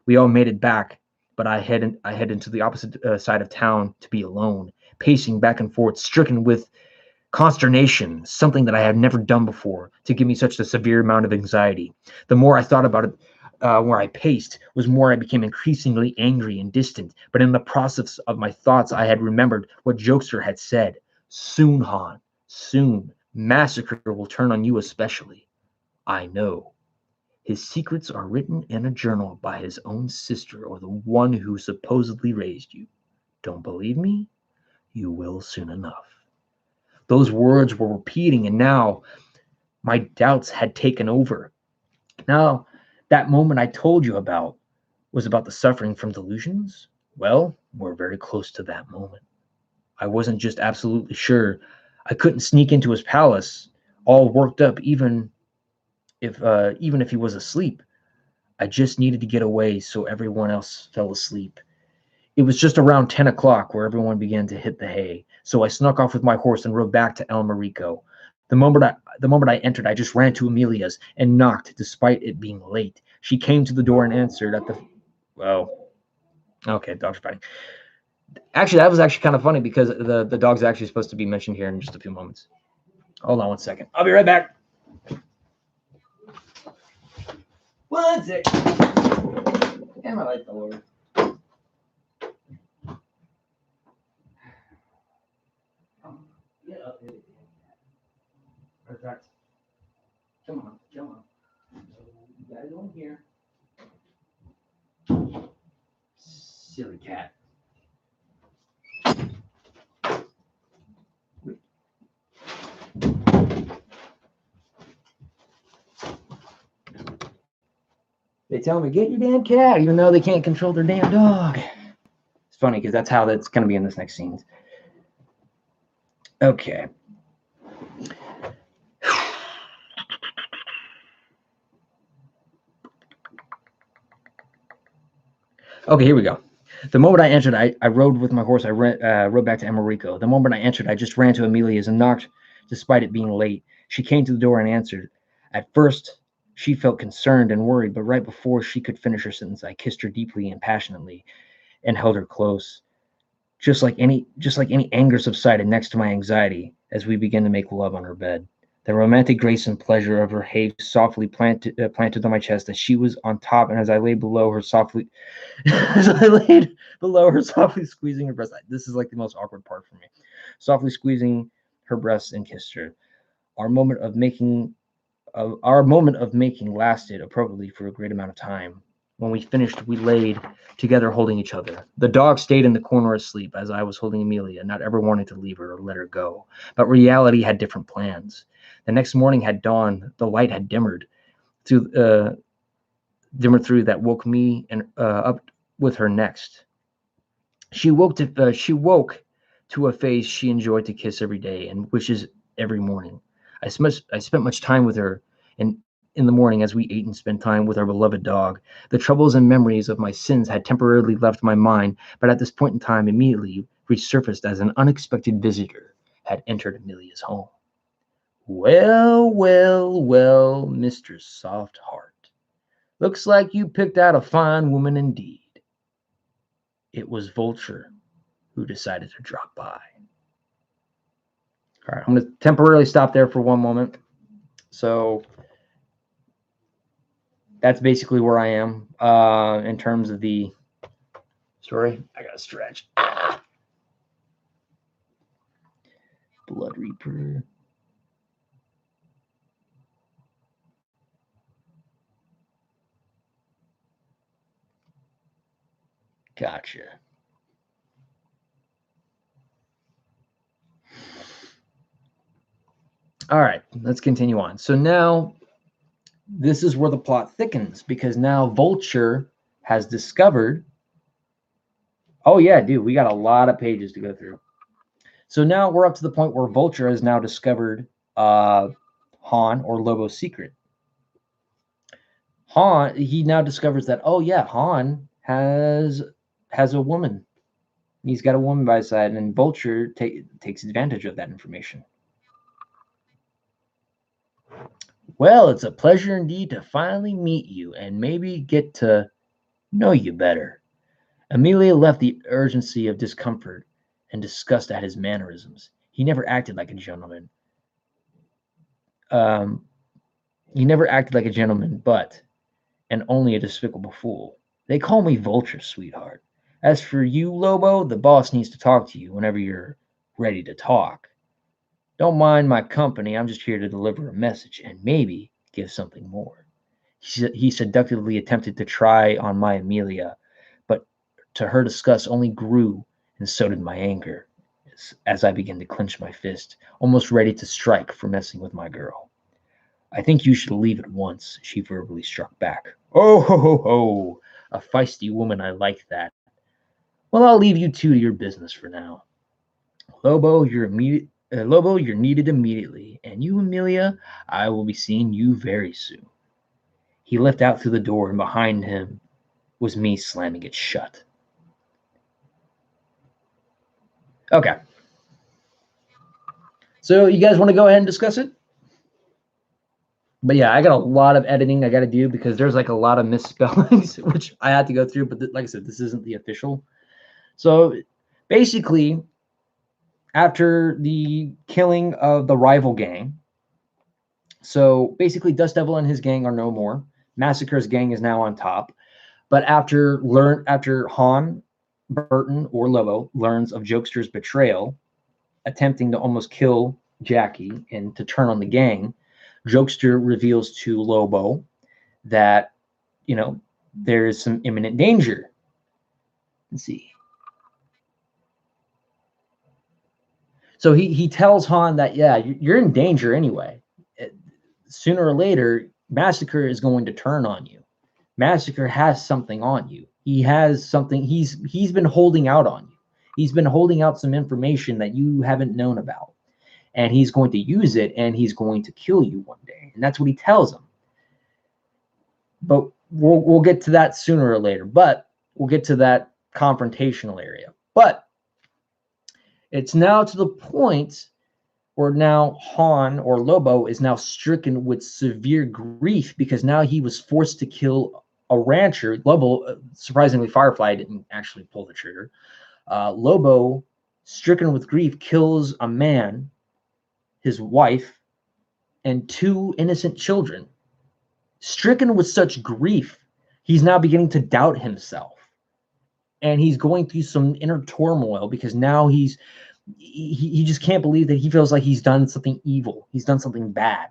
We all made it back, but I head into the opposite side of town to be alone, pacing back and forth, stricken with consternation, something that I had never done before to give me such a severe amount of anxiety. The more I thought about it, where I paced, was more I became increasingly angry and distant. But in the process of my thoughts, I had remembered what Jokester had said. "Soon, Han, soon, Massacre will turn on you especially. I know. His secrets are written in a journal by his own sister or the one who supposedly raised you. Don't believe me? You will soon enough." Those words were repeating, and now my doubts had taken over. Now, that moment I told you about was about the suffering from delusions. Well, we're very close to that moment. I wasn't just absolutely sure. I couldn't sneak into his palace, all worked up, even if he was asleep. I just needed to get away so everyone else fell asleep. It was just around 10 o'clock where everyone began to hit the hay, so I snuck off with my horse and rode back to El Marico. The moment I entered, I just ran to Amelia's and knocked, despite it being late. She came to the door and answered at the... Well, okay, dog's fighting. Actually, that was actually kind of funny because the dog's actually supposed to be mentioned here in just a few moments. Hold on one second. I'll be right back. One sec. And my light fell over. Get up here. Perfect. Come on. You gotta go in here. Silly cat. They tell me, get your damn cat, even though they can't control their damn dog. It's funny because that's how that's going to be in this next scene. Okay. Okay, here we go. The moment I entered, I rode with my horse. I rode back to Americo. The moment I entered, I just ran to Amelia's and knocked, despite it being late. She came to the door and answered. At first, she felt concerned and worried, but right before she could finish her sentence, I kissed her deeply and passionately and held her close. Just like any anger subsided next to my anxiety as we began to make love on her bed. The romantic grace and pleasure of her hair softly planted on my chest as she was on top, and as I lay below her softly, as I laid below her softly squeezing her breast. This is like the most awkward part for me. Softly squeezing her breasts and kissed her. Our moment of making lasted appropriately for a great amount of time. When we finished, we laid together holding each other. The dog stayed in the corner asleep as I was holding Amelia, not ever wanting to leave her or let her go. But reality had different plans. The next morning had dawned. The light had dimmered through that woke me and up with her next. She woke to a face she enjoyed to kiss every day and wishes every morning. I spent much time with her in the morning as we ate and spent time with our beloved dog. The troubles and memories of my sins had temporarily left my mind, but at this point in time immediately resurfaced as an unexpected visitor had entered Amelia's home. Well, well, well, Mr. Soft Heart. Looks like you picked out a fine woman indeed. It was Vulture who decided to drop by. All right, I'm going to temporarily stop there for one moment. So that's basically where I am in terms of the story. I got to stretch. Blood Reaper. Gotcha. All right, let's continue on. So now this is where the plot thickens because now Vulture has discovered. Oh, yeah, dude, we got a lot of pages to go through. So now we're up to the point where Vulture has now discovered Han or Lobo's secret. Han, he now discovers that, oh, yeah, Han has a woman. He's got a woman by his side, and Vulture takes advantage of that information. Well, it's a pleasure indeed to finally meet you and maybe get to know you better. Amelia left the urgency of discomfort and disgust at his mannerisms. He never acted like a gentleman. But and only a despicable fool. They call me Vulture, sweetheart. As for you, Lobo, the boss needs to talk to you whenever you're ready to talk. Don't mind my company. I'm just here to deliver a message and maybe give something more. He seductively attempted to try on my Amelia, but to her disgust only grew, and so did my anger, as I began to clench my fist, almost ready to strike for messing with my girl. I think you should leave at once, she verbally struck back. Oh, ho, ho, ho. A feisty woman, I like that. Well, I'll leave you two to your business for now. Lobo, you're needed immediately, and you, Amelia, I will be seeing you very soon. He left out through the door, and behind him was me slamming it shut. Okay. So you guys want to go ahead and discuss it? But yeah, I got a lot of editing I got to do because there's like a lot of misspellings, which I had to go through. But like I said, this isn't the official. So basically, after the killing of the rival gang, so basically Dust Devil and his gang are no more. Massacre's gang is now on top. But after Han, Burton, or Lobo learns of Jokester's betrayal, attempting to almost kill Jackie and to turn on the gang, Jokester reveals to Lobo that, there is some imminent danger. Let's see. So he tells Han that, yeah, you're in danger anyway. Sooner or later, Massacre is going to turn on you. Massacre has something on you. He has something. He's been holding out on you. He's been holding out some information that you haven't known about. And he's going to use it, and he's going to kill you one day. And that's what he tells him. But we'll get to that sooner or later. But we'll get to that confrontational area. But it's now to the point where now Han, or Lobo, is now stricken with severe grief because now he was forced to kill a rancher. Lobo, surprisingly, Firefly didn't actually pull the trigger. Lobo, stricken with grief, kills a man, his wife, and 2 innocent children. Stricken with such grief, he's now beginning to doubt himself. And he's going through some inner turmoil because now he just can't believe that he feels like he's done something evil. He's done something bad.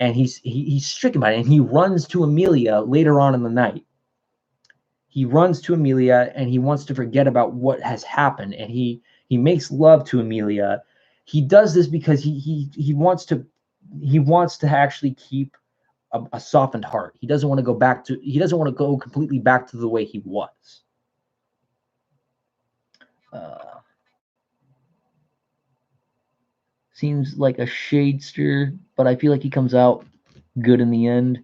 And he's stricken by it. And he runs to Amelia later on in the night. He runs to Amelia and he wants to forget about what has happened. And he makes love to Amelia. He does this because he wants to actually keep a softened heart. He doesn't want to go completely back to the way he was. Seems like a shadester, but I feel like he comes out good in the end.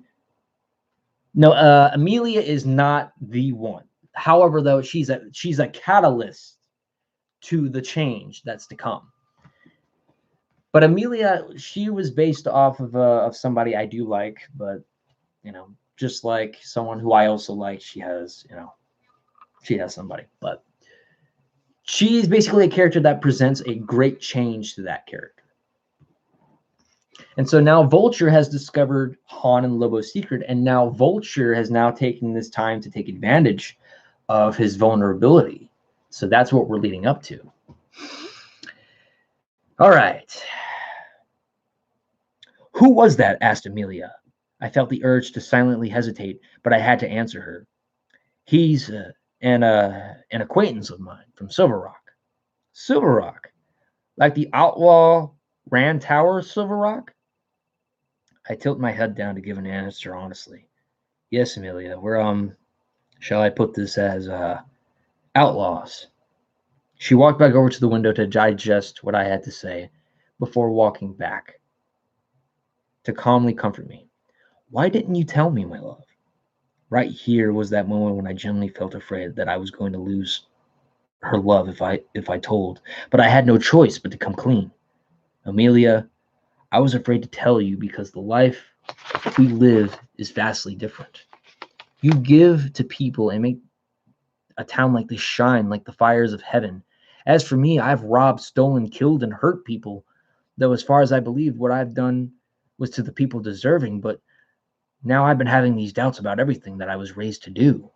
No, Amelia is not the one. However, though, she's a catalyst to the change that's to come. But Amelia, she was based off of somebody I do like, but just like someone who I also like, she has somebody. But she's basically a character that presents a great change to that character. And so now Vulture has discovered Han and Lobo's secret, and now Vulture has now taken this time to take advantage of his vulnerability. So that's what we're leading up to. All right. Who was that? Asked Amelia. I felt the urge to silently hesitate, but I had to answer her. He's an acquaintance of mine from Silver Rock. Silver Rock? Like the outlaw Rand Tower Silver Rock? I tilt my head down to give an answer honestly. Yes, Amelia, we're, shall I put this as, outlaws. She walked back over to the window to digest what I had to say before walking back to calmly comfort me. Why didn't you tell me, my love? Right here was that moment when I genuinely felt afraid that I was going to lose her love if I told, but I had no choice but to come clean. Amelia, I was afraid to tell you because the life we live is vastly different. You give to people and make a town like this shine like the fires of heaven. As for me, I've robbed, stolen, killed, and hurt people, though as far as I believe, what I've done was to the people deserving, but now I've been having these doubts about everything that I was raised to do.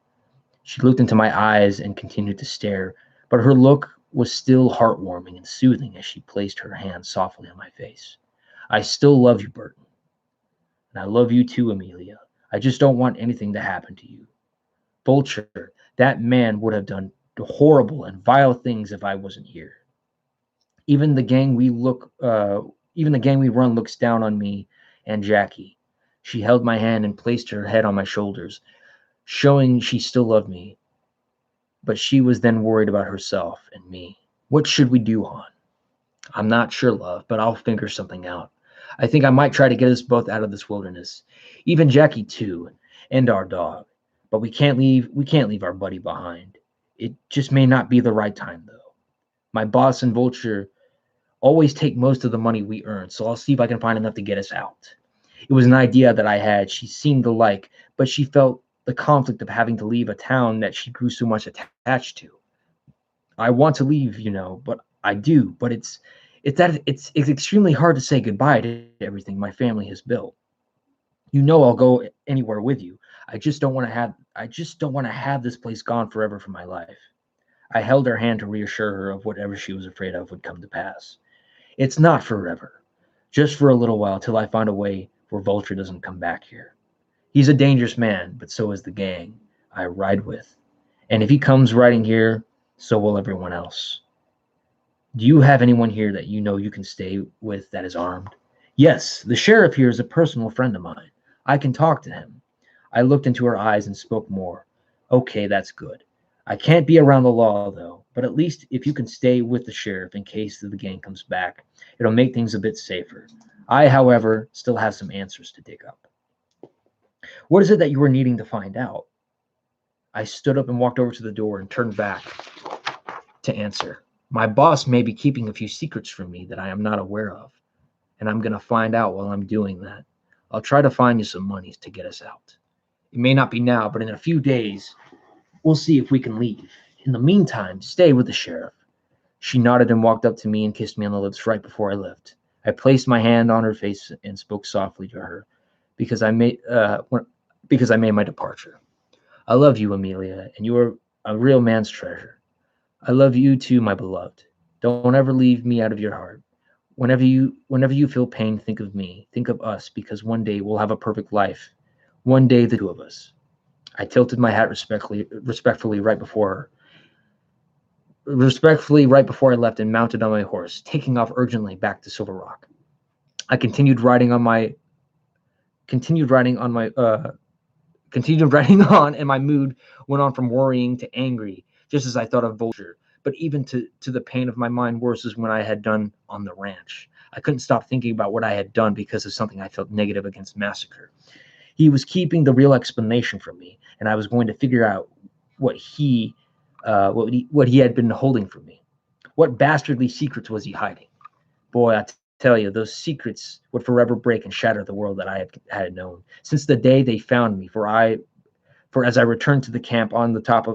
She looked into my eyes and continued to stare, but her look was still heartwarming and soothing as she placed her hand softly on my face. I still love you, Burton. And I love you too, Amelia. I just don't want anything to happen to you. Vulture, that man would have done horrible and vile things if I wasn't here. Even the gang we run looks down on me and Jackie. She held my hand and placed her head on my shoulders, showing she still loved me. But she was then worried about herself and me. What should we do, Han? I'm not sure, love, but I'll figure something out. I think I might try to get us both out of this wilderness. Even Jackie too, and our dog. But we can't leave our buddy behind. It just may not be the right time, though. My boss and Vulture always take most of the money we earn, so I'll see if I can find enough to get us out. It was an idea that I had. She seemed to like, but she felt the conflict of having to leave a town that she grew so much attached to. I want to leave, but I do. But it's extremely hard to say goodbye to everything my family has built. I'll go anywhere with you. I just don't want to have this place gone forever from my life. I held her hand to reassure her of whatever she was afraid of would come to pass. It's not forever. Just for a little while till I find a way where Vulture doesn't come back here. He's a dangerous man, but so is the gang I ride with. And if he comes riding here, so will everyone else. Do you have anyone here that you can stay with that is armed? Yes, the sheriff here is a personal friend of mine. I can talk to him. I looked into her eyes and spoke more. Okay, that's good. I can't be around the law, though, but at least if you can stay with the sheriff in case the gang comes back, it'll make things a bit safer. I, however, still have some answers to dig up. What is it that you were needing to find out? I stood up and walked over to the door and turned back to answer. My boss may be keeping a few secrets from me that I am not aware of, and I'm going to find out while I'm doing that. I'll try to find you some money to get us out. It may not be now, but in a few days, we'll see if we can leave. In the meantime, stay with the sheriff. She nodded and walked up to me and kissed me on the lips right before I left. I placed my hand on her face and spoke softly to her because I made my departure. I love you, Amelia, and you are a real man's treasure. I love you too, my beloved. Don't ever leave me out of your heart. Whenever you feel pain, think of me. Think of us, because one day we'll have a perfect life. One day, the two of us. I tilted my hat respectfully right before I left and mounted on my horse, taking off urgently back to Silver Rock. I continued riding on, and my mood went on from worrying to angry, just as I thought of Vulture. But even to the pain of my mind worse is when I had done on the ranch. I couldn't stop thinking about what I had done because of something I felt negative against Massacre. He was keeping the real explanation from me, and I was going to figure out what he had been holding from me. What bastardly secrets was he hiding? Boy, I tell you, those secrets would forever break and shatter the world that I had known. Since the day they found me, for as I returned to the camp on the top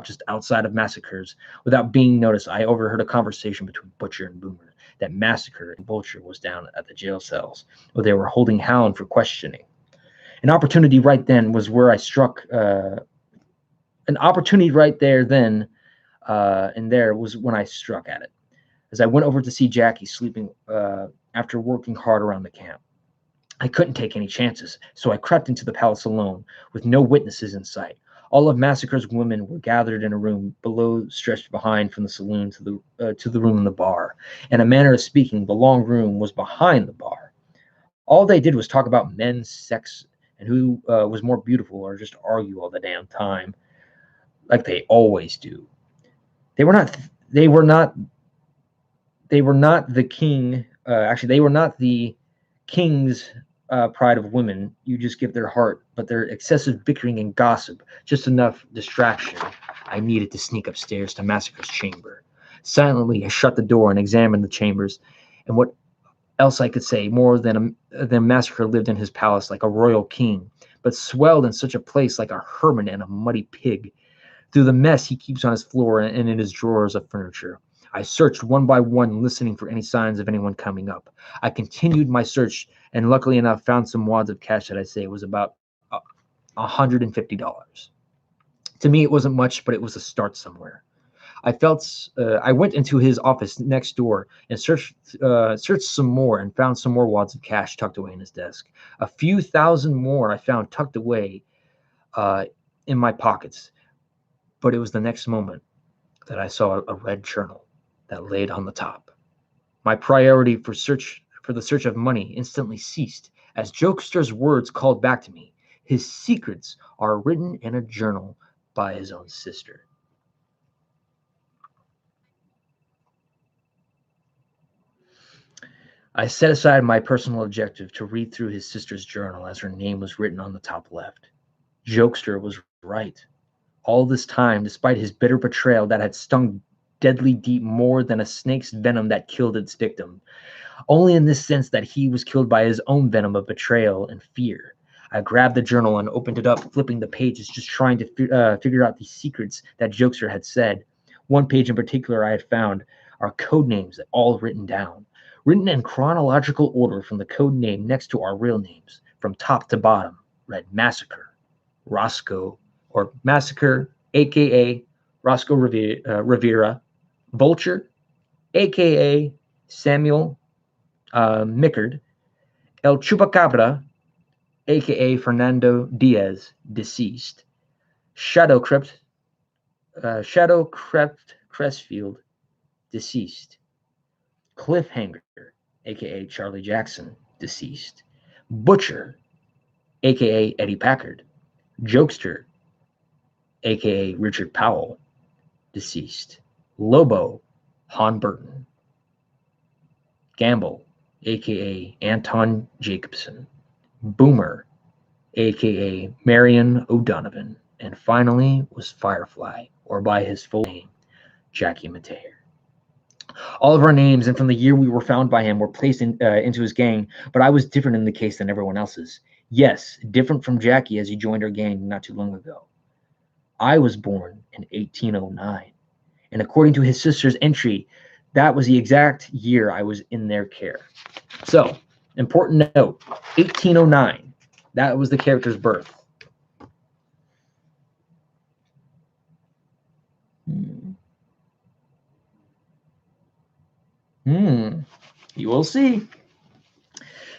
just outside of Massacres, without being noticed, I overheard a conversation between Butcher and Boomer that Massacre and Vulture was down at the jail cells, where they were holding Hound for questioning. An opportunity right then was where I struck. An opportunity right there then and there was when I struck at it. As I went over to see Jackie sleeping after working hard around the camp. I couldn't take any chances, so I crept into the palace alone, with no witnesses in sight. All of Massacre's women were gathered in a room below, stretched behind from the saloon to the room in the bar. In a manner of speaking, the long room was behind the bar. All they did was talk about men, sex, and who was more beautiful, or just argue all the damn time, like they always do. They were not the king. Actually, they were not the king's pride of women. You just give their heart, but their excessive bickering and gossip, just enough distraction I needed to sneak upstairs to Massacre's chamber. Silently, I shut the door and examined the chambers, and what else I could say more than Massacre lived in his palace like a royal king, but swelled in such a place like a hermit and a muddy pig. Through the mess he keeps on his floor and in his drawers of furniture, I searched one by one, listening for any signs of anyone coming up. I continued my search, and luckily enough found some wads of cash that I say was about $150. To me, it wasn't much, but it was a start somewhere. I went into his office next door and searched some more, and found some more wads of cash tucked away in his desk. A few thousand more I found tucked away in my pockets. But it was the next moment that I saw a red journal that laid on the top. My priority for the search of money instantly ceased, as Jokester's words called back to me. His secrets are written in a journal by his own sister. I set aside my personal objective to read through his sister's journal, as her name was written on the top left. Jokester was right. All this time, despite his bitter betrayal that had stung deadly deep more than a snake's venom that killed its victim, only in this sense that he was killed by his own venom of betrayal and fear. I grabbed the journal and opened it up, flipping the pages, just trying to figure out the secrets that Jokester had said. One page in particular I had found are code names that all written down, written in chronological order from the code name next to our real names, from top to bottom, read Massacre, Roscoe, or Massacre, a.k.a. Roscoe Rivera, Vulture, a.k.a. Samuel Mickard, El Chupacabra, a.k.a. Fernando Diaz, deceased, Shadowcrept Crestfield, deceased, Cliffhanger, a.k.a. Charlie Jackson, deceased, Butcher, a.k.a. Eddie Packard, Jokester, a.k.a. Richard Powell, deceased, Lobo, Han Burton, Gamble, a.k.a. Anton Jacobson, Boomer, a.k.a. Marion O'Donovan, and finally was Firefly, or by his full name, Jackie Mateer. All of our names, and from the year we were found by him, were placed into his gang, but I was different in the case than everyone else's. Yes, different from Jackie as he joined our gang not too long ago. I was born in 1809, and according to his sister's entry, That was the exact year I was in their care. So, important note, 1809. That was the character's birth. You will see.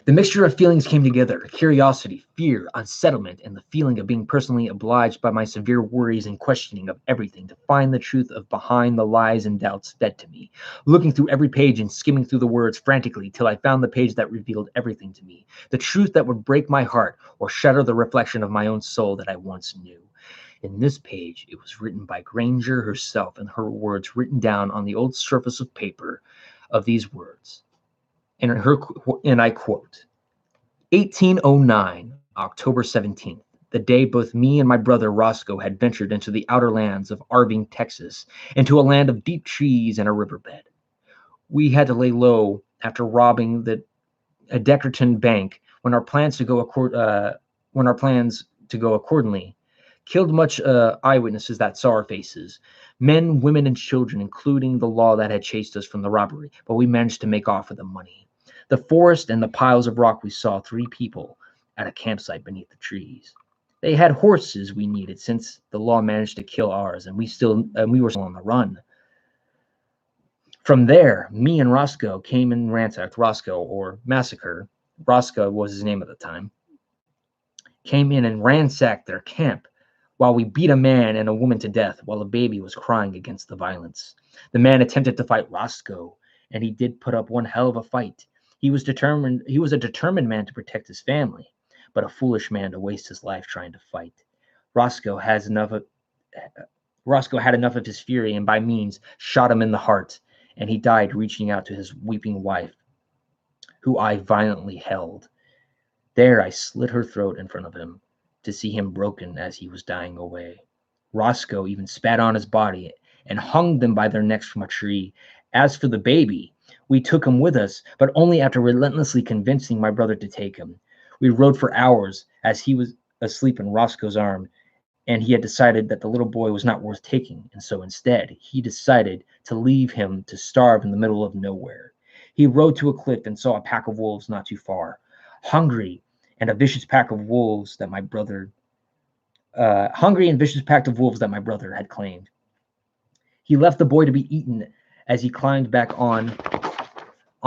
The mixture of feelings came together: curiosity, fear, unsettlement, and the feeling of being personally obliged by my severe worries and questioning of everything to find the truth of behind the lies and doubts fed to me. Looking through every page and skimming through the words frantically till I found the page that revealed everything to me, the truth that would break my heart or shatter the reflection of my own soul that I once knew. In this page, it was written by Granger herself, and her words written down on the old surface of paper of these words. And I quote, 1809, October 17th, the day both me and my brother Roscoe had ventured into the outer lands of Arving, Texas, into a land of deep trees and a riverbed. We had to lay low after robbing a Deckerton bank when our plans to go accordingly. Killed much eyewitnesses that saw our faces, men, women, and children, including the law that had chased us from the robbery, but we managed to make off with the money. The forest and the piles of rock, we saw 3 people at a campsite beneath the trees. They had horses we needed since the law managed to kill ours, and we were still on the run. From there, me and Roscoe came and ransacked Roscoe, or Massacre. Roscoe was his name at the time. Came in and ransacked their camp while we beat a man and a woman to death while a baby was crying against the violence. The man attempted to fight Roscoe, and he did put up one hell of a fight. He was a determined man to protect his family, but a foolish man to waste his life trying to fight. Roscoe had enough of his fury, and by means shot him in the heart, and he died reaching out to his weeping wife, who I violently held. There I slit her throat in front of him, to see him broken as he was dying away. Roscoe even spat on his body and hung them by their necks from a tree. As for the baby, we took him with us, but only after relentlessly convincing my brother to take him. We rode for hours as he was asleep in Roscoe's arm, and he had decided that the little boy was not worth taking, and so instead, he decided to leave him to starve in the middle of nowhere. He rode to a cliff and saw a pack of wolves not too far, hungry and vicious pack of wolves that my brother had claimed. He left the boy to be eaten as he climbed back on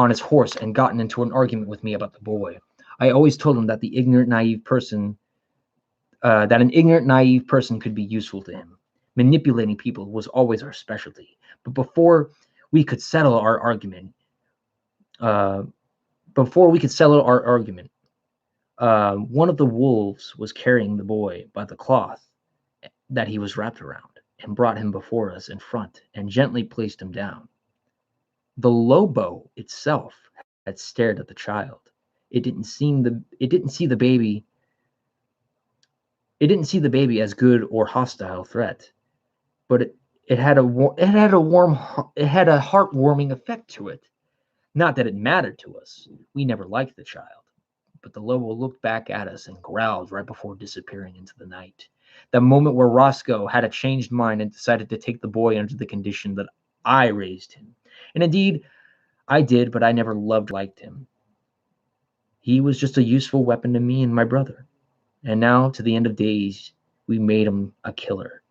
his horse and gotten into an argument with me about the boy. I always told him that an ignorant, naive person could be useful to him. Manipulating people was always our specialty. But before we could settle our argument, one of the wolves was carrying the boy by the cloth that he was wrapped around and brought him before us in front and gently placed him down. The lobo itself had stared at the child. It didn't see the baby as good or hostile threat, but it had a heartwarming effect to it. Not that it mattered to us. We never liked the child. But the lobo looked back at us and growled right before disappearing into the night. The moment where Roscoe had a changed mind and decided to take the boy under the condition that I raised him. And indeed, I did, but I never liked him. He was just a useful weapon to me and my brother. And now, to the end of days, we made him a killer.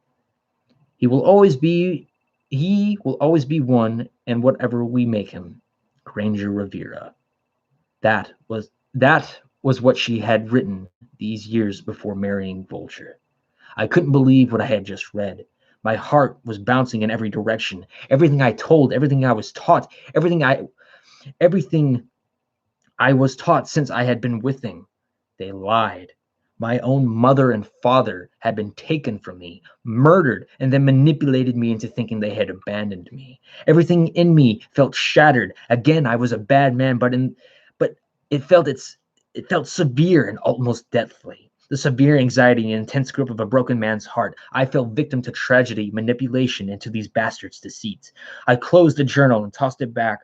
He will always be one, and whatever we make him, Granger Rivera. That was what she had written these years before marrying Vulture. I couldn't believe what I had just read. My heart was bouncing in every direction. Everything I told, everything I was taught, everything I was taught since I had been with them. They lied. My own mother and father had been taken from me, murdered, and then manipulated me into thinking they had abandoned me. Everything in me felt shattered. Again, I was a bad man, but it felt severe and almost deathly. The severe anxiety and intense grip of a broken man's heart. I fell victim to tragedy, manipulation, and to these bastards' deceits. I closed the journal and tossed it back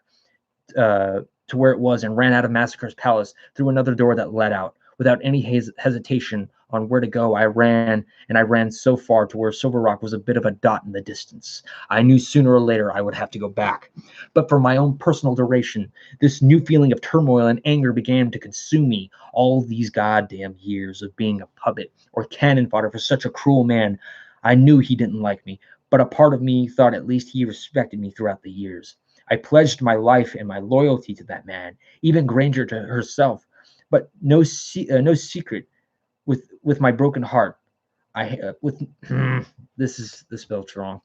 to where it was and ran out of Massacre's palace through another door that led out. Without any hesitation on where to go, I ran, and I ran so far to where Silver Rock was a bit of a dot in the distance. I knew sooner or later I would have to go back. But for my own personal duration, this new feeling of turmoil and anger began to consume me. All these goddamn years of being a puppet or cannon fodder for such a cruel man. I knew he didn't like me, but a part of me thought at least he respected me throughout the years. I pledged my life and my loyalty to that man, even Granger to herself. But no secret with my broken heart. This spelled wrong.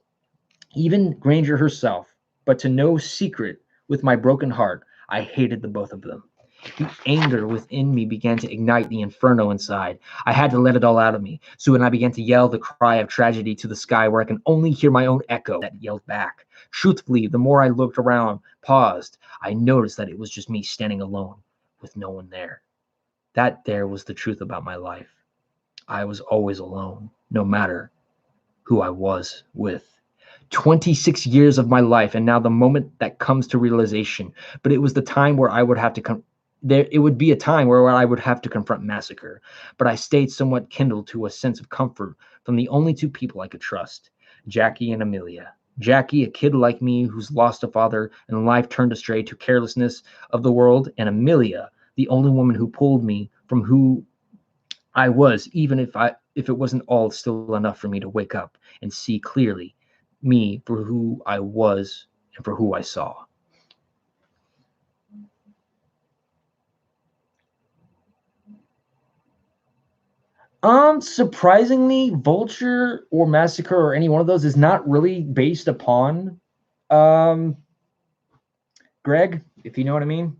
Even Granger herself, but to no secret with my broken heart, I hated the both of them. The anger within me began to ignite the inferno inside. I had to let it all out of me. So when I began to yell the cry of tragedy to the sky, where I can only hear my own echo that yelled back. Truthfully, the more I looked around, paused, I noticed that it was just me standing alone with no one there. That there was the truth about my life. I was always alone, no matter who I was with. 26 years of my life, and now the moment that comes to realization. But it was the time where I would have to it would be a time where I would have to confront Massacre. But I stayed somewhat kindled to a sense of comfort from the only two people I could trust, Jackie and Amelia. Jackie, a kid like me who's lost a father and life turned astray to carelessness of the world, and Amelia, the only woman who pulled me from who I was, even if it wasn't all still enough for me to wake up and see clearly me for who I was and for who I saw. Surprisingly, Vulture or Massacre or any one of those is not really based upon Greg, if you know what I mean.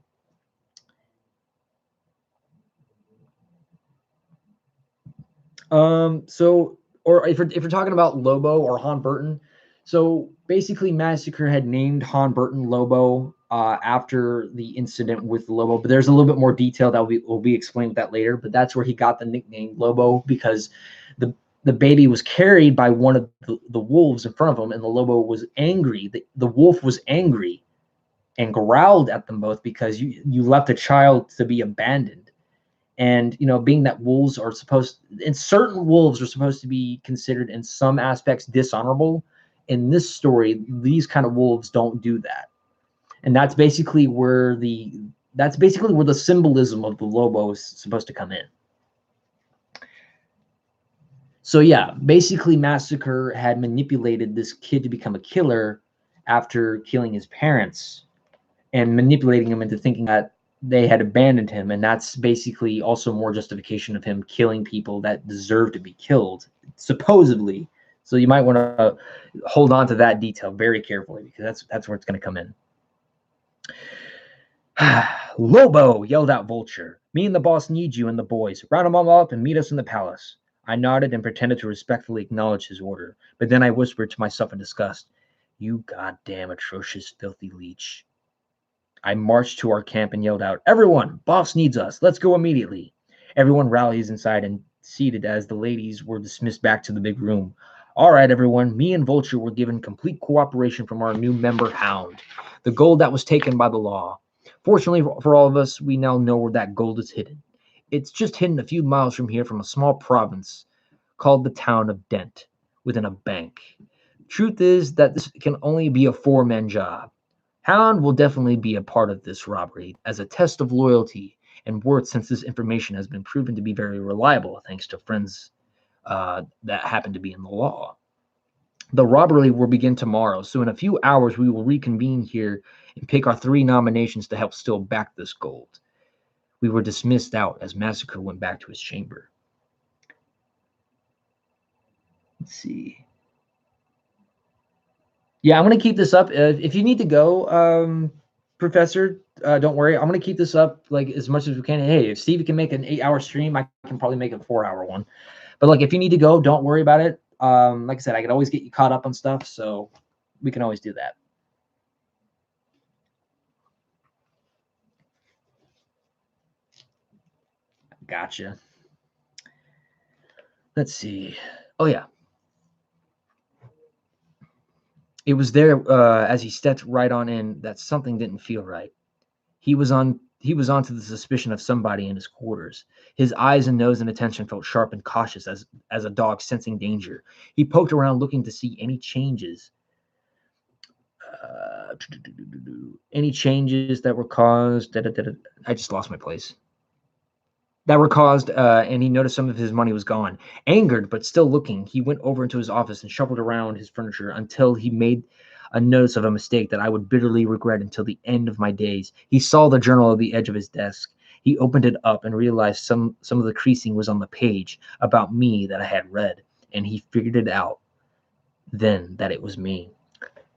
So, or if you're talking about Lobo or Han Burton, so basically Massacre had named Han Burton Lobo after the incident with Lobo, but there's a little bit more detail that will be explained with that later. But that's where he got the nickname Lobo, because the baby was carried by one of the wolves in front of him, and the Lobo was angry. The wolf was angry and growled at them both because you left a child to be abandoned. And, being that wolves are certain wolves are supposed to be considered in some aspects dishonorable. In this story, these kind of wolves don't do that. And that's basically where the symbolism of the Lobo is supposed to come in. So yeah, basically Massacre had manipulated this kid to become a killer after killing his parents and manipulating him into thinking that they had abandoned him, and that's basically also more justification of him killing people that deserve to be killed, supposedly. So you might want to hold on to that detail very carefully, because that's where it's going to come in. Lobo, yelled out Vulture. Me and the boss need you and the boys. Round them all up and meet us in the palace. I nodded and pretended to respectfully acknowledge his order, but then I whispered to myself in disgust, "You goddamn atrocious, filthy leech." I marched to our camp and yelled out, "Everyone, boss needs us. Let's go immediately." Everyone rallies inside and seated as the ladies were dismissed back to the big room. All right, everyone. Me and Vulture were given complete cooperation from our new member, Hound, the gold that was taken by the law. Fortunately for all of us, we now know where that gold is hidden. It's just hidden a few miles from here from a small province called the town of Dent, within a bank. Truth is that this can only be a four-man job. Hound will definitely be a part of this robbery as a test of loyalty and worth, since this information has been proven to be very reliable thanks to friends that happen to be in the law. The robbery will begin tomorrow, so in a few hours we will reconvene here and pick our 3 nominations to help steal back this gold. We were dismissed out as Massacre went back to his chamber. Let's see. Yeah, I'm going to keep this up. If you need to go, Professor, don't worry. I'm going to keep this up like as much as we can. Hey, if Steve can make an 8-hour stream, I can probably make a 4-hour one. But like, if you need to go, don't worry about it. Like I said, I could always get you caught up on stuff, so we can always do that. Gotcha. Let's see. Oh, yeah. It was there as he stepped right on in that something didn't feel right. He was on he was onto the suspicion of somebody in his quarters. His eyes and nose and attention felt sharp and cautious as a dog sensing danger. He poked around looking to see any changes. Any changes that were caused. I just lost my place. That were caused, and he noticed some of his money was gone. Angered, but still looking, he went over into his office and shuffled around his furniture until he made a notice of a mistake that I would bitterly regret until the end of my days. He saw the journal at the edge of his desk. He opened it up and realized some of the creasing was on the page about me that I had read, and he figured it out then that it was me.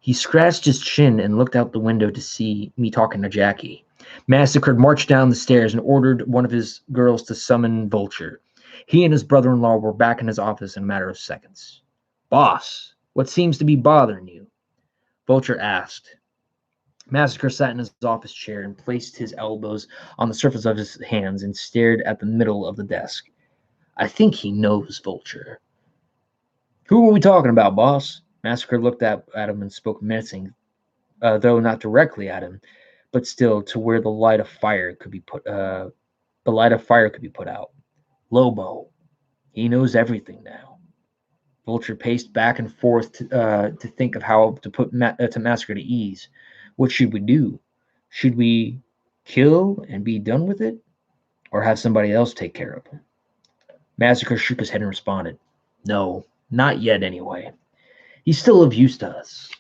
He scratched his chin and looked out the window to see me talking to Jackie. Massacre marched down the stairs and ordered one of his girls to summon Vulture. He and his brother-in-law were back in his office in a matter of seconds. "Boss, what seems to be bothering you?" Vulture asked. Massacre sat in his office chair and placed his elbows on the surface of his hands and stared at the middle of the desk. "I think he knows Vulture." "Who are we talking about, boss?" Massacre looked at him and spoke menacing, though not directly at him, but still to where the light of fire could be put. The light of fire could be put out. "Lobo. He knows everything now." Vulture paced back and forth to think of how to put Massacre to ease. What should we do? Should we kill and be done with it, or have somebody else take care of him? Massacre shook his head and responded, "No, not yet anyway. He's still of use to us.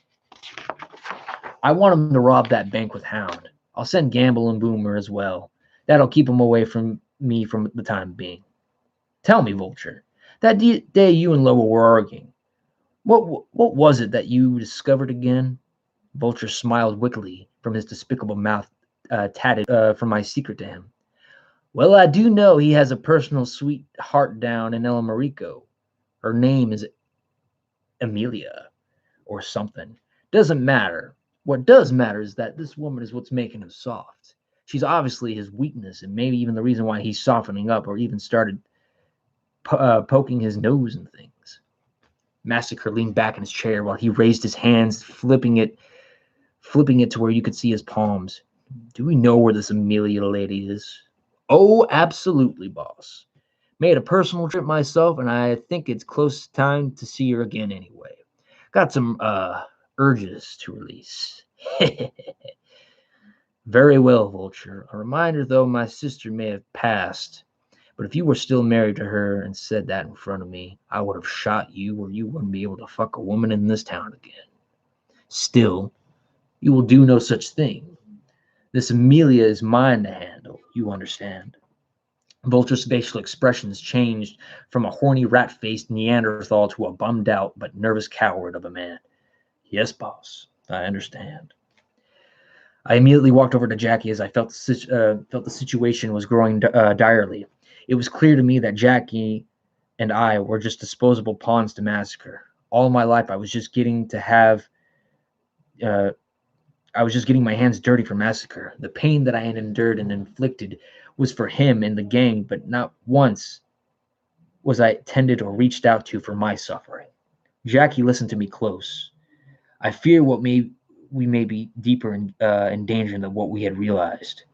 I want him to rob that bank with Hound. I'll send Gamble and Boomer as well. That'll keep him away from me from the time being. Tell me, Vulture, that day you and Lobo were arguing, what was it that you discovered again?" Vulture smiled wickedly from his despicable mouth, tatted from my secret to him. "Well, I do know he has a personal sweetheart down in El Marico. Her name is Amelia or something. Doesn't matter. What does matter is that this woman is what's making him soft. She's obviously his weakness and maybe even the reason why he's softening up or even started poking his nose and things." Massacre leaned back in his chair while he raised his hands, flipping it to where you could see his palms. "Do we know where this Amelia lady is?" "Oh, absolutely, boss. Made a personal trip myself, and I think it's close time to see her again anyway. Got some urges to release." "Very well, Vulture. A reminder, though, my sister may have passed, but if you were still married to her and said that in front of me, I would have shot you or you wouldn't be able to fuck a woman in this town again. Still, you will do no such thing. This Amelia is mine to handle, you understand." Vulture's facial expressions changed from a horny, rat-faced Neanderthal to a bummed-out but nervous coward of a man. "Yes, boss, I understand." I immediately walked over to Jackie as I felt the situation was growing direly. It was clear to me that Jackie and I were just disposable pawns to Massacre. All my life, I was just getting my hands dirty for Massacre. The pain that I had endured and inflicted was for him and the gang, but not once was I tended or reached out to for my suffering. Jackie listened to me close. "I fear we may be deeper in danger than what we had realized."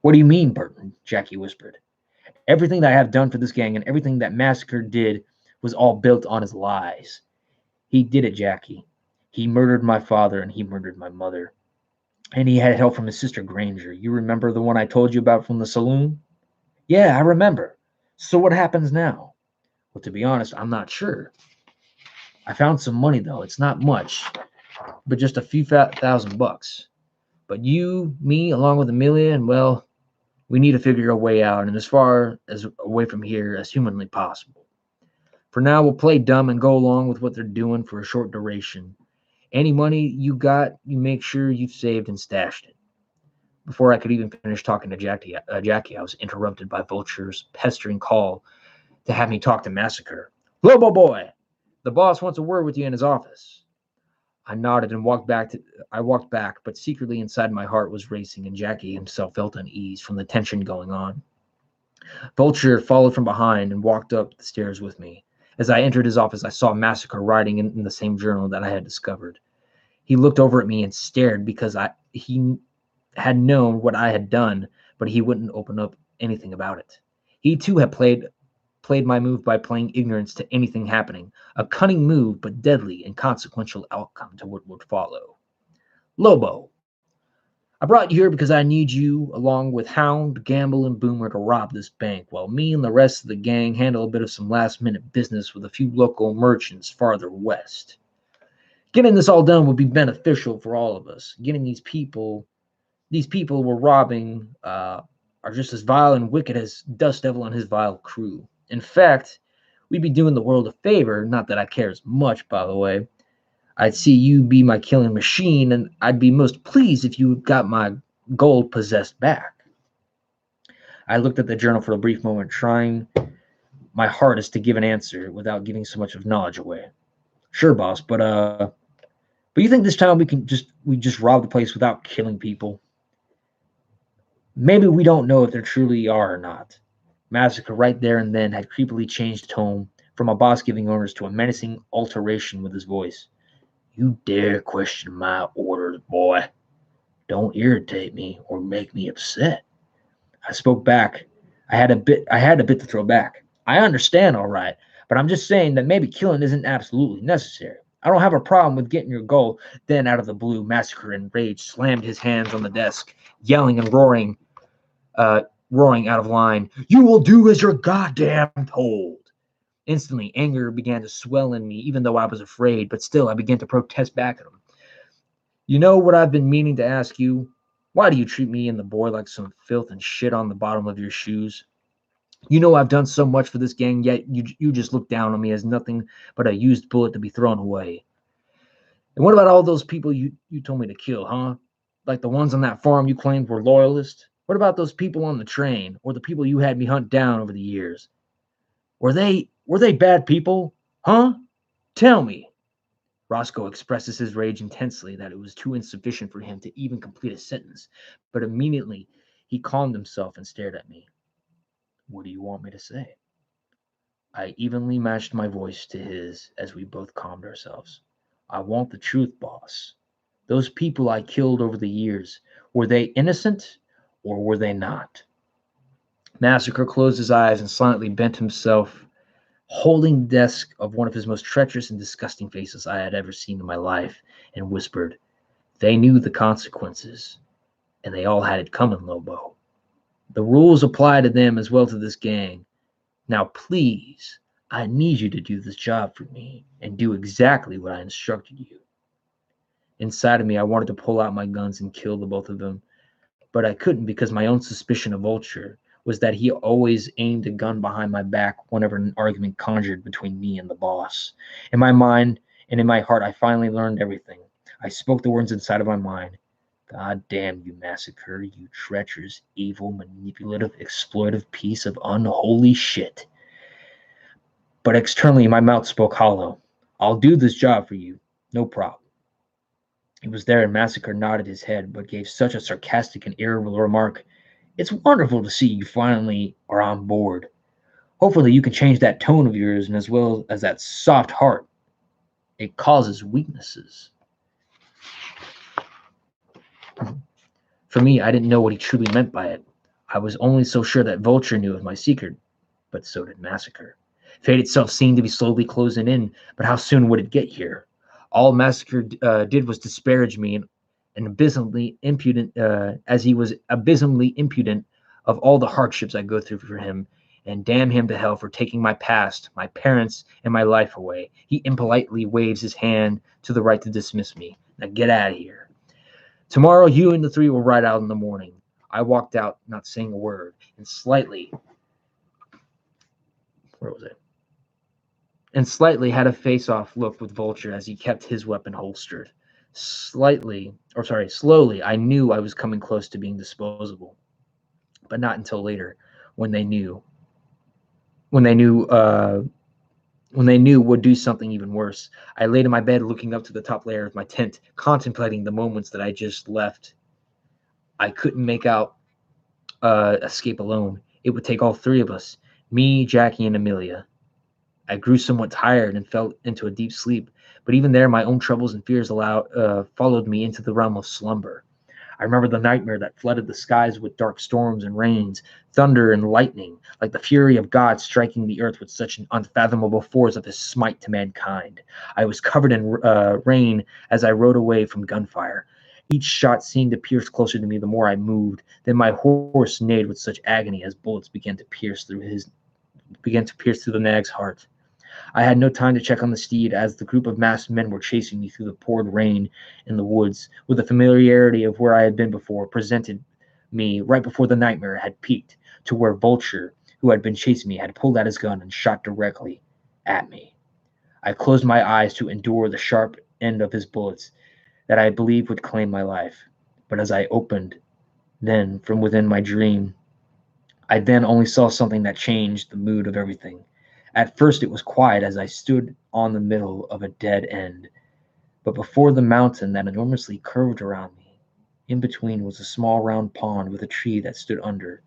"What do you mean, Burton?" Jackie whispered. "Everything that I have done for this gang and everything that Massacre did was all built on his lies. He did it, Jackie. He murdered my father and he murdered my mother. And he had help from his sister Granger. You remember the one I told you about from the saloon?" "Yeah, I remember. So what happens now?" "Well, to be honest, I'm not sure. I found some money, though. It's not much, but just a few $1,000. But you, me, along with Amelia, and well, we need to figure a way out, and as far as away from here as humanly possible. For now, we'll play dumb and go along with what they're doing for a short duration. Any money you got, you make sure you've saved and stashed it." Before I could even finish talking to Jackie, I was interrupted by Vulture's pestering call to have me talk to Massacre. "Lobo boy, the boss wants a word with you in his office." I nodded and walked back, but secretly inside my heart was racing, and Jackie himself felt unease from the tension going on. Vulture followed from behind and walked up the stairs with me. As I entered his office, I saw Massacre writing in the same journal that I had discovered. He looked over at me and stared because he had known what I had done, but he wouldn't open up anything about it. He too had played my move by playing ignorance to anything happening, a cunning move but deadly and consequential outcome to what would follow. Lobo, I brought you here because I need you, along with Hound, Gamble, and Boomer, to rob this bank, while me and the rest of the gang handle a bit of some last-minute business with a few local merchants farther west. Getting this all done would be beneficial for all of us. Getting these people we're robbing are just as vile and wicked as Dust Devil and his vile crew. In fact, we'd be doing the world a favor, not that I care as much, by the way. I'd see you be my killing machine, and I'd be most pleased if you got my gold possessed back. I looked at the journal for a brief moment, trying my hardest to give an answer without giving so much of knowledge away. Sure, boss, but you think this time we just rob the place without killing people? Maybe we don't know if there truly are or not. Massacre right there and then had creepily changed tone from a boss giving orders to a menacing alteration with his voice. You dare question my orders, boy. Don't irritate me or make me upset. I spoke back. I had a bit to throw back. I understand, all right, but I'm just saying that maybe killing isn't absolutely necessary. I don't have a problem with getting your goal. Then, out of the blue, Massacre in rage slammed his hands on the desk, yelling and roaring out of line. You will do as you're goddamn told. Instantly, anger began to swell in me, even though I was afraid, but still I began to protest back at him. You know what I've been meaning to ask you? Why do you treat me and the boy like some filth and shit on the bottom of your shoes? You know I've done so much for this gang, yet you just look down on me as nothing but a used bullet to be thrown away. And what about all those people you told me to kill, huh? Like the ones on that farm you claimed were loyalists? What about those people on the train, or the people you had me hunt down over the years? Were they bad people? Huh? Tell me. Roscoe expresses his rage intensely that it was too insufficient for him to even complete a sentence, but immediately he calmed himself and stared at me. What do you want me to say? I evenly matched my voice to his as we both calmed ourselves. I want the truth, boss. Those people I killed over the years, were they innocent or were they not? Massacre closed his eyes and silently bent himself, holding the desk of one of his most treacherous and disgusting faces I had ever seen in my life, and whispered, They knew the consequences, and they all had it coming, Lobo. The rules apply to them as well to this gang. Now, please, I need you to do this job for me and do exactly what I instructed you. Inside of me, I wanted to pull out my guns and kill the both of them, but I couldn't because my own suspicion of Vulture was that he always aimed a gun behind my back whenever an argument conjured between me and the boss. In my mind and in my heart, I finally learned everything. I spoke the words inside of my mind. God damn you, Massacre, you treacherous, evil, manipulative, exploitive piece of unholy shit. But externally, my mouth spoke hollow. I'll do this job for you. No problem. He was there, and Massacre nodded his head, but gave such a sarcastic and irritable remark. It's wonderful to see you finally are on board. Hopefully you can change that tone of yours, and as well as that soft heart. It causes weaknesses. For me, I didn't know what he truly meant by it. I was only so sure that Vulture knew of my secret, but so did Massacre. Fate itself seemed to be slowly closing in, but how soon would it get here? All Massacre did was disparage me and abysmally impudent, as he was abysmally impudent of all the hardships I go through for him, and damn him to hell for taking my past, my parents, and my life away. He impolitely waves his hand to the right to dismiss me. Now get out of here. Tomorrow, you and the three will ride out in the morning. I walked out, not saying a word, and slightly had a face-off look with Vulture as he kept his weapon holstered. Slowly, I knew I was coming close to being disposable, but not until later, when they knew would do something even worse. I laid in my bed looking up to the top layer of my tent, contemplating the moments that I just left. I couldn't make out escape alone. It would take all three of us, me, Jackie, and Amelia. I grew somewhat tired and fell into a deep sleep, but even there my own troubles and fears followed me into the realm of slumber. I remember the nightmare that flooded the skies with dark storms and rains, thunder and lightning, like the fury of God striking the earth with such an unfathomable force of his smite to mankind. I was covered in rain as I rode away from gunfire. Each shot seemed to pierce closer to me the more I moved. Then my horse neighed with such agony as bullets began to pierce through the nag's heart. I had no time to check on the steed, as the group of masked men were chasing me through the poured rain in the woods, with the familiarity of where I had been before, presented me right before the nightmare had peaked to where Vulture, who had been chasing me, had pulled out his gun and shot directly at me. I closed my eyes to endure the sharp end of his bullets that I believed would claim my life. But as I opened, then, from within my dream, I then only saw something that changed the mood of everything. At first it was quiet as I stood on the middle of a dead end, but before the mountain that enormously curved around me, in between was a small round pond with a tree that stood under,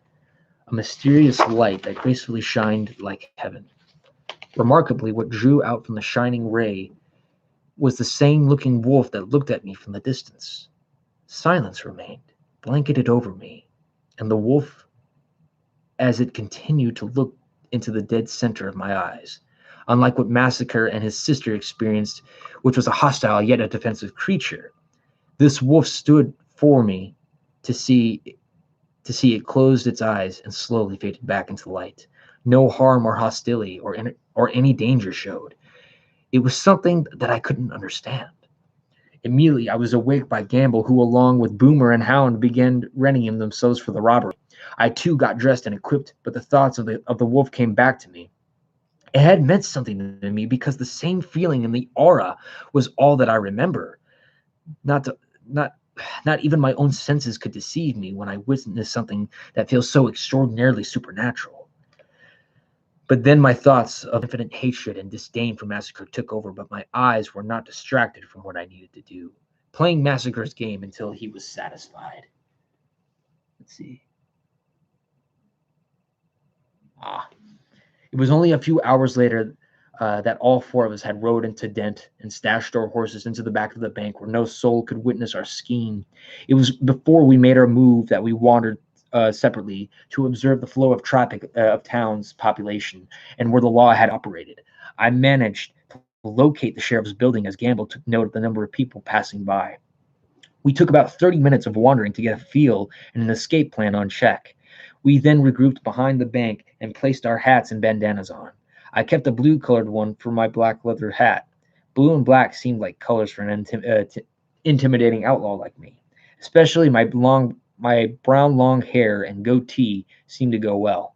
a mysterious light that gracefully shined like heaven. Remarkably, what drew out from the shining ray was the same looking wolf that looked at me from the distance. Silence remained, blanketed over me, and the wolf, as it continued to look into the dead center of my eyes. Unlike what Massacre and his sister experienced, which was a hostile yet a defensive creature, this wolf stood for me to see it closed its eyes and slowly faded back into light. No harm or hostility or any danger showed. It was something that I couldn't understand. Immediately, I was awaked by Gamble, who, along with Boomer and Hound, began readying themselves for the robbery. I too got dressed and equipped, but the thoughts of the wolf came back to me. It had meant something to me because the same feeling in the aura was all that I remember. Not even my own senses could deceive me when I witnessed something that feels so extraordinarily supernatural. But then my thoughts of infinite hatred and disdain for Massacre took over, but my eyes were not distracted from what I needed to do, playing Massacre's game until he was satisfied. Let's see. It was only a few hours later that all four of us had rode into Dent and stashed our horses into the back of the bank where no soul could witness our scheme. It was before we made our move that we wandered separately to observe the flow of traffic of town's population and where the law had operated. I managed to locate the sheriff's building as Gamble took note of the number of people passing by. We took about 30 minutes of wandering to get a feel and an escape plan on check. We then regrouped behind the bank and placed our hats and bandanas on. I kept a blue-colored one for my black leather hat. Blue and black seemed like colors for an intimidating outlaw like me. Especially my brown long hair and goatee seemed to go well.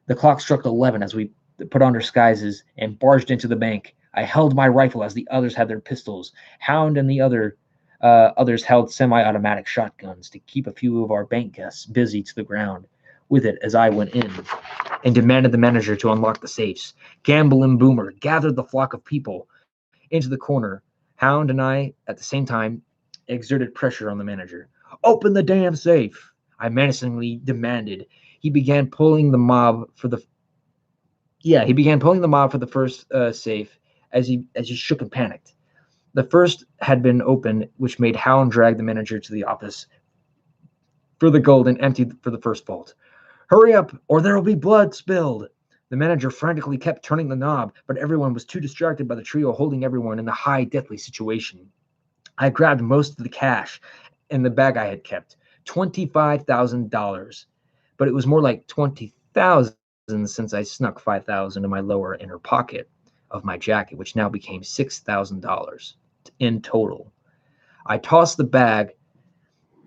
The clock struck 11 as we put on disguises and barged into the bank. I held my rifle as the others had their pistols. Hound and the others held semi-automatic shotguns to keep a few of our bank guests busy to the ground with it as I went in and demanded the manager to unlock the safes. Gamble and Boomer gathered the flock of people into the corner. Hound and I, at the same time, exerted pressure on the manager. "Open the damn safe!" I menacingly demanded. He began pulling the mob for the first safe as he shook and panicked. The first had been opened, which made Hound drag the manager to the office for the gold and empty for the first vault. "Hurry up, or there will be blood spilled." The manager frantically kept turning the knob, but everyone was too distracted by the trio holding everyone in the high, deathly situation. I grabbed most of the cash in the bag I had kept, $25,000, but it was more like 20,000 since I snuck 5,000 in my lower inner pocket of my jacket, which now became $6,000 in total. I tossed the bag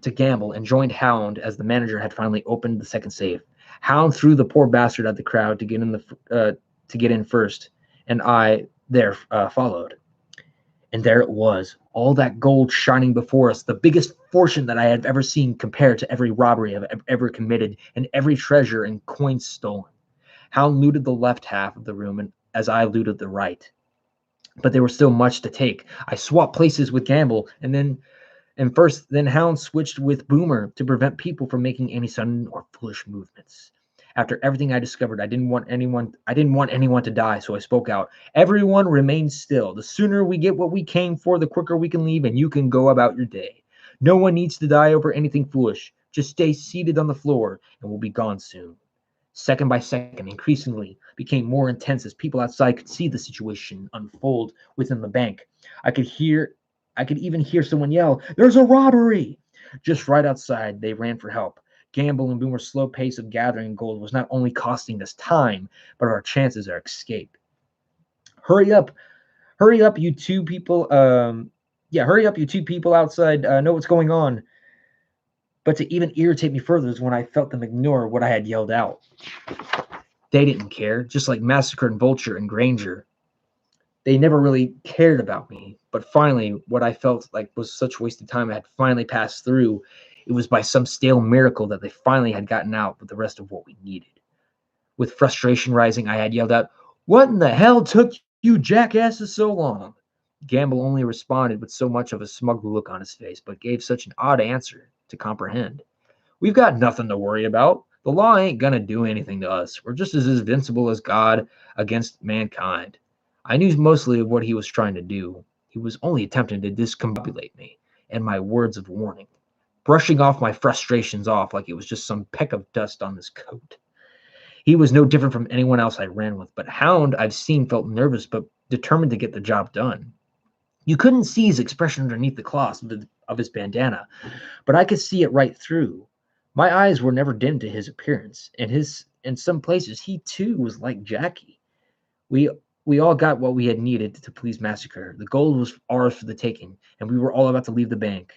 to Gamble and joined Hound as the manager had finally opened the second safe. Hound threw the poor bastard at the crowd to get in first, and I there followed. And there it was, all that gold shining before us, the biggest fortune that I had ever seen compared to every robbery I've ever committed, and every treasure and coin stolen. Hound looted the left half of the room, and as I looted the right. But there was still much to take. I swapped places with Gamble, and then Hound switched with Boomer to prevent people from making any sudden or foolish movements. After everything I discovered, I didn't want anyone to die, so I spoke out. "Everyone remain still. The sooner we get what we came for, the quicker we can leave, and you can go about your day. No one needs to die over anything foolish. Just stay seated on the floor and we'll be gone soon. Second by second, increasingly became more intense as people outside could see the situation unfold within the bank. I could even hear someone yell, "There's a robbery!" Just right outside, they ran for help. Gamble and Boomer's slow pace of gathering gold was not only costing us time, but our chances of escape. Hurry up, you two people. Hurry up, you two people outside. Know what's going on. But to even irritate me further is when I felt them ignore what I had yelled out. They didn't care, just like Massacre and Vulture and Granger. They never really cared about me. But finally, what I felt like was such wasted time had finally passed through. It was by some stale miracle that they finally had gotten out with the rest of what we needed. With frustration rising, I had yelled out, "What in the hell took you jackasses so long?" Gamble only responded with so much of a smug look on his face, but gave such an odd answer to comprehend. "We've got nothing to worry about. The law ain't gonna do anything to us. We're just as invincible as God against mankind." I knew mostly of what he was trying to do. He was only attempting to discombobulate me and my words of warning, brushing off my frustrations off like it was just some peck of dust on this coat. He was no different from anyone else I ran with, but Hound I've seen felt nervous but determined to get the job done. You couldn't see his expression underneath the cloth of his bandana, but I could see it right through. My eyes were never dim to his appearance, and in some places he too was like Jackie. We all got what we had needed to please Massacre. The gold was ours for the taking, and we were all about to leave the bank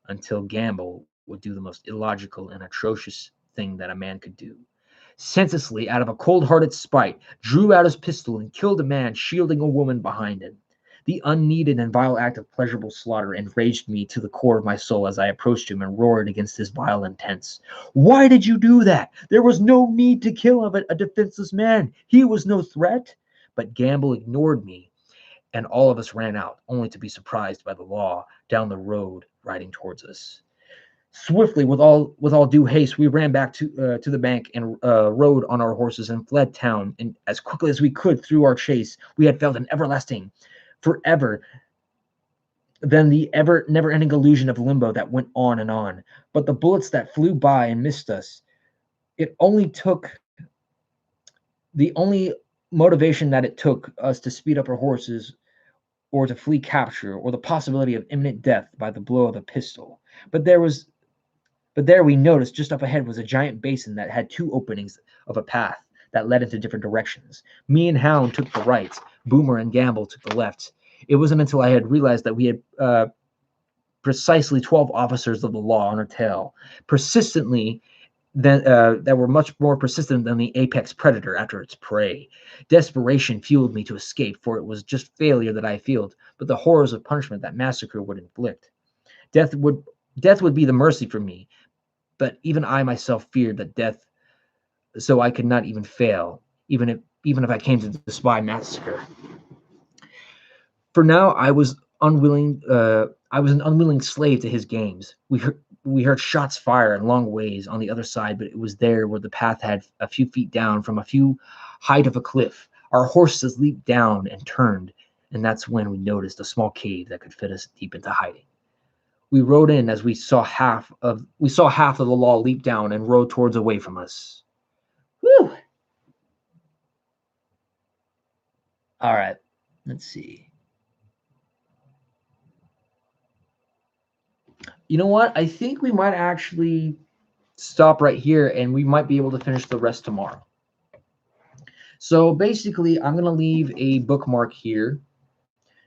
until Gamble would do the most illogical and atrocious thing that a man could do. Senselessly, out of a cold-hearted spite, drew out his pistol and killed a man shielding a woman behind him. The unneeded and vile act of pleasurable slaughter enraged me to the core of my soul as I approached him and roared against his vile intents. "Why did you do that? There was no need to kill a defenseless man. He was no threat." But Gamble ignored me, and all of us ran out, only to be surprised by the law down the road riding towards us. Swiftly, with all due haste, we ran back to the bank and rode on our horses and fled town. And as quickly as we could through our chase, we had felt an everlasting, forever, than the ever never-ending illusion of limbo that went on and on. But the bullets that flew by and missed us, the only motivation that it took us to speed up our horses or to flee capture or the possibility of imminent death by the blow of a pistol. But there we noticed just up ahead was a giant basin that had two openings of a path that led into different directions. Me and Hound took the right, Boomer and Gamble took the left. It wasn't until I had realized that we had precisely 12 officers of the law on our tail, that were much more persistent than the apex predator after its prey. Desperation fueled me to escape, for it was just failure that I feared, but the horrors of punishment that Massacre would inflict. Death would be the mercy for me, but even I myself feared that death, so I could not even fail, even if I came to despise Massacre. For now, I was an unwilling slave to his games. We heard shots fire a long ways on the other side, but it was there where the path had a few feet down from a few height of a cliff. Our horses leaped down and turned, and that's when we noticed a small cave that could fit us deep into hiding. We rode in as we saw half of the law leap down and rode towards away from us. Whew. All right, let's see. You know what? I think we might actually stop right here and we might be able to finish the rest tomorrow. So basically, I'm going to leave a bookmark here.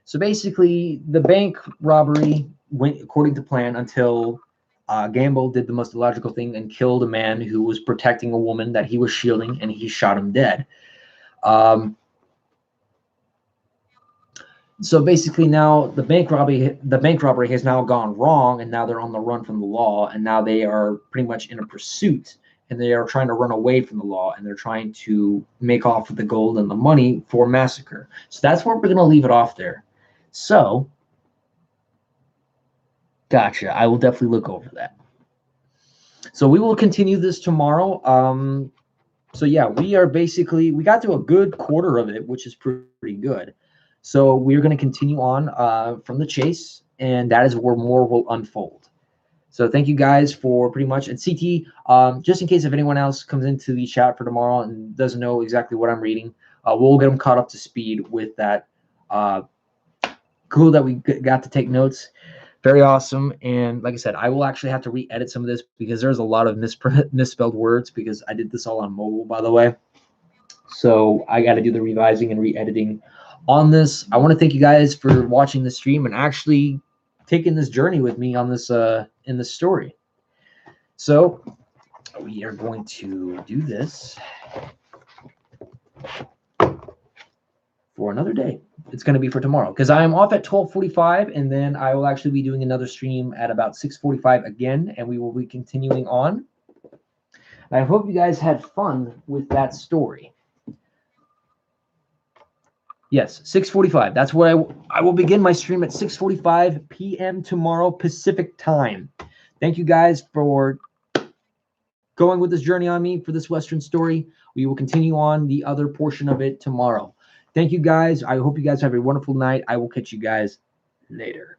So basically, the bank robbery went according to plan until Gamble did the most illogical thing and killed a man who was protecting a woman that he was shielding, and he shot him dead. So basically now the bank robbery has now gone wrong, and now they're on the run from the law, and now they are pretty much in a pursuit, and they are trying to run away from the law, and they're trying to make off with the gold and the money for Massacre. So that's where we're going to leave it off there. So, gotcha. I will definitely look over that. So we will continue this tomorrow. So yeah, we got to a good quarter of it, which is pretty good. So we're going to continue on from the chase, and that is where more will unfold. So thank you guys for pretty much. And CT, just in case if anyone else comes into the chat for tomorrow and doesn't know exactly what I'm reading, we'll get them caught up to speed with that. Cool that we got to take notes. Very awesome. And like I said, I will actually have to re-edit some of this because there's a lot of misspelled words because I did this all on mobile, by the way. So I got to do the revising and re-editing on this. I want to thank you guys for watching the stream and actually taking this journey with me on this in this story. So we are going to do this for another day. It's going to be for tomorrow because I am off at 12:45, and then I will actually be doing another stream at about 6:45 again, and we will be continuing on. And I hope you guys had fun with that story. Yes, 6:45. That's where I will begin my stream at 6:45 p.m. tomorrow Pacific time. Thank you guys for going with this journey on me for this Western story. We will continue on the other portion of it tomorrow. Thank you guys. I hope you guys have a wonderful night. I will catch you guys later.